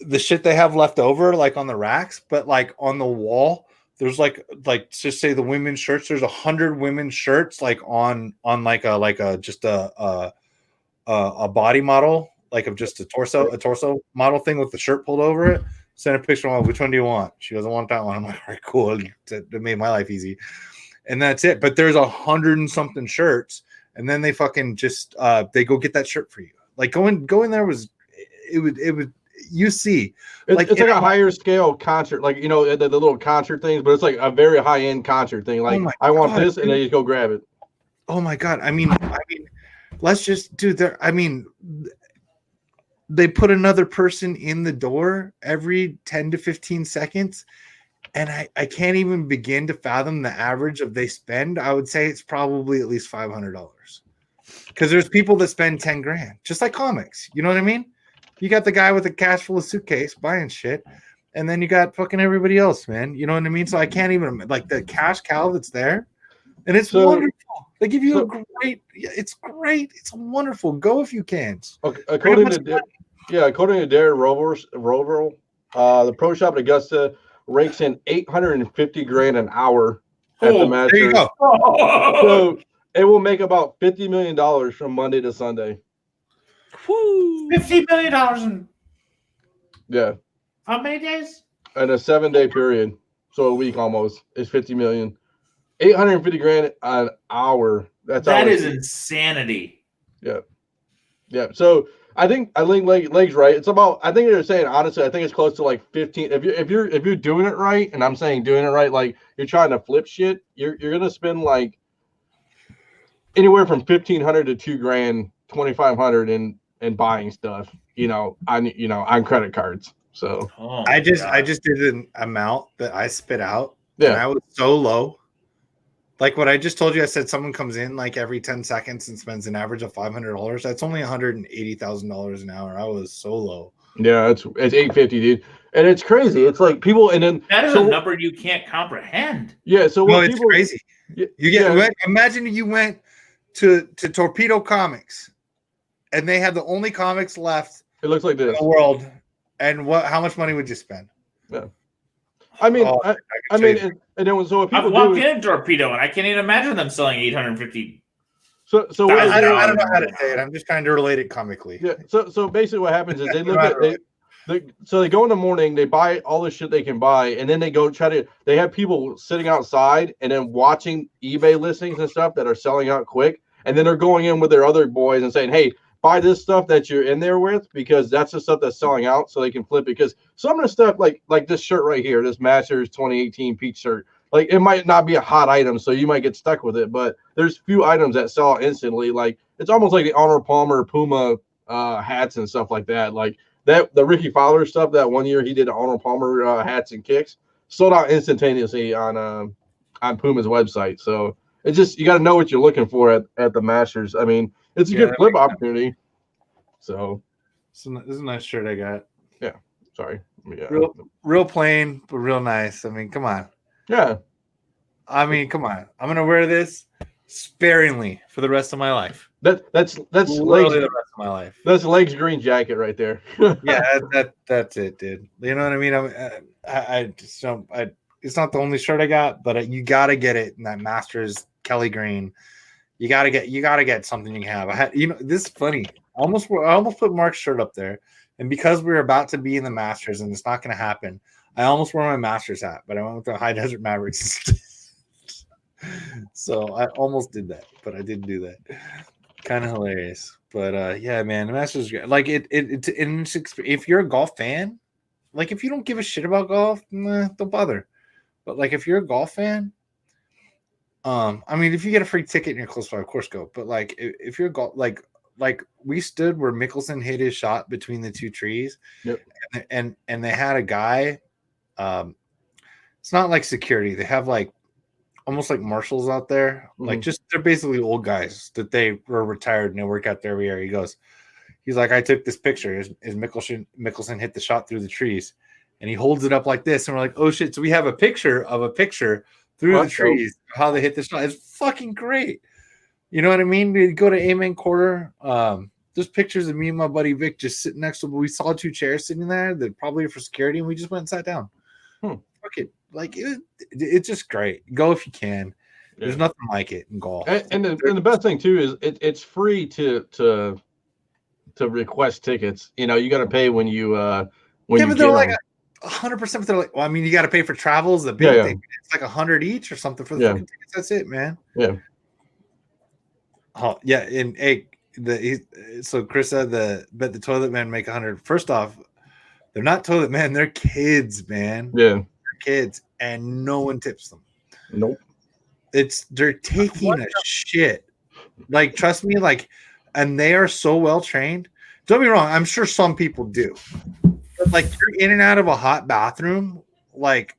The shit they have left over, like on the racks, but like on the wall. There's like just say the women's shirts. There's 100 women's shirts like on like a body model, like of just a torso model thing with the shirt pulled over it. Send a picture of which one do you want? She doesn't want that one. I'm like, all right, cool. That made my life easy. And that's it. But there's 100 and something shirts, and then they fucking just they go get that shirt for you. Like going there was it would. You see, it's like a higher scale concert, like the little concert things, but it's like a very high end concert thing. Like I want this, and then you go grab it. Oh my god! I mean, let's just do there. I mean, they put another person in the door every 10 to 15 seconds, and I can't even begin to fathom the average of they spend. I would say it's probably at least $500 because there's people that spend 10 grand, just like comics. You know what I mean? You got the guy with a cash full of suitcase buying shit, and then you got fucking everybody else, man. You know what I mean? So I can't even like the cash cow that's there, and it's wonderful. They give you it's great. It's wonderful. Go if you can. Okay, according to Darren Rovell, the pro shop at Augusta rakes in $850,000 an hour at the Masters. There you go. So it will make about $50 million from Monday to Sunday. $50 million yeah. How many days? In a 7-day period, so a week almost. It's $50 million, $850,000 an hour. That is insanity. Yeah. So I think Legg's right. It's about. I think they're saying honestly. I think it's close to like 15. If you're doing it right, and I'm saying doing it right, like you're trying to flip shit, you're gonna spend like anywhere from $1,500 to $2,000, $2,500 in buying stuff, on credit cards. So I just did an amount that I spit out. Yeah. And I was so low. Like what I just told you, I said someone comes in like every 10 seconds and spends an average of $500. That's only $180,000 an hour. I was so low. Yeah, it's $850, dude. And it's crazy. It's like people, and then that is a number you can't comprehend. Yeah, so it's crazy. Imagine you went to Torpedo Comics and they had the only comics left. It looks like this in the world. And how much money would you spend? Yeah. I mean, and it was so if people I've walked in a torpedo, and I can't even imagine them selling 850. So I don't know how to say it. I'm just trying to relate it comically. Yeah. So basically, what happens is they look at so they go in the morning, they buy all the shit they can buy, and then they go they have people sitting outside and then watching eBay listings and stuff that are selling out quick, and then they're going in with their other boys and saying, hey, buy this stuff that you're in there with, because that's the stuff that's selling out, so they can flip it. Because some of the stuff, like this shirt right here, this Masters 2018 Peach shirt, like it might not be a hot item, so you might get stuck with it. But there's few items that sell out instantly. Like it's almost like the Arnold Palmer Puma hats and stuff like that. Like the Ricky Fowler stuff that one year he did Arnold Palmer hats and kicks sold out instantaneously on Puma's website. So it's just you got to know what you're looking for at the Masters. I mean, it's a good flip opportunity. So this is a nice shirt I got. Yeah. Sorry. Yeah. Real plain, but real nice. I mean, come on. Yeah. I mean, come on. I'm gonna wear this sparingly for the rest of my life. That's literally the rest of my life. That's Legg's green jacket right there. Yeah, that's it, dude. You know what I mean? I just don't. It's not the only shirt I got, but you gotta get it in that Masters Kelly green. You gotta get something you can have. This is funny. I almost put Mark's shirt up there, and because we're about to be in the Masters and it's not going to happen, I almost wore my Masters hat, but I went with the High Desert Mavericks. So I almost did that, but I didn't do that. Kind of hilarious, but yeah, man, the Masters is great. Like if you're a golf fan, like if you don't give a shit about golf, don't bother. But like if you're a golf fan. I mean, if you get a free ticket and you're close by, of course go. But like, if you're like we stood where Mickelson hit his shot between the two trees, yep. and they had a guy. It's not like security; they have like almost like marshals out there. Mm-hmm. Like they're basically old guys that they were retired and they work out there every year. He's like, I took this picture. Is Mickelson hit the shot through the trees, and he holds it up like this, and we're like, oh shit! So we have a picture of a picture. Through the trees, how they hit the shot. It's fucking great. You know what I mean? We go to Amen Quarter. There's pictures of me and my buddy Vic just sitting next to him. We saw two chairs sitting there that probably are for security, and we just went and sat down. Fuck it. Like it's just great. Go if you can. Yeah. There's nothing like it in golf. And the best thing too is it's free to request tickets. You know, you got to pay when you when you get them. 100%. They're like, well, I mean, you got to pay for travels. The big thing, it's like $100 each or something for the fucking tickets. That's it, man. Yeah. Oh yeah, and so Chris said bet the toilet men make 100. First off, they're not toilet men; they're kids, man. Yeah, they're kids, and no one tips them. Nope. They're taking a shit. Like, trust me, like, and they are so well trained. Don't be wrong. I'm sure some people do. Like you're in and out of a hot bathroom, like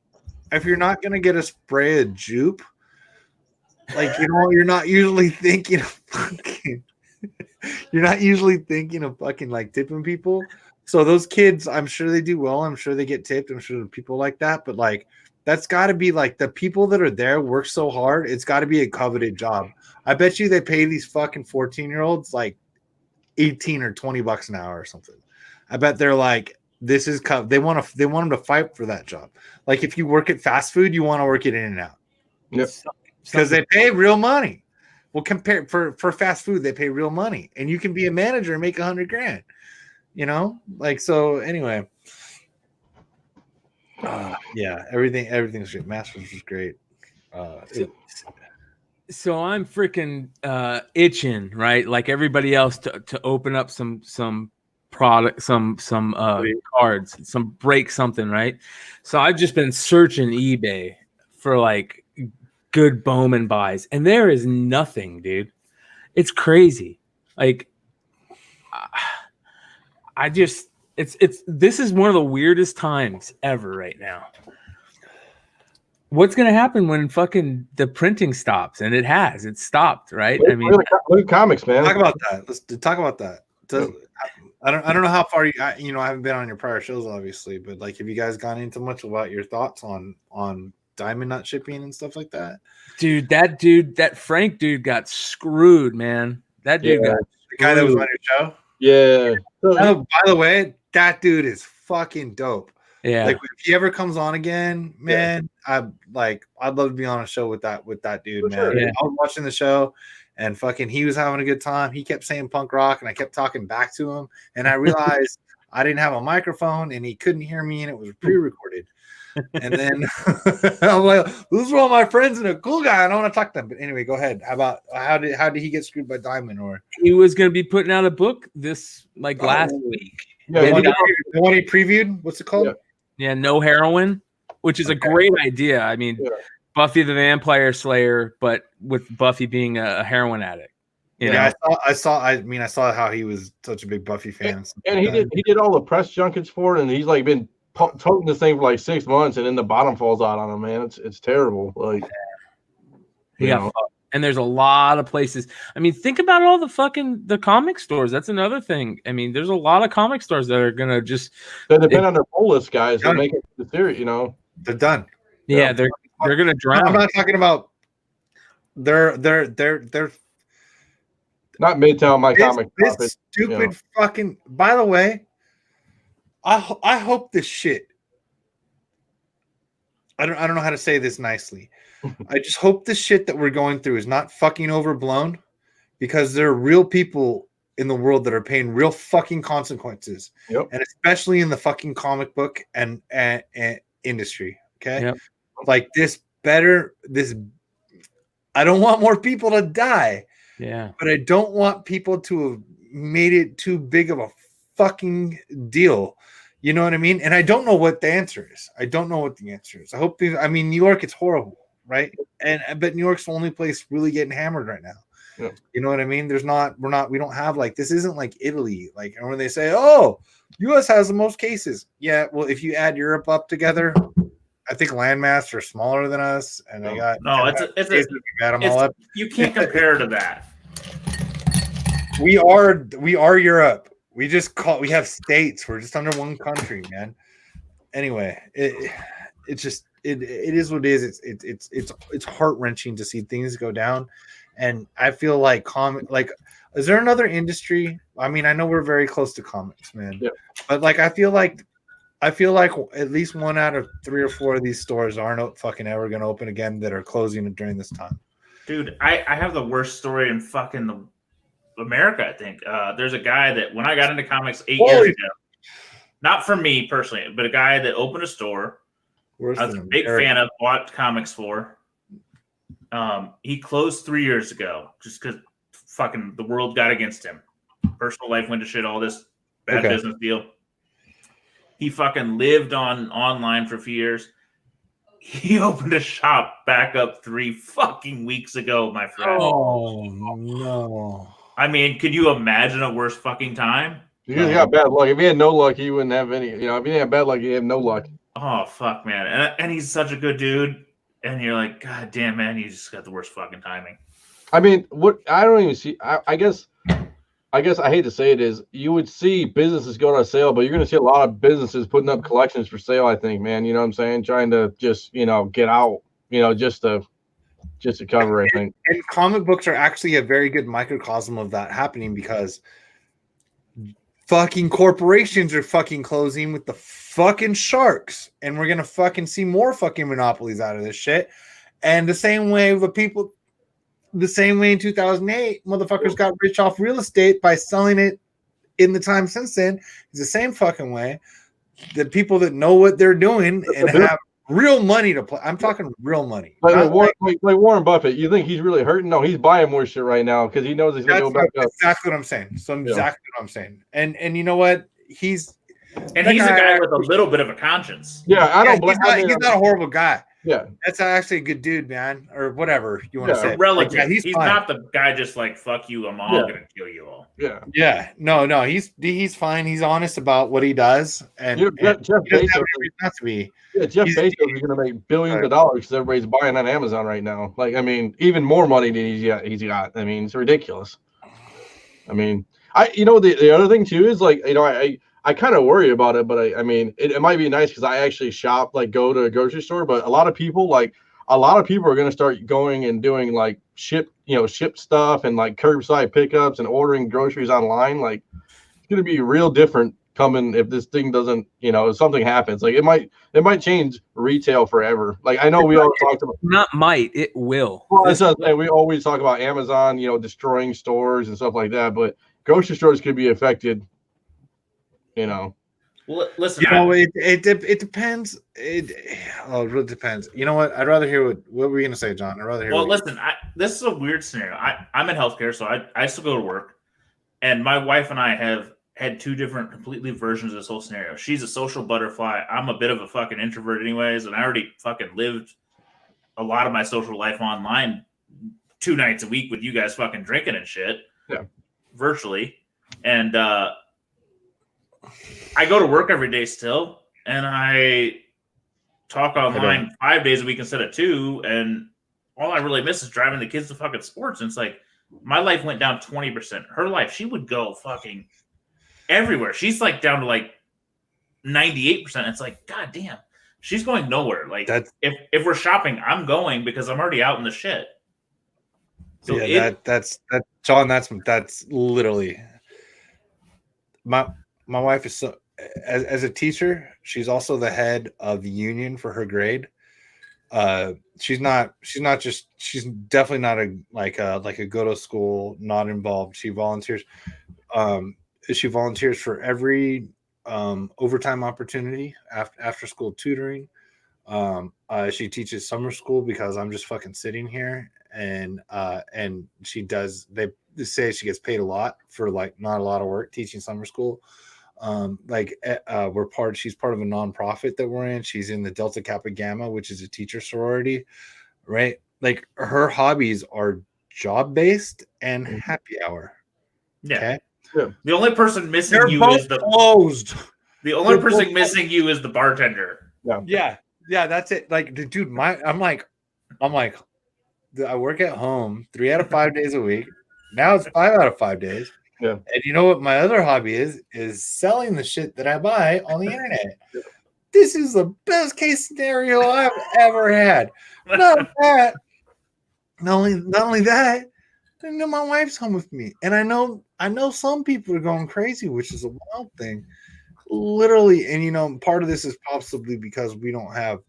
if you're not gonna get a spray of jupe, like you're not usually thinking of fucking like tipping people. So those kids, I'm sure they do well. I'm sure they get tipped. I'm sure people like that. But like that's got to be like the people that are there work so hard. It's got to be a coveted job. I bet you they pay these fucking 14-year-olds like 18 or $20 an hour or something. I bet they're like. They want them to fight for that job. Like if you work at fast food, you want to work at In-N-Out. Yep. Because they pay real money. Well, compare for fast food, they pay real money, and you can be a manager and make $100,000. You know, like so. Anyway, yeah, everything's great. Masters was great. So I'm freaking itching, right? Like everybody else to open up some product, some cards, break something, right? So I've just been searching eBay for like good Bowman buys, and there is nothing, dude. It's crazy. Like this is one of the weirdest times ever right now. What's gonna happen when fucking the printing stops? And it's stopped, right? I mean, look comics, man. Talk about that. Let's talk about that. I don't know how far I haven't been on your prior shows, obviously, but like, have you guys gone into much about your thoughts on diamond nut shipping and stuff like that? That Frank dude got screwed, man. That dude got the guy that was on your show. Yeah. Oh, by the way, that dude is fucking dope. Yeah. Like if he ever comes on again, man, I'd love to be on a show with that dude, For man. sure. Yeah. I was watching the show and fucking he was having a good time. He kept saying punk rock and I kept talking back to him. And I realized I didn't have a microphone and he couldn't hear me and it was pre-recorded. And then I'm like, those are all my friends and a cool guy. I don't want to talk to them. But anyway, go ahead. How did he get screwed by Diamond? Or He was going to be putting out a book this last week. Yeah, the one he previewed? What's it called? Yeah, No Heroin, which is a great idea. I mean, Buffy the Vampire Slayer, but with Buffy being a heroin addict. You know? I saw how he was such a big Buffy fan. And he did all the press junkets for it, and he's like been toting this thing for like 6 months, and then the bottom falls out on him, man. It's terrible. Like, and there's a lot of places. I mean, think about all the comic stores. That's another thing. I mean, there's a lot of comic stores that are gonna just they depend on their pull list guys to make it the series. You know, they're done. Yeah, they're gonna drown. I'm not talking about they're not Midtown. My comic. This stupid fucking. By the way, I hope this shit. I don't know how to say this nicely. I just hope this shit that we're going through is not fucking overblown, because there are real people in the world that are paying real fucking consequences, and especially in the fucking comic book and industry. Okay, like this. I don't want more people to die. Yeah, but I don't want people to have made it too big of a fucking deal. You know what I mean? And I don't know what the answer is. I hope New York, it's horrible, right? But New York's the only place really getting hammered right now. Yeah. You know what I mean? We don't have like, this isn't like Italy. Like, and when they say, oh, US has the most cases. Yeah, well, if you add Europe up together, I think landmass are smaller than us, and they got you can't compare to that. We are Europe. We have states. We're just under one country, man. Anyway, it is what it is. It's heart-wrenching to see things go down, and I feel like is there another industry? I mean, I know we're very close to comics, man, but like I feel like at least 1 out of 3 or 4 of these stores aren't fucking ever going to open again that are closing during this time. Dude, I have the worst story in fucking America, I think. There's a guy that when I got into comics 8 years ago, not for me personally, but a guy that opened a store I was a big fan of, bought comics for. He closed 3 years ago just because fucking the world got against him. Personal life went to shit, all this bad business deal. He fucking lived online for a few years. He opened a shop back up 3 fucking weeks ago, my friend. Oh, no. I mean, could you imagine a worse fucking time? He got bad luck. If he had no luck, he wouldn't have any. You know, if he had bad luck, he had no luck. Oh, fuck, man. And he's such a good dude. And you're like, God damn, man, you just got the worst fucking timing. I mean, what I don't even see. I guess I hate to say it is you would see businesses go on sale, but you're going to see a lot of businesses putting up collections for sale. I think, man, you know what I'm saying? Trying to just, get out, just to cover, I think. And comic books are actually a very good microcosm of that happening, because fucking corporations are fucking closing with the fucking sharks, and we're going to fucking see more fucking monopolies out of this shit. And the same way in 2008, motherfuckers got rich off real estate by selling it in the time since then. It's the same fucking way. The people that know what they're doing and have real money to play. I'm talking real money. Like Warren Buffett, you think he's really hurting? No, he's buying more shit right now because he knows he's going to go back up. Exactly what I'm saying. Exactly what I'm saying. And you know what? He's a guy with a little bit of a conscience. Yeah, I don't blame him. He's not a horrible guy. Yeah, that's actually a good dude, man, or whatever you want to say. Relative. Like, he's not the guy just like, fuck you, I'm all gonna kill you all. Yeah. No, he's fine. He's honest about what he does, and Jeff Bezos is gonna make billions of dollars because everybody's buying on Amazon right now. Like, I mean, even more money than he's got. I mean, it's ridiculous. I mean, the other thing too is like, I kind of worry about it, but I mean, it might be nice because I actually shop, like go to a grocery store. But a lot of people are going to start going and doing like ship stuff and like curbside pickups and ordering groceries online. Like, going to be real different coming if this thing doesn't, if something happens. Like it might change retail forever. Like I know we all talked about. Not might, it will. Well, we always talk about Amazon, destroying stores and stuff like that, but grocery stores could be affected. Well, listen. It depends. It really depends. You know what? I'd rather hear what were you gonna say, John? I'd rather hear. Well, listen. This is a weird scenario. I'm in healthcare, so I still go to work, and my wife and I have had two different completely versions of this whole scenario. She's a social butterfly. I'm a bit of a fucking introvert, anyways, and I already fucking lived a lot of my social life online 2 nights a week with you guys fucking drinking and shit, virtually, and I go to work every day still, and I talk online 5 days a week instead of 2, and all I really miss is driving the kids to fucking sports. And it's like, my life went down 20%. Her life, she would go fucking everywhere. She's like down to like 98%. It's like, God damn, she's going nowhere. Like if we're shopping, I'm going because I'm already out in the shit. So that's John. That's literally my wife is so as a teacher. She's also the head of the union for her grade. She's definitely not a go to school, not involved. She volunteers. She volunteers for every overtime opportunity after school tutoring. She teaches summer school because I'm just fucking sitting here, and she does. They say she gets paid a lot for like not a lot of work teaching summer school. She's part of a nonprofit that we're in. She's in the Delta Kappa Gamma, which is a teacher sorority, right? Like her hobbies are job based and happy hour. Yeah. Okay? Yeah. The only person missing They're you is the closed. The only person missing you is the bartender. Yeah, that's it. Like, dude, I'm like, I work at home 3 out of 5 days a week. Now it's 5 out of 5 days. Yeah. And you know what my other hobby is selling the shit that I buy on the internet. This is the best case scenario I've ever had. Not only that, I know my wife's home with me. And I know some people are going crazy, which is a wild thing. Literally, and part of this is possibly because we don't have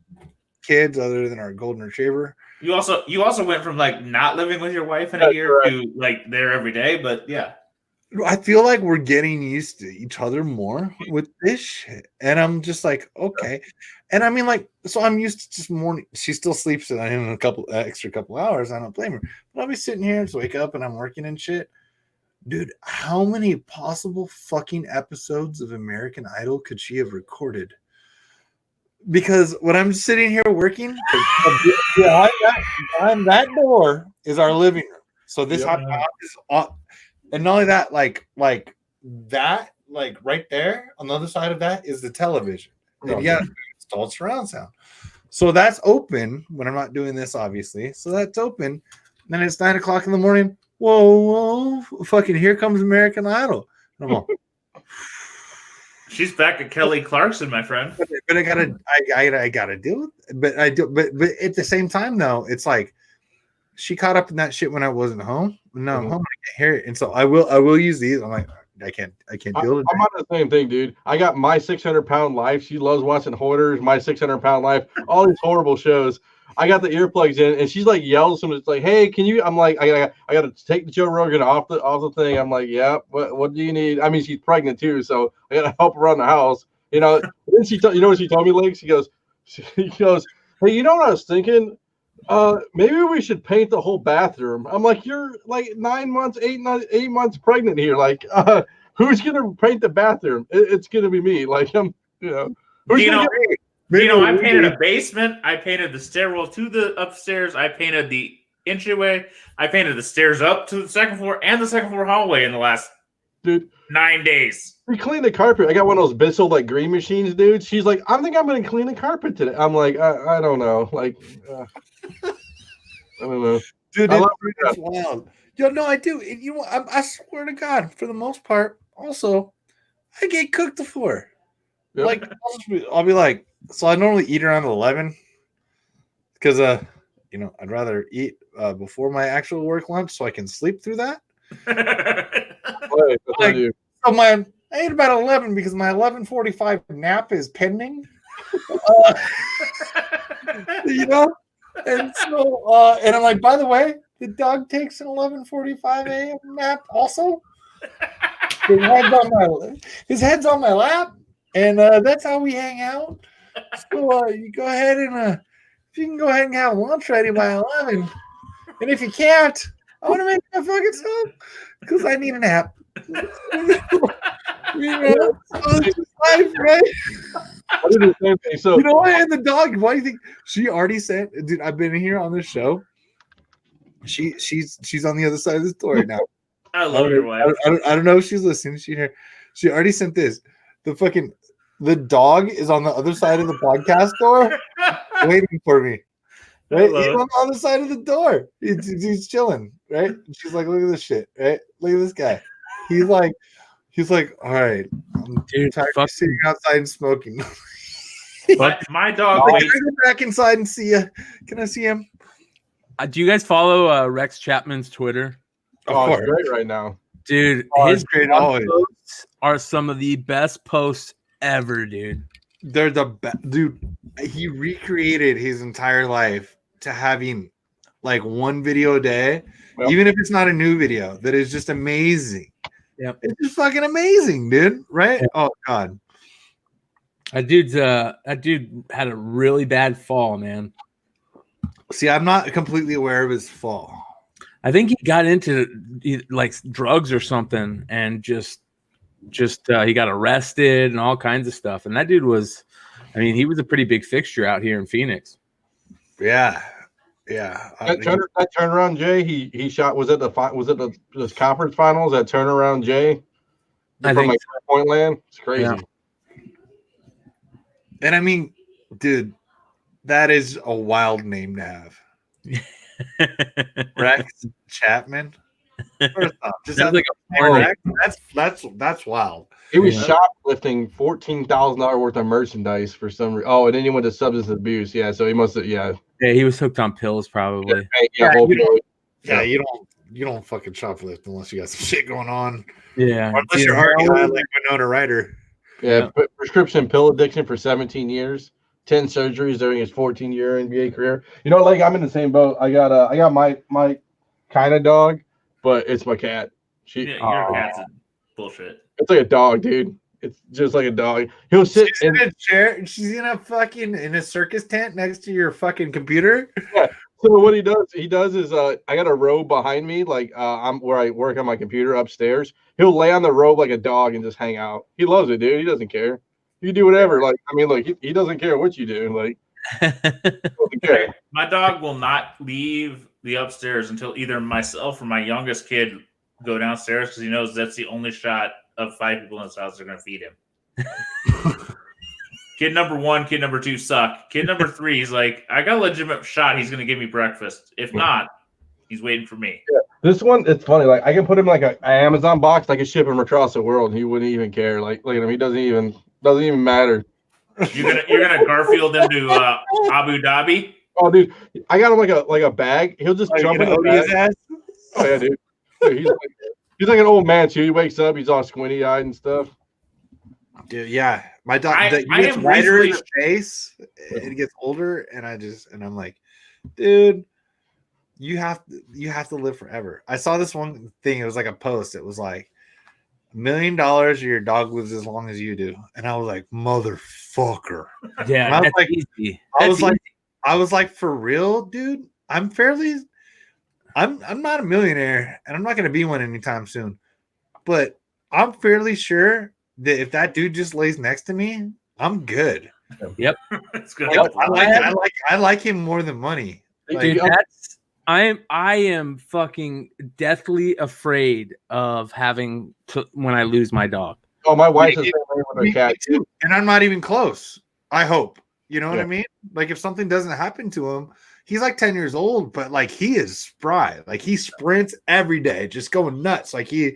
kids other than our golden retriever. You also went from like not living with your wife in a year to like there every day, but yeah. I feel like we're getting used to each other more with this shit. And I'm just like, okay. And I mean, like, so I'm used to just morning. She still sleeps in a couple hours. I don't blame her. But I'll be sitting here and wake up and I'm working and shit. Dude, how many possible fucking episodes of American Idol could she have recorded? Because when I'm sitting here working, behind that door is our living room. So this hot is on. And not only that, like that, like right there on the other side of that is the television. And installed surround sound. So that's open when I'm not doing this, obviously. So that's open. Then it's 9 o'clock in the morning. Whoa, fucking here comes American Idol. I'm all, she's back at Kelly Clarkson, my friend. But I gotta deal with it. But at the same time though, it's like she caught up in that shit when I wasn't home. No, I'm home, I can't hear it. And so I will use these. I'm like, I can't deal with it. I'm on the same thing, dude. I got My 600-Pound Life. She loves watching Hoarders, My 600-Pound Life, all these horrible shows. I got the earplugs in, and she's like yells to me. It's like, hey, can you? I'm like, I got to take Joe Rogan off the thing. I'm like, yeah. What do you need? I mean, she's pregnant too, so I got to help her around the house. Then what she told me, Legg? She goes, hey, you know what I was thinking? Maybe we should paint the whole bathroom. I'm like, you're like 8 months pregnant here. Like, who's gonna paint the bathroom? It's gonna be me. Like, I painted a basement. I painted the stairwell to the upstairs. I painted the entryway. I painted the stairs up to the second floor and the second floor hallway in the last 9 days. We cleaned the carpet. I got one of those Bissell like green machines, dude. She's like, I think I'm gonna clean the carpet today. I'm like, I don't know. Like, I don't know. Dude, it's wild. Yo, no, I do. I swear to God, for the most part, also, I get cooked before. Yep. Like, I'll be like, so I normally eat around 11 because, I'd rather eat before my actual work lunch so I can sleep through that. I ate about 11 because my 11:45 nap is pending. You know, and so and I'm like, by the way, the dog takes an 11:45 a.m. nap also. His head's on my lap, and that's how we hang out. So you go ahead and if you can go ahead and have lunch ready by 11, and if you can't, I want to make my fucking stuff because I need a nap. You know, it's just life, right? I did the same thing. So you know what? And the dog, why do you think she already said? Dude, I've been here on this show. She's on the other side of this door right now. I love your wife. I don't know if she's listening. She already sent this. The dog is on the other side of the podcast door, waiting for me. Right? He's on the other side of the door. He's chilling. Right? And she's like, look at this shit. Right? Look at this guy. He's like, all right, I'm tired of sitting outside and smoking. My dog. Can I go back inside and see you? Can I see him? Do you guys follow Rex Chapman's Twitter? it's great right now, dude. His great posts are some of the best posts ever, dude. They're the best, dude. He recreated his entire life to having like one video a day, even if it's not a new video. That is just amazing. Yep. It's just fucking amazing, dude. Right? Yep. Oh god. That dude had a really bad fall, man. See, I'm not completely aware of his fall. I think he got into like drugs or something and just he got arrested and all kinds of stuff. And that dude he was a pretty big fixture out here in Phoenix. Yeah. That turnaround Jay, he shot. Was it the conference finals? That turnaround Jay from like Point Land. It's crazy. Yeah. And I mean, dude, that is a wild name to have. Rex Chapman. First off, just like that's wild. He was shoplifting $14,000 worth of merchandise for some reason. Oh, and then he went to substance abuse. Yeah, so he must have. Yeah, he was hooked on pills, probably. You don't fucking shoplift unless you got some shit going on. Yeah, or unless you're already high like Winona Ryder. Yeah, prescription pill addiction for 17 years, 10 surgeries during his 14-year NBA career. You know, like I'm in the same boat. I got my kind of dog, but it's my cat. Your cat's bullshit. It's like a dog, dude. It's just like a dog. He'll sit in a chair. She's in a circus tent next to your fucking computer. Yeah. So what he does is I got a robe behind me, like I'm where I work on my computer upstairs. He'll lay on the robe like a dog and just hang out. He loves it, dude. He doesn't care. You do whatever. Like, I mean, like he doesn't care what you do. Like, doesn't care. My dog will not leave the upstairs until either myself or my youngest kid go downstairs because he knows that's the only shot of 5 people in his house are going to feed him. Kid number 1, kid number 2 suck. Kid number 3, he's like, I got a legitimate shot. He's going to give me breakfast. If not, he's waiting for me. Yeah. This one, it's funny. Like I can put him like an Amazon box. I can ship him across the world. And he wouldn't even care. Like look at him. He doesn't even matter. You're gonna Garfield him to Abu Dhabi. Oh, dude, I got him like a bag. He'll just jump in the bag. Oh yeah, dude. He's like an old man too. He wakes up. He's all squinty eyed and stuff. Dude, yeah. My dog gets whiter in the face. It gets older, and I'm like, dude, you have to live forever. I saw this one thing. It was like a post. It was like $1 million or your dog lives as long as you do. And I was like, motherfucker. Yeah, I was like, easy. I was like, for real, dude. I'm not a millionaire, and I'm not going to be one anytime soon. But I'm fairly sure that if that dude just lays next to me, I'm good. Yep, it's good. I like him more than money. Dude, I am fucking deathly afraid of having to when I lose my dog. Oh, my wife's the same way with her cat too, and I'm not even close. I hope. You know what I mean? Like if something doesn't happen to him, he's like 10 years old, but like he is spry. Like he sprints every day, just going nuts. Like he's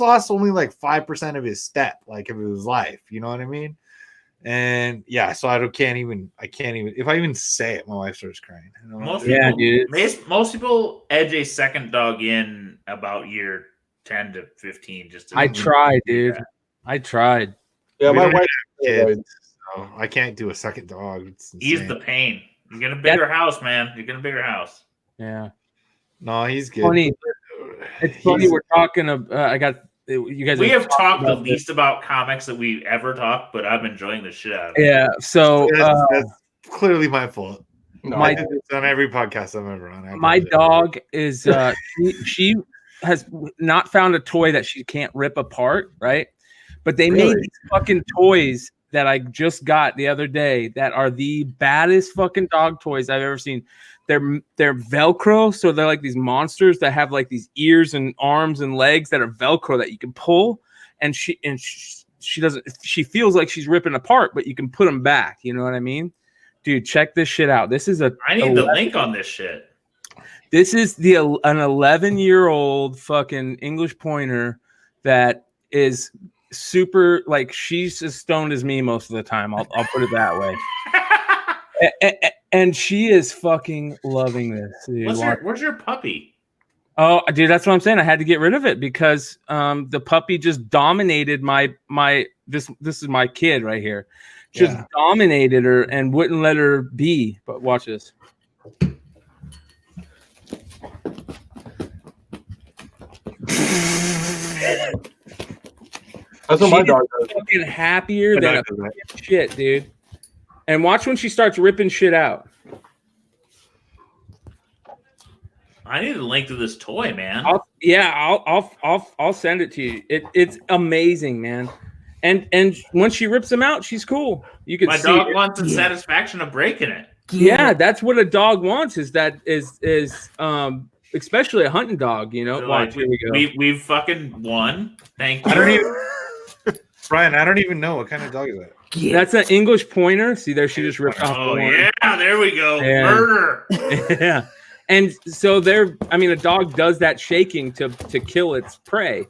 lost only like 5% of his step, like of his life. You know what I mean? And yeah, so I can't even if I even say it, my wife starts crying. Most people edge a second dog in about year 10 to 15. I tried, dude. I tried. Yeah, my wife. Kids, so I can't do a second dog. It's Ease the pain. You get a bigger house, man. You get a bigger house. Yeah. No, he's good. Funny. It's funny. We're talking. I got you guys. We have talked the least about comics that we ever talked, but I'm enjoying the shit out of it. Yeah. So that's clearly my fault. No, it's on every podcast I'm ever on. My dog is. She has not found a toy that she can't rip apart, right? But they made these fucking toys that I just got the other day that are the baddest fucking dog toys I've ever seen. They're Velcro, so they're like these monsters that have like these ears and arms and legs that are Velcro that you can pull, and she doesn't. She feels like she's ripping apart, but you can put them back. You know what I mean, dude? Check this shit out. This is I need the link on this shit. This is an 11-year-old fucking English pointer that is super, like, she's as stoned as me most of the time. I'll put it that way. And she is fucking loving this. Dude. Where's your puppy? Oh, dude, that's what I'm saying. I had to get rid of it because the puppy just dominated this is my kid right here. Just dominated her and wouldn't let her be. But watch this. That's what my dog does. Fucking happier than a shit, dude. And watch when she starts ripping shit out. I need a link to this toy, man. I'll send it to you. It's amazing, man. And when she rips them out, she's cool. You can see my dog wants the satisfaction of breaking it. Yeah, that's what a dog wants. Is especially a hunting dog, you know. So watch, here we go. We've fucking won. Thank you. Brian, I don't even know what kind of dog is that. That's an English pointer. See there, she just ripped off. Oh yeah, there we go. Yeah. Murder. Yeah. And so a dog does that shaking to kill its prey.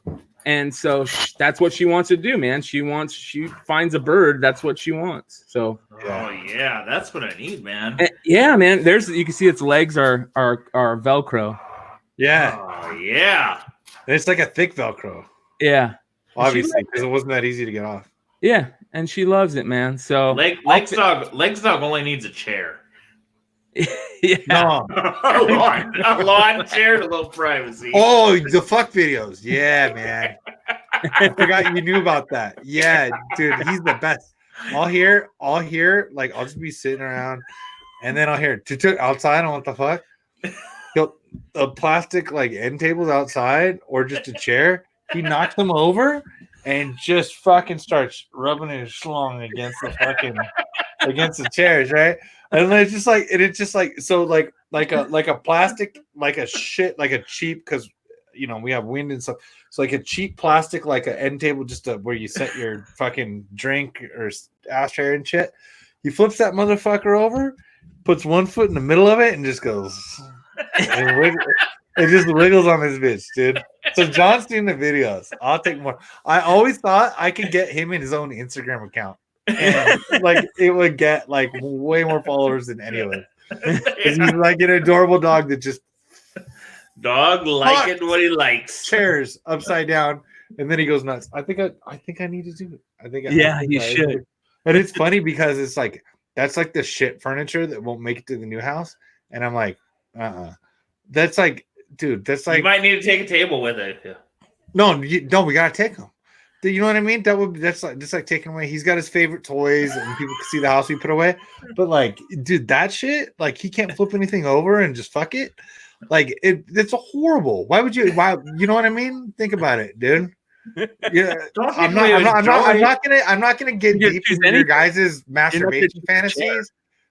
And so that's what she wants to do, man. She finds a bird. That's what she wants. So. Oh yeah, that's what I need, man. Yeah, man. You can see its legs are Velcro. Yeah. Oh yeah. And it's like a thick Velcro. Yeah. Obviously, because it wasn't that easy to get off. Yeah, and she loves it, man. So Legg's dog only needs a chair. Yeah. No. a lawn chair, a little privacy. Oh, the fuck videos. Yeah, man. I forgot you knew about that. Yeah, dude, he's the best. I'll hear, like, I'll just be sitting around, and then I'll hear outside. What the fuck? A plastic like end tables outside, or just a chair. He knocks them over and just fucking starts rubbing his schlong against the chairs, right? And it's just like so like a plastic, like a cheap, because we have wind and stuff. So like a cheap plastic, like an end table, just where you set your fucking drink or ashtray and shit. He flips that motherfucker over, puts one foot in the middle of it, and just goes. It just wiggles on his bitch, dude. So John's doing the videos. I'll take more. I always thought I could get him in his own Instagram account. And like it would get like way more followers than any of us. He's like an adorable dog that just liking what he likes. Chairs upside down, and then he goes nuts. I think I need to do it. You should. And it's funny because it's like that's like the shit furniture that won't make it to the new house, and I'm like, That's like, dude. That's like you might need to take a table with it. Yeah. No, we gotta take him. You know what I mean? That's like taking away. He's got his favorite toys, and people can see the house we put away. But like, dude, that shit, like, he can't flip anything over and just fuck it. Like, it's horrible. Why would you? Why? You know what I mean? Think about it, dude. Yeah, I'm not gonna get deep into your guys' masturbation fantasies,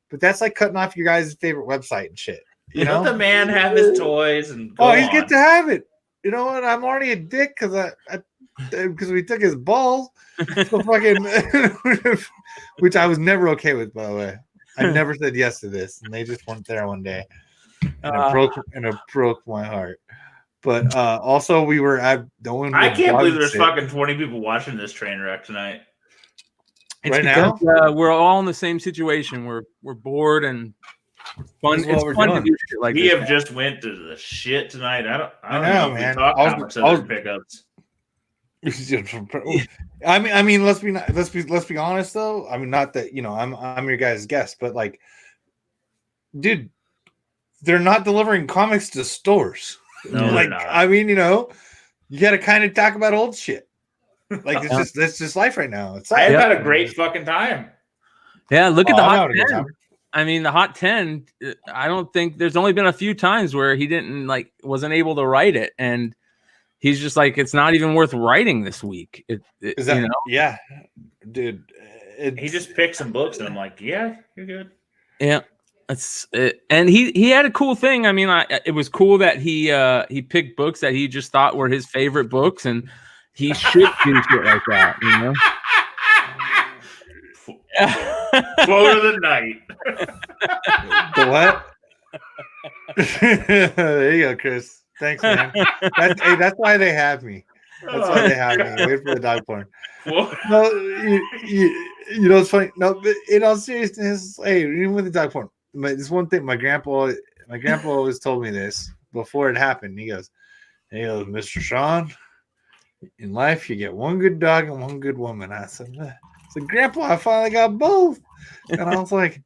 but that's like cutting off your guys' favorite website and shit. You know, let the man have his toys and he's get to have it. You know what? I'm already a dick because we took his balls. So fucking, which I was never okay with, by the way. I never said yes to this, and they just went there one day, and it broke my heart. But also, we were at I can't believe there's fucking 20 people watching this train wreck tonight. It's right now, we're all in the same situation. We're bored and Fun. It's fun to do shit like we this. have just went to the shit tonight. I don't know, know, man. If we talk comics other pickups. I mean, let's be honest though. I mean, not that I'm your guys' guest, but like, dude, they're not delivering comics to stores. No, like, not. I mean, you got to kind of talk about old shit. Like, it's just life right now. I have had a great fucking time. Yeah, look at the Hot 10. I mean, the Hot 10. I don't think there's only been a few times where he wasn't able to write it, and he's just like, it's not even worth writing this week. Is that, yeah, dude. He just picked some books, and I'm like, yeah, you're good. Yeah. That's it. And he had a cool thing. I mean, it was cool that he picked books that he just thought were his favorite books, and he should do shit like that, Quote of the night. The what? There you go, Chris. Thanks, man. That's why they have me. That's why they have me. Wait for the dog porn. No, it's funny. No, but in all seriousness, hey, even with the dog porn. But this one thing, my grandpa always told me this before it happened. He goes, Mr. Sean, in life you get one good dog and one good woman. I said, Grandpa, I finally got both. And I was like,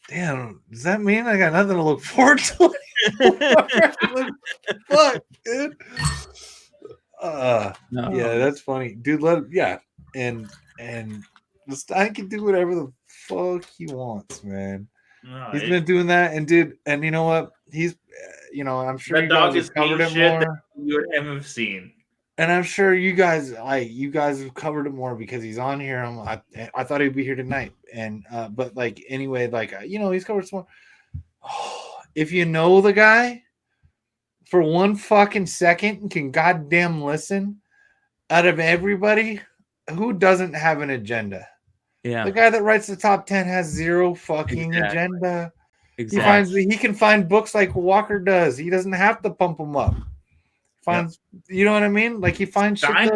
damn, does that mean I got nothing to look forward to? Fuck, dude. No. Yeah, that's funny, dude. And this guy can do whatever the fuck he wants, man. No, he's been doing that, and you know what? He's, I'm sure that dog has covered it more than you and him have seen, and I'm sure you guys have covered it more because he's on here. I thought he'd be here tonight, and but anyway, he's covered some more. Oh, if you know the guy for one fucking second and can goddamn listen, out of everybody, who doesn't have an agenda? Yeah, the guy that writes the top 10 has zero fucking agenda. Exactly. He can find books like Walker does. He doesn't have to pump them up. Finds, you know what I mean? Like he finds Stein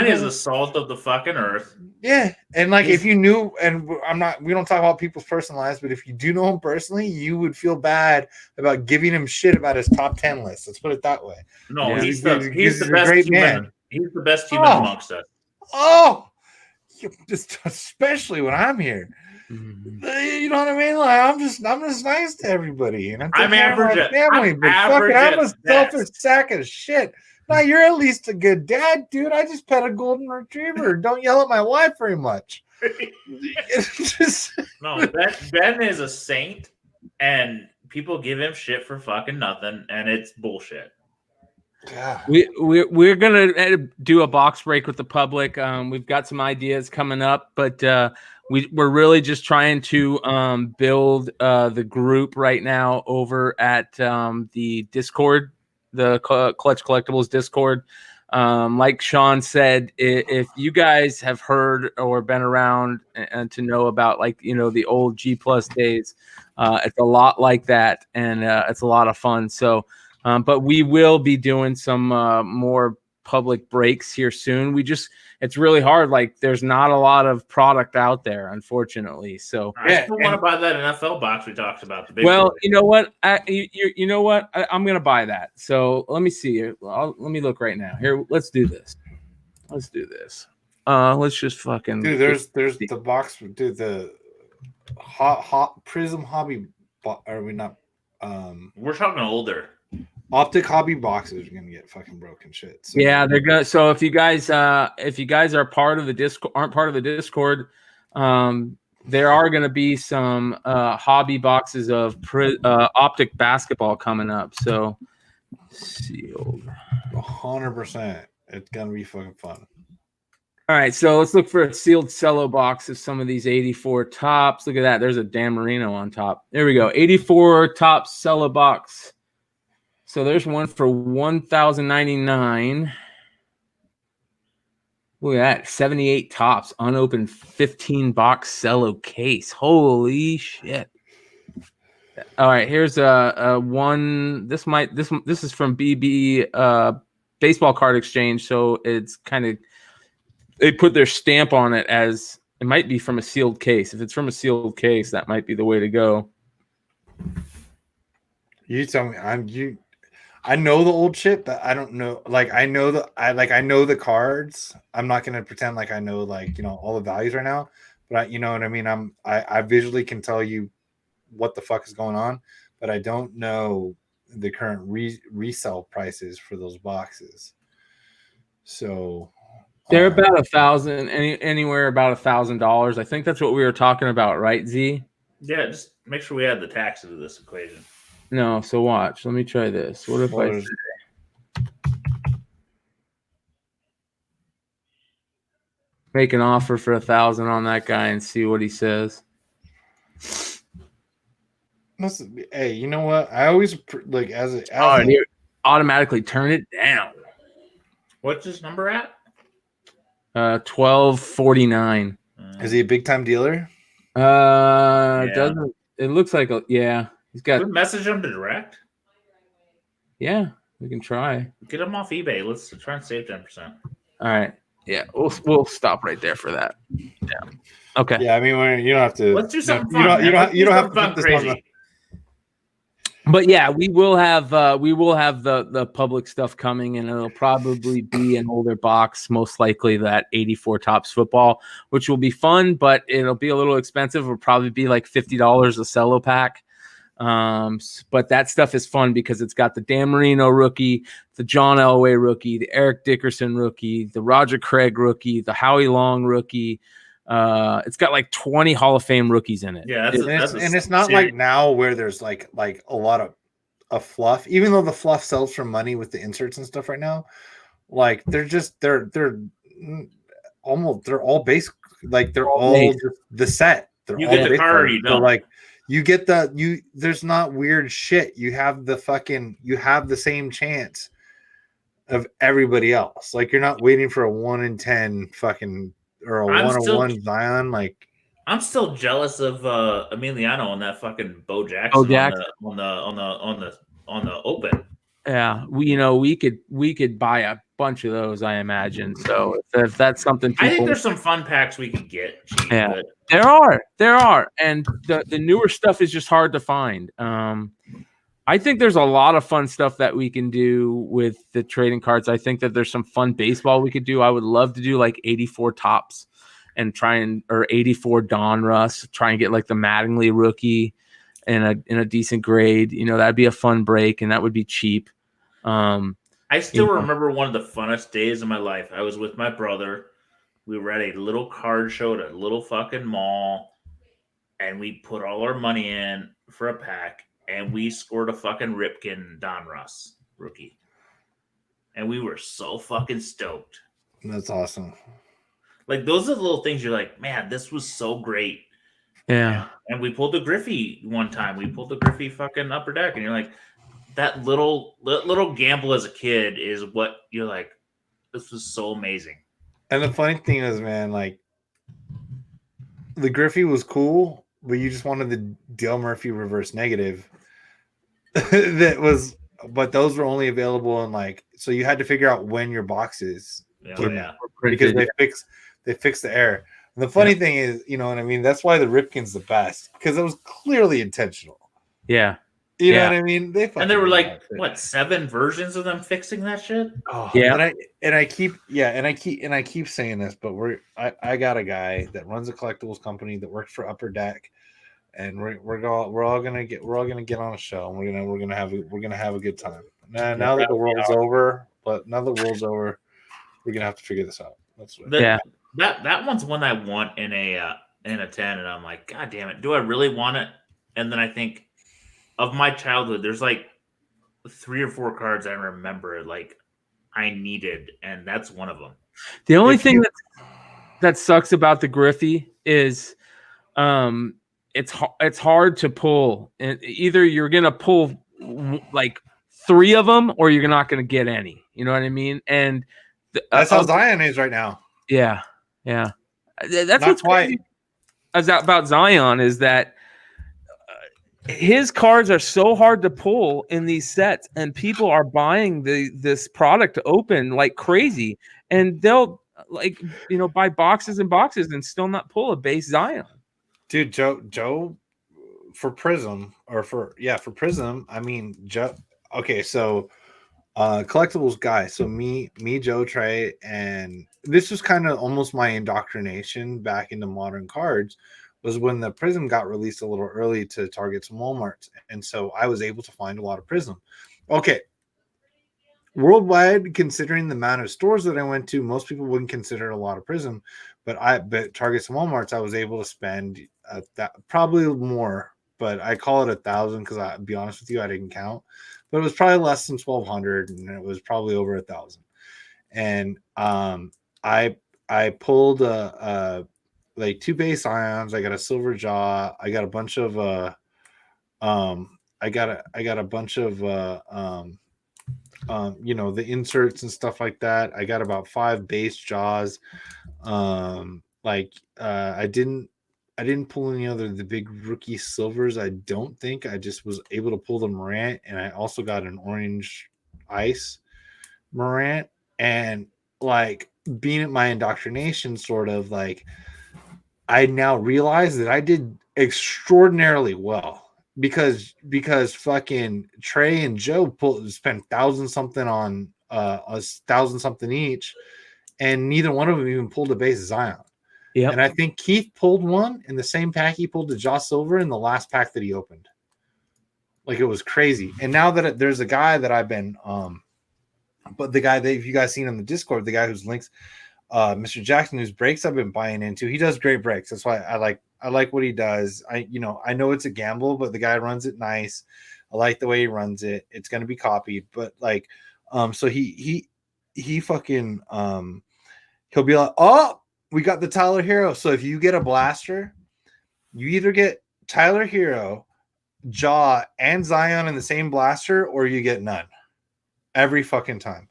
is the salt of the fucking earth. Yeah, and if you knew, and we don't talk about people's personal lives, but if you do know him personally, you would feel bad about giving him shit about his top 10 list. Let's put it that way. No, he's the best great man. He's the best human amongst us. Oh. Just especially when I'm here, you know what I mean? Like I'm just nice to everybody, and I'm average at family. But fucking, I'm a selfish sack of shit. Now you're at least a good dad, dude. I just pet a golden retriever. Don't yell at my wife very much. No, Ben is a saint, and people give him shit for fucking nothing, and it's bullshit. Yeah. We're gonna do a box break with the public. We've got some ideas coming up, but we're really just trying to build the group right now over at the Discord, the Clutch Collectibles Discord. Like Sean said, if you guys have heard or been around and to know about the old G+ days, it's a lot like that, and it's a lot of fun. So. But we will be doing some more public breaks here soon. It's really hard. There's not a lot of product out there, unfortunately. So I still want to buy that NFL box we talked about. The big you know what? You know what? I'm going to buy that. So let me see. Let me look right now. Here, let's do this. Let's Let's just fucking. Dude, there's the box. Dude, the hot Prism Hobby. Are we not? We're talking older. Optic Hobby boxes are gonna get fucking broken shit. So. Yeah, they're gonna. So if you guys are part of the Discord, aren't part of the Discord, there are gonna be some hobby boxes of Optic basketball coming up. So sealed. 100%. It's gonna be fucking fun. All right, so let's look for a sealed cello box of some of these 84 tops. Look at that. There's a Dan Marino on top. There we go. 84 top cello box. So there's one for $1,099. Look at that. 78 tops, unopened 15 box cello case. Holy shit. All right, here's a one. This is from BB Baseball Card Exchange, so it's kind of, they put their stamp on it as it might be from a sealed case. If it's from a sealed case, that might be the way to go. You tell me. I know the old shit, but I don't know. Like I know the cards. I'm not gonna pretend like I know all the values right now. But you know what I mean. I visually can tell you what the fuck is going on, but I don't know the current resale prices for those boxes. So they're about $1,000, anywhere about $1,000. I think that's what we were talking about, right, Z? Yeah, just make sure we add the tax into this equation. No, so watch. Let me try this. What if I say, make an offer for $1,000 on that guy and see what he says? Hey, you know what? I always like automatically turn it down. What's his number at? 1249. Is he a big time dealer? Doesn't it looks like he's got. Could message him to direct. Yeah, we can try. Get him off eBay. Let's try and save 10%. All right. Yeah, we'll stop right there for that. Yeah. Okay. Yeah, I mean, you don't have to. Let's do something fun. You don't have to fun crazy. But yeah, we will have the public stuff coming, and it'll probably be an older box, most likely that 84 Topps football, which will be fun, but it'll be a little expensive. It'll probably be like $50 a cello pack. But that stuff is fun because it's got the Dan Marino rookie, the John Elway rookie, the Eric Dickerson rookie, the Roger Craig rookie, the Howie Long rookie. It's got like 20 Hall of Fame rookies in it. Yeah, it's not like now where there's like a lot of fluff. Even though the fluff sells for money with the inserts and stuff right now, like they're all base, like they're all the set. They're you all get the card, you don't. Like you get there's not weird shit. You have the same chance of everybody else. Like you're not waiting for a 1 in 10 fucking. Or a 101 Zion, like I'm still jealous of Emiliano on that fucking Bo Jackson on the open. Yeah, we could buy a bunch of those, I imagine. So if that's something, I think there's some fun packs we could get. Yeah, there are, and the newer stuff is just hard to find. I think there's a lot of fun stuff that we can do with the trading cards. I think that there's some fun baseball we could do. I would love to do like 84 Topps and or 84 Donruss, try and get like the Mattingly rookie in a decent grade. That'd be a fun break and that would be cheap. I still remember one of the funnest days of my life. I was with my brother. We were at a little card show at a little fucking mall and we put all our money in for a pack. And we scored a fucking Ripken Donruss rookie. And we were so fucking stoked. That's awesome. Like, those are the little things you're like, man, this was so great. Yeah. And we pulled the Griffey one time. We pulled the Griffey fucking upper deck. And you're like, that little gamble as a kid is what you're like, this was so amazing. And the funny thing is, man, like, the Griffey was cool, but you just wanted the Dale Murphy reverse negative. But those were only available in so you had to figure out when your boxes because they fixed the error. And the funny thing is, you know what I mean? That's why the Ripken's the best because it was clearly intentional. Yeah. You know what I mean? And there were like 7 versions of them fixing that shit. Oh, yeah. And I keep saying this, but I got a guy that runs a collectibles company that works for Upper Deck. And we're all gonna get on a show and we're gonna have a good time. Now that the world's over, we're gonna have to figure this out. That one's one I want in a 10, and I'm like, God damn it, do I really want it? And then I think of my childhood, there's like 3 or 4 cards I remember like I needed, and that's one of them. The only thing that sucks about the Griffey is it's hard to pull, and either you're gonna pull like 3 of them or you're not gonna get any. You know what I mean? And that's how Zion is right now. Yeah. That's what's crazy about Zion is that his cards are so hard to pull in these sets, and people are buying this product to open like crazy, and they'll buy boxes and boxes and still not pull a base Zion. Dude, Joe for Prism for Prism, I mean, okay, so collectibles guy. So me, Joe, Trey, and this was kind of almost my indoctrination back into modern cards. Was when the Prism got released a little early to Targets and Walmarts, and so I was able to find a lot of Prism. Okay, worldwide, considering the amount of stores that I went to, most people wouldn't consider it a lot of Prism, but Targets and Walmarts, I was able to spend that probably more, but I call it 1,000 because I'll be honest with you, I didn't count, but it was probably less than 1,200, and it was probably over 1,000. And I pulled like 2 base ions. I got a silver jaw. I got a bunch of I got a bunch of the inserts and stuff like that. I got about 5 base jaws. I didn't pull any other the big rookie silvers. I don't think. I just was able to pull the Morant, and I also got an orange ice Morant. And like being at my indoctrination, sort of like I now realize that I did extraordinarily well because fucking Trey and Joe spent 1,000 something on 1,000 something each, and neither one of them even pulled a base Zion. Yeah, and I think Keith pulled one in the same pack he pulled the Joss Silver in the last pack that he opened. Like, it was crazy. And now that there's a guy that I've been but the guy that if you guys seen on the Discord, the guy whose links Mr. Jackson, whose breaks I've been buying into, he does great breaks. That's why I like what he does. I know it's a gamble, but the guy runs it nice. I like the way he runs it. It's going to be copied, but like, so he fucking, he'll be like, oh, we got the Tyler Hero. So if you get a blaster, you either get Tyler Hero, Jaw, and Zion in the same blaster, or you get none every fucking time.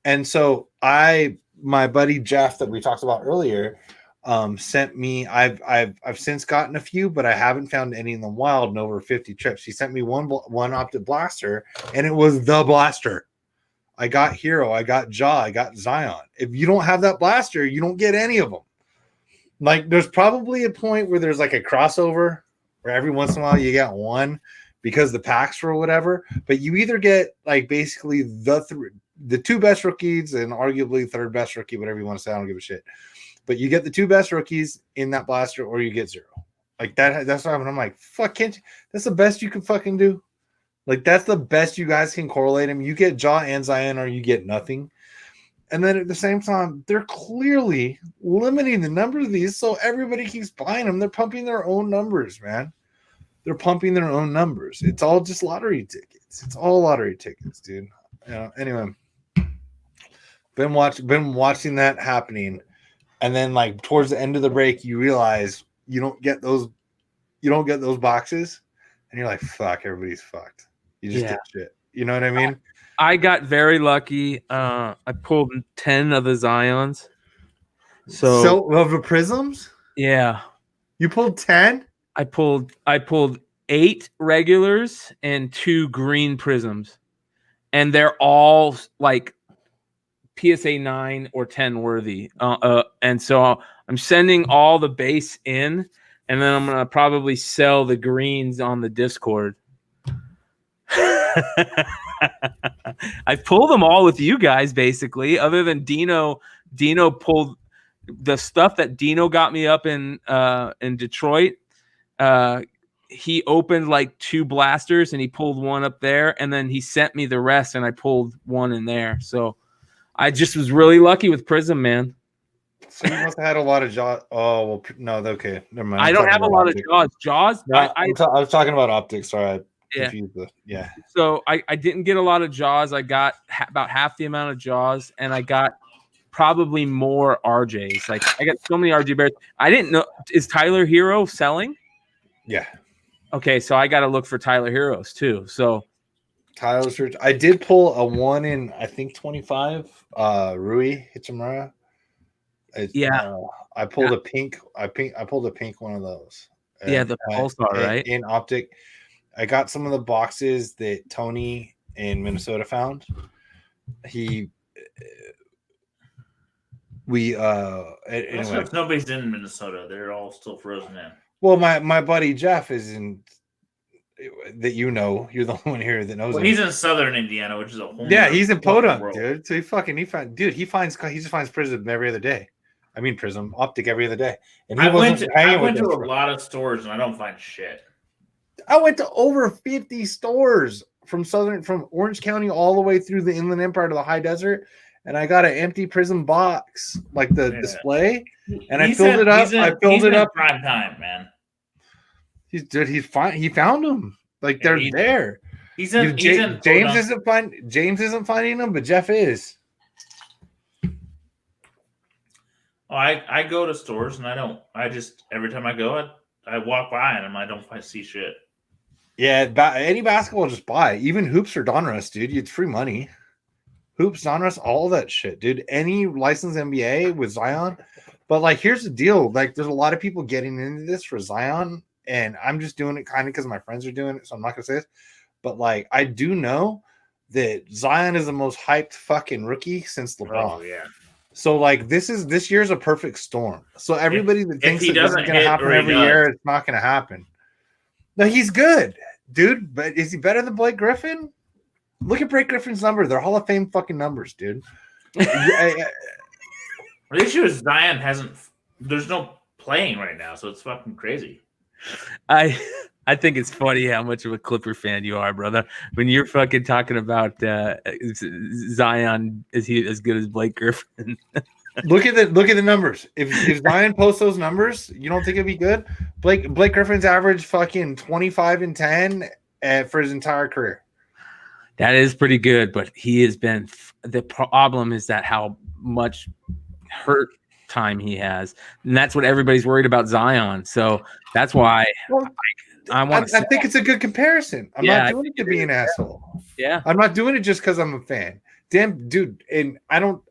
And so my buddy Jeff that we talked about earlier sent me. I've since gotten a few, but I haven't found any in the wild in over 50 trips. He sent me one optic blaster, and it was the blaster. I got Hero, I got Jaw, I got Zion. If you don't have that blaster, you don't get any of them. Like, there's probably a point where there's like a crossover where every once in a while you get one because the packs or whatever, but you either get like basically the 2 best rookies and arguably 3rd best rookie, whatever you want to say. I don't give a shit. But you get the 2 best rookies in that blaster, or you get 0. Like that. That's what I'm like, fuck, can't you? That's the best you can fucking do. Like, that's the best you guys can correlate them. You get Jaw and Zion, or you get nothing. And then at the same time, they're clearly limiting the number of these, so everybody keeps buying them. They're pumping their own numbers, man. They're pumping their own numbers. It's all just lottery tickets. It's all lottery tickets, dude. Anyway, been watching that happening, and then like towards the end of the break, you realize you don't get those boxes, and you're like, fuck, everybody's fucked. You just did shit. You know what I mean? I got very lucky. I pulled 10 of the Zions. So of the Prisms? Yeah. You pulled 10? I pulled 8 regulars and 2 green Prisms. And they're all like PSA 9 or 10 worthy. And so I'm sending all the base in, and then I'm going to probably sell the greens on the Discord. I pulled them all with you guys, basically, other than Dino. Dino pulled the stuff that Dino got me up in Detroit. He opened like 2 blasters and he pulled one up there, and then he sent me the rest, and I pulled one in there. So I just was really lucky with Prism, man. So you must have had a lot of Jaws. Oh, well, no, okay, never mind. I don't have a lot of Jaws. No, I was talking about optics. Sorry, yeah. So I didn't get a lot of Jaws. I got about half the amount of Jaws, and I got probably more RJs. Like, I got so many RJ Bears. I didn't know. Is Tyler Hero selling? Yeah. Okay, so I got to look for Tyler Heroes too. So Tyler's Church. I did pull a 1 in, I think, 25. Rui Hachimura. I pulled a pink. I pulled a pink one of those. The Pulsar, right? In optic. I got some of the boxes that Tony in Minnesota found. Anyway. Nobody's in Minnesota. They're all still frozen in. Well, my buddy Jeff is in that you're the only one here that knows. Well, he's in Southern Indiana, which is a whole. Yeah, he's in Podunk, world. dude. So he just finds Prism every other day. I mean, Prism Optic every other day. And I went to a lot of stores and I don't find shit. I went to over 50 stores from Orange County all the way through the Inland Empire to the High Desert, and I got an empty Prism box, like the display, and I filled it up. I filled it up. Prime time, man. He's fine. He found them. Like they're there. James isn't finding them, but Jeff is. Oh, I go to stores and every time I go, I walk by and I don't see shit. Yeah, any basketball, just buy. Even hoops or Donruss, dude. It's free money. Hoops, Donruss, all that shit, dude. Any licensed NBA with Zion. But like, here's the deal. Like, there's a lot of people getting into this for Zion, and I'm just doing it kind of because my friends are doing it, so I'm not gonna say this. But like, I do know that Zion is the most hyped fucking rookie since LeBron. Oh yeah. So like, this year's a perfect storm. So everybody that thinks that this is gonna happen every year, it's not gonna happen. No, he's good, dude. But is he better than Blake Griffin? Look at Blake Griffin's numbers. They're Hall of Fame fucking numbers, dude. The issue is Zion there's no playing right now, so it's fucking crazy. I think it's funny how much of a Clipper fan you are, brother. When you're fucking talking about Zion, is he as good as Blake Griffin? Look at the numbers. If Zion posts those numbers, you don't think it'd be good? Blake Griffin's average fucking 25 and 10 for his entire career. That is pretty good, but he has been. The problem is that how much hurt time he has, and that's what everybody's worried about Zion. So that's why I think it's a good comparison. I'm not doing it to be an asshole. Yeah, I'm not doing it just because I'm a fan. Damn, dude, and I don't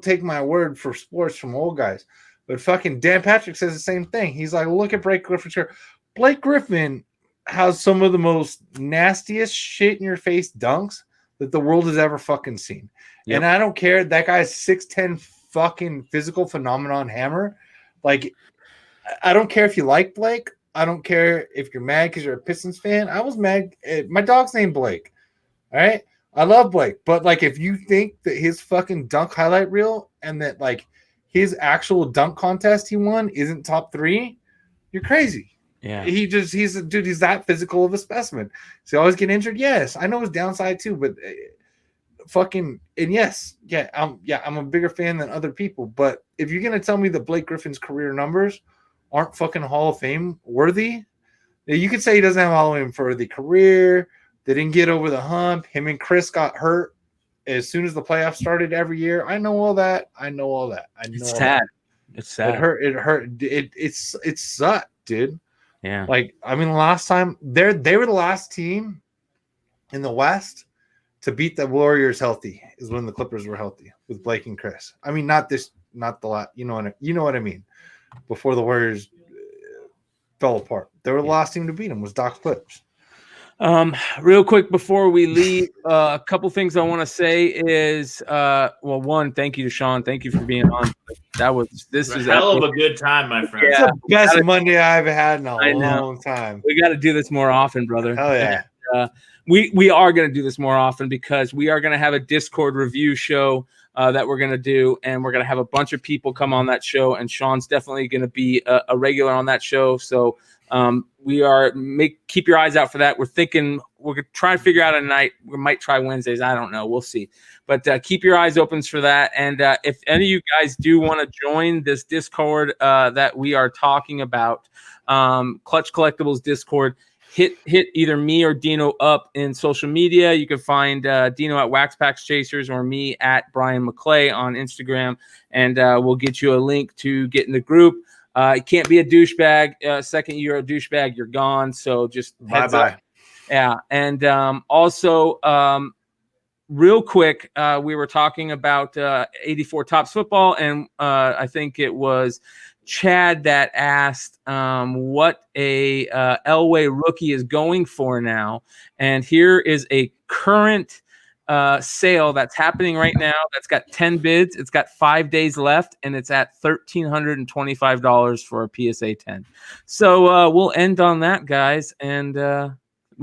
take my word for sports from old guys, but fucking Dan Patrick says the same thing. He's like, look at Blake Griffin's career. Blake Griffin has some of the most nastiest shit in your face dunks that the world has ever fucking seen. Yep. And I don't care. That guy's 6'10 fucking physical phenomenon hammer. Like, I don't care if you like Blake. I don't care if you're mad because you're a Pistons fan. I was mad. My dog's named Blake. All right. I love Blake. But like, if you think that his fucking dunk highlight reel and that like his actual dunk contest he won isn't top 3, you're crazy. Yeah, he's that physical of a specimen. So he always get injured. Yes, I know his downside too, but I'm a bigger fan than other people. But if you're gonna tell me that Blake Griffin's career numbers aren't fucking Hall of Fame worthy, you could say he doesn't have Hall of Fame for the career. They didn't get over the hump. Him and Chris got hurt as soon as the playoffs started every year. I know all that. It's sad. It's sad. It hurt. It sucked, dude. Yeah. Like, I mean, last time they were the last team in the West to beat the Warriors healthy is when the Clippers were healthy with Blake and Chris. I mean, not the last, you know what I mean? Before the Warriors fell apart. They were the last team to beat them was Doc's Clips. Real quick before we leave, a couple things I want to say is, one, thank you to Sean. Thank you for being on. This is a hell of a good time, my friend. It's the best Monday I've had in a long time. We got to do this more often, brother. Hell yeah. We are going to do this more often because we are going to have a Discord review show that we're going to do, and we're going to have a bunch of people come on that show, and Sean's definitely going to be a regular on that show. So keep your eyes out for that. We're thinking we're going to try and figure out a night. We might try Wednesdays. I don't know. We'll see. But keep your eyes open for that. And if any of you guys do want to join this Discord that we are talking about, Clutch Collectibles Discord, hit either me or Dino up in social media. You can find Dino at Wax Packs Chasers or me at Brian McClay on Instagram, and we'll get you a link to get in the group. You can't be a douchebag. Second you're a douchebag, you're gone. So just heads up. Yeah. And also, real quick, we were talking about 84 Tops football, and I think it was Chad that asked what a Elway rookie is going for now. And here is a current sale that's happening right now. That's got 10 bids. It's got 5 days left, and it's at $1,325 for a PSA 10. So we'll end on that, guys. And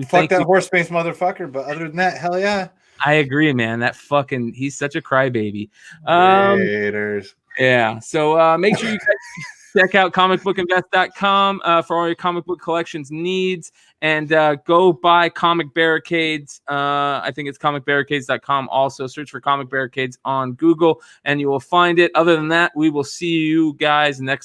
Fuck that horse face motherfucker. But other than that, hell yeah. I agree, man. That fucking, he's such a crybaby. Haters. Yeah. So make sure you guys check out comicbookinvest.com for all your comic book collections needs, and go buy Comic Barricades. I think it's comicbarricades.com. Also search for Comic Barricades on Google and you will find it. Other than that, we will see you guys next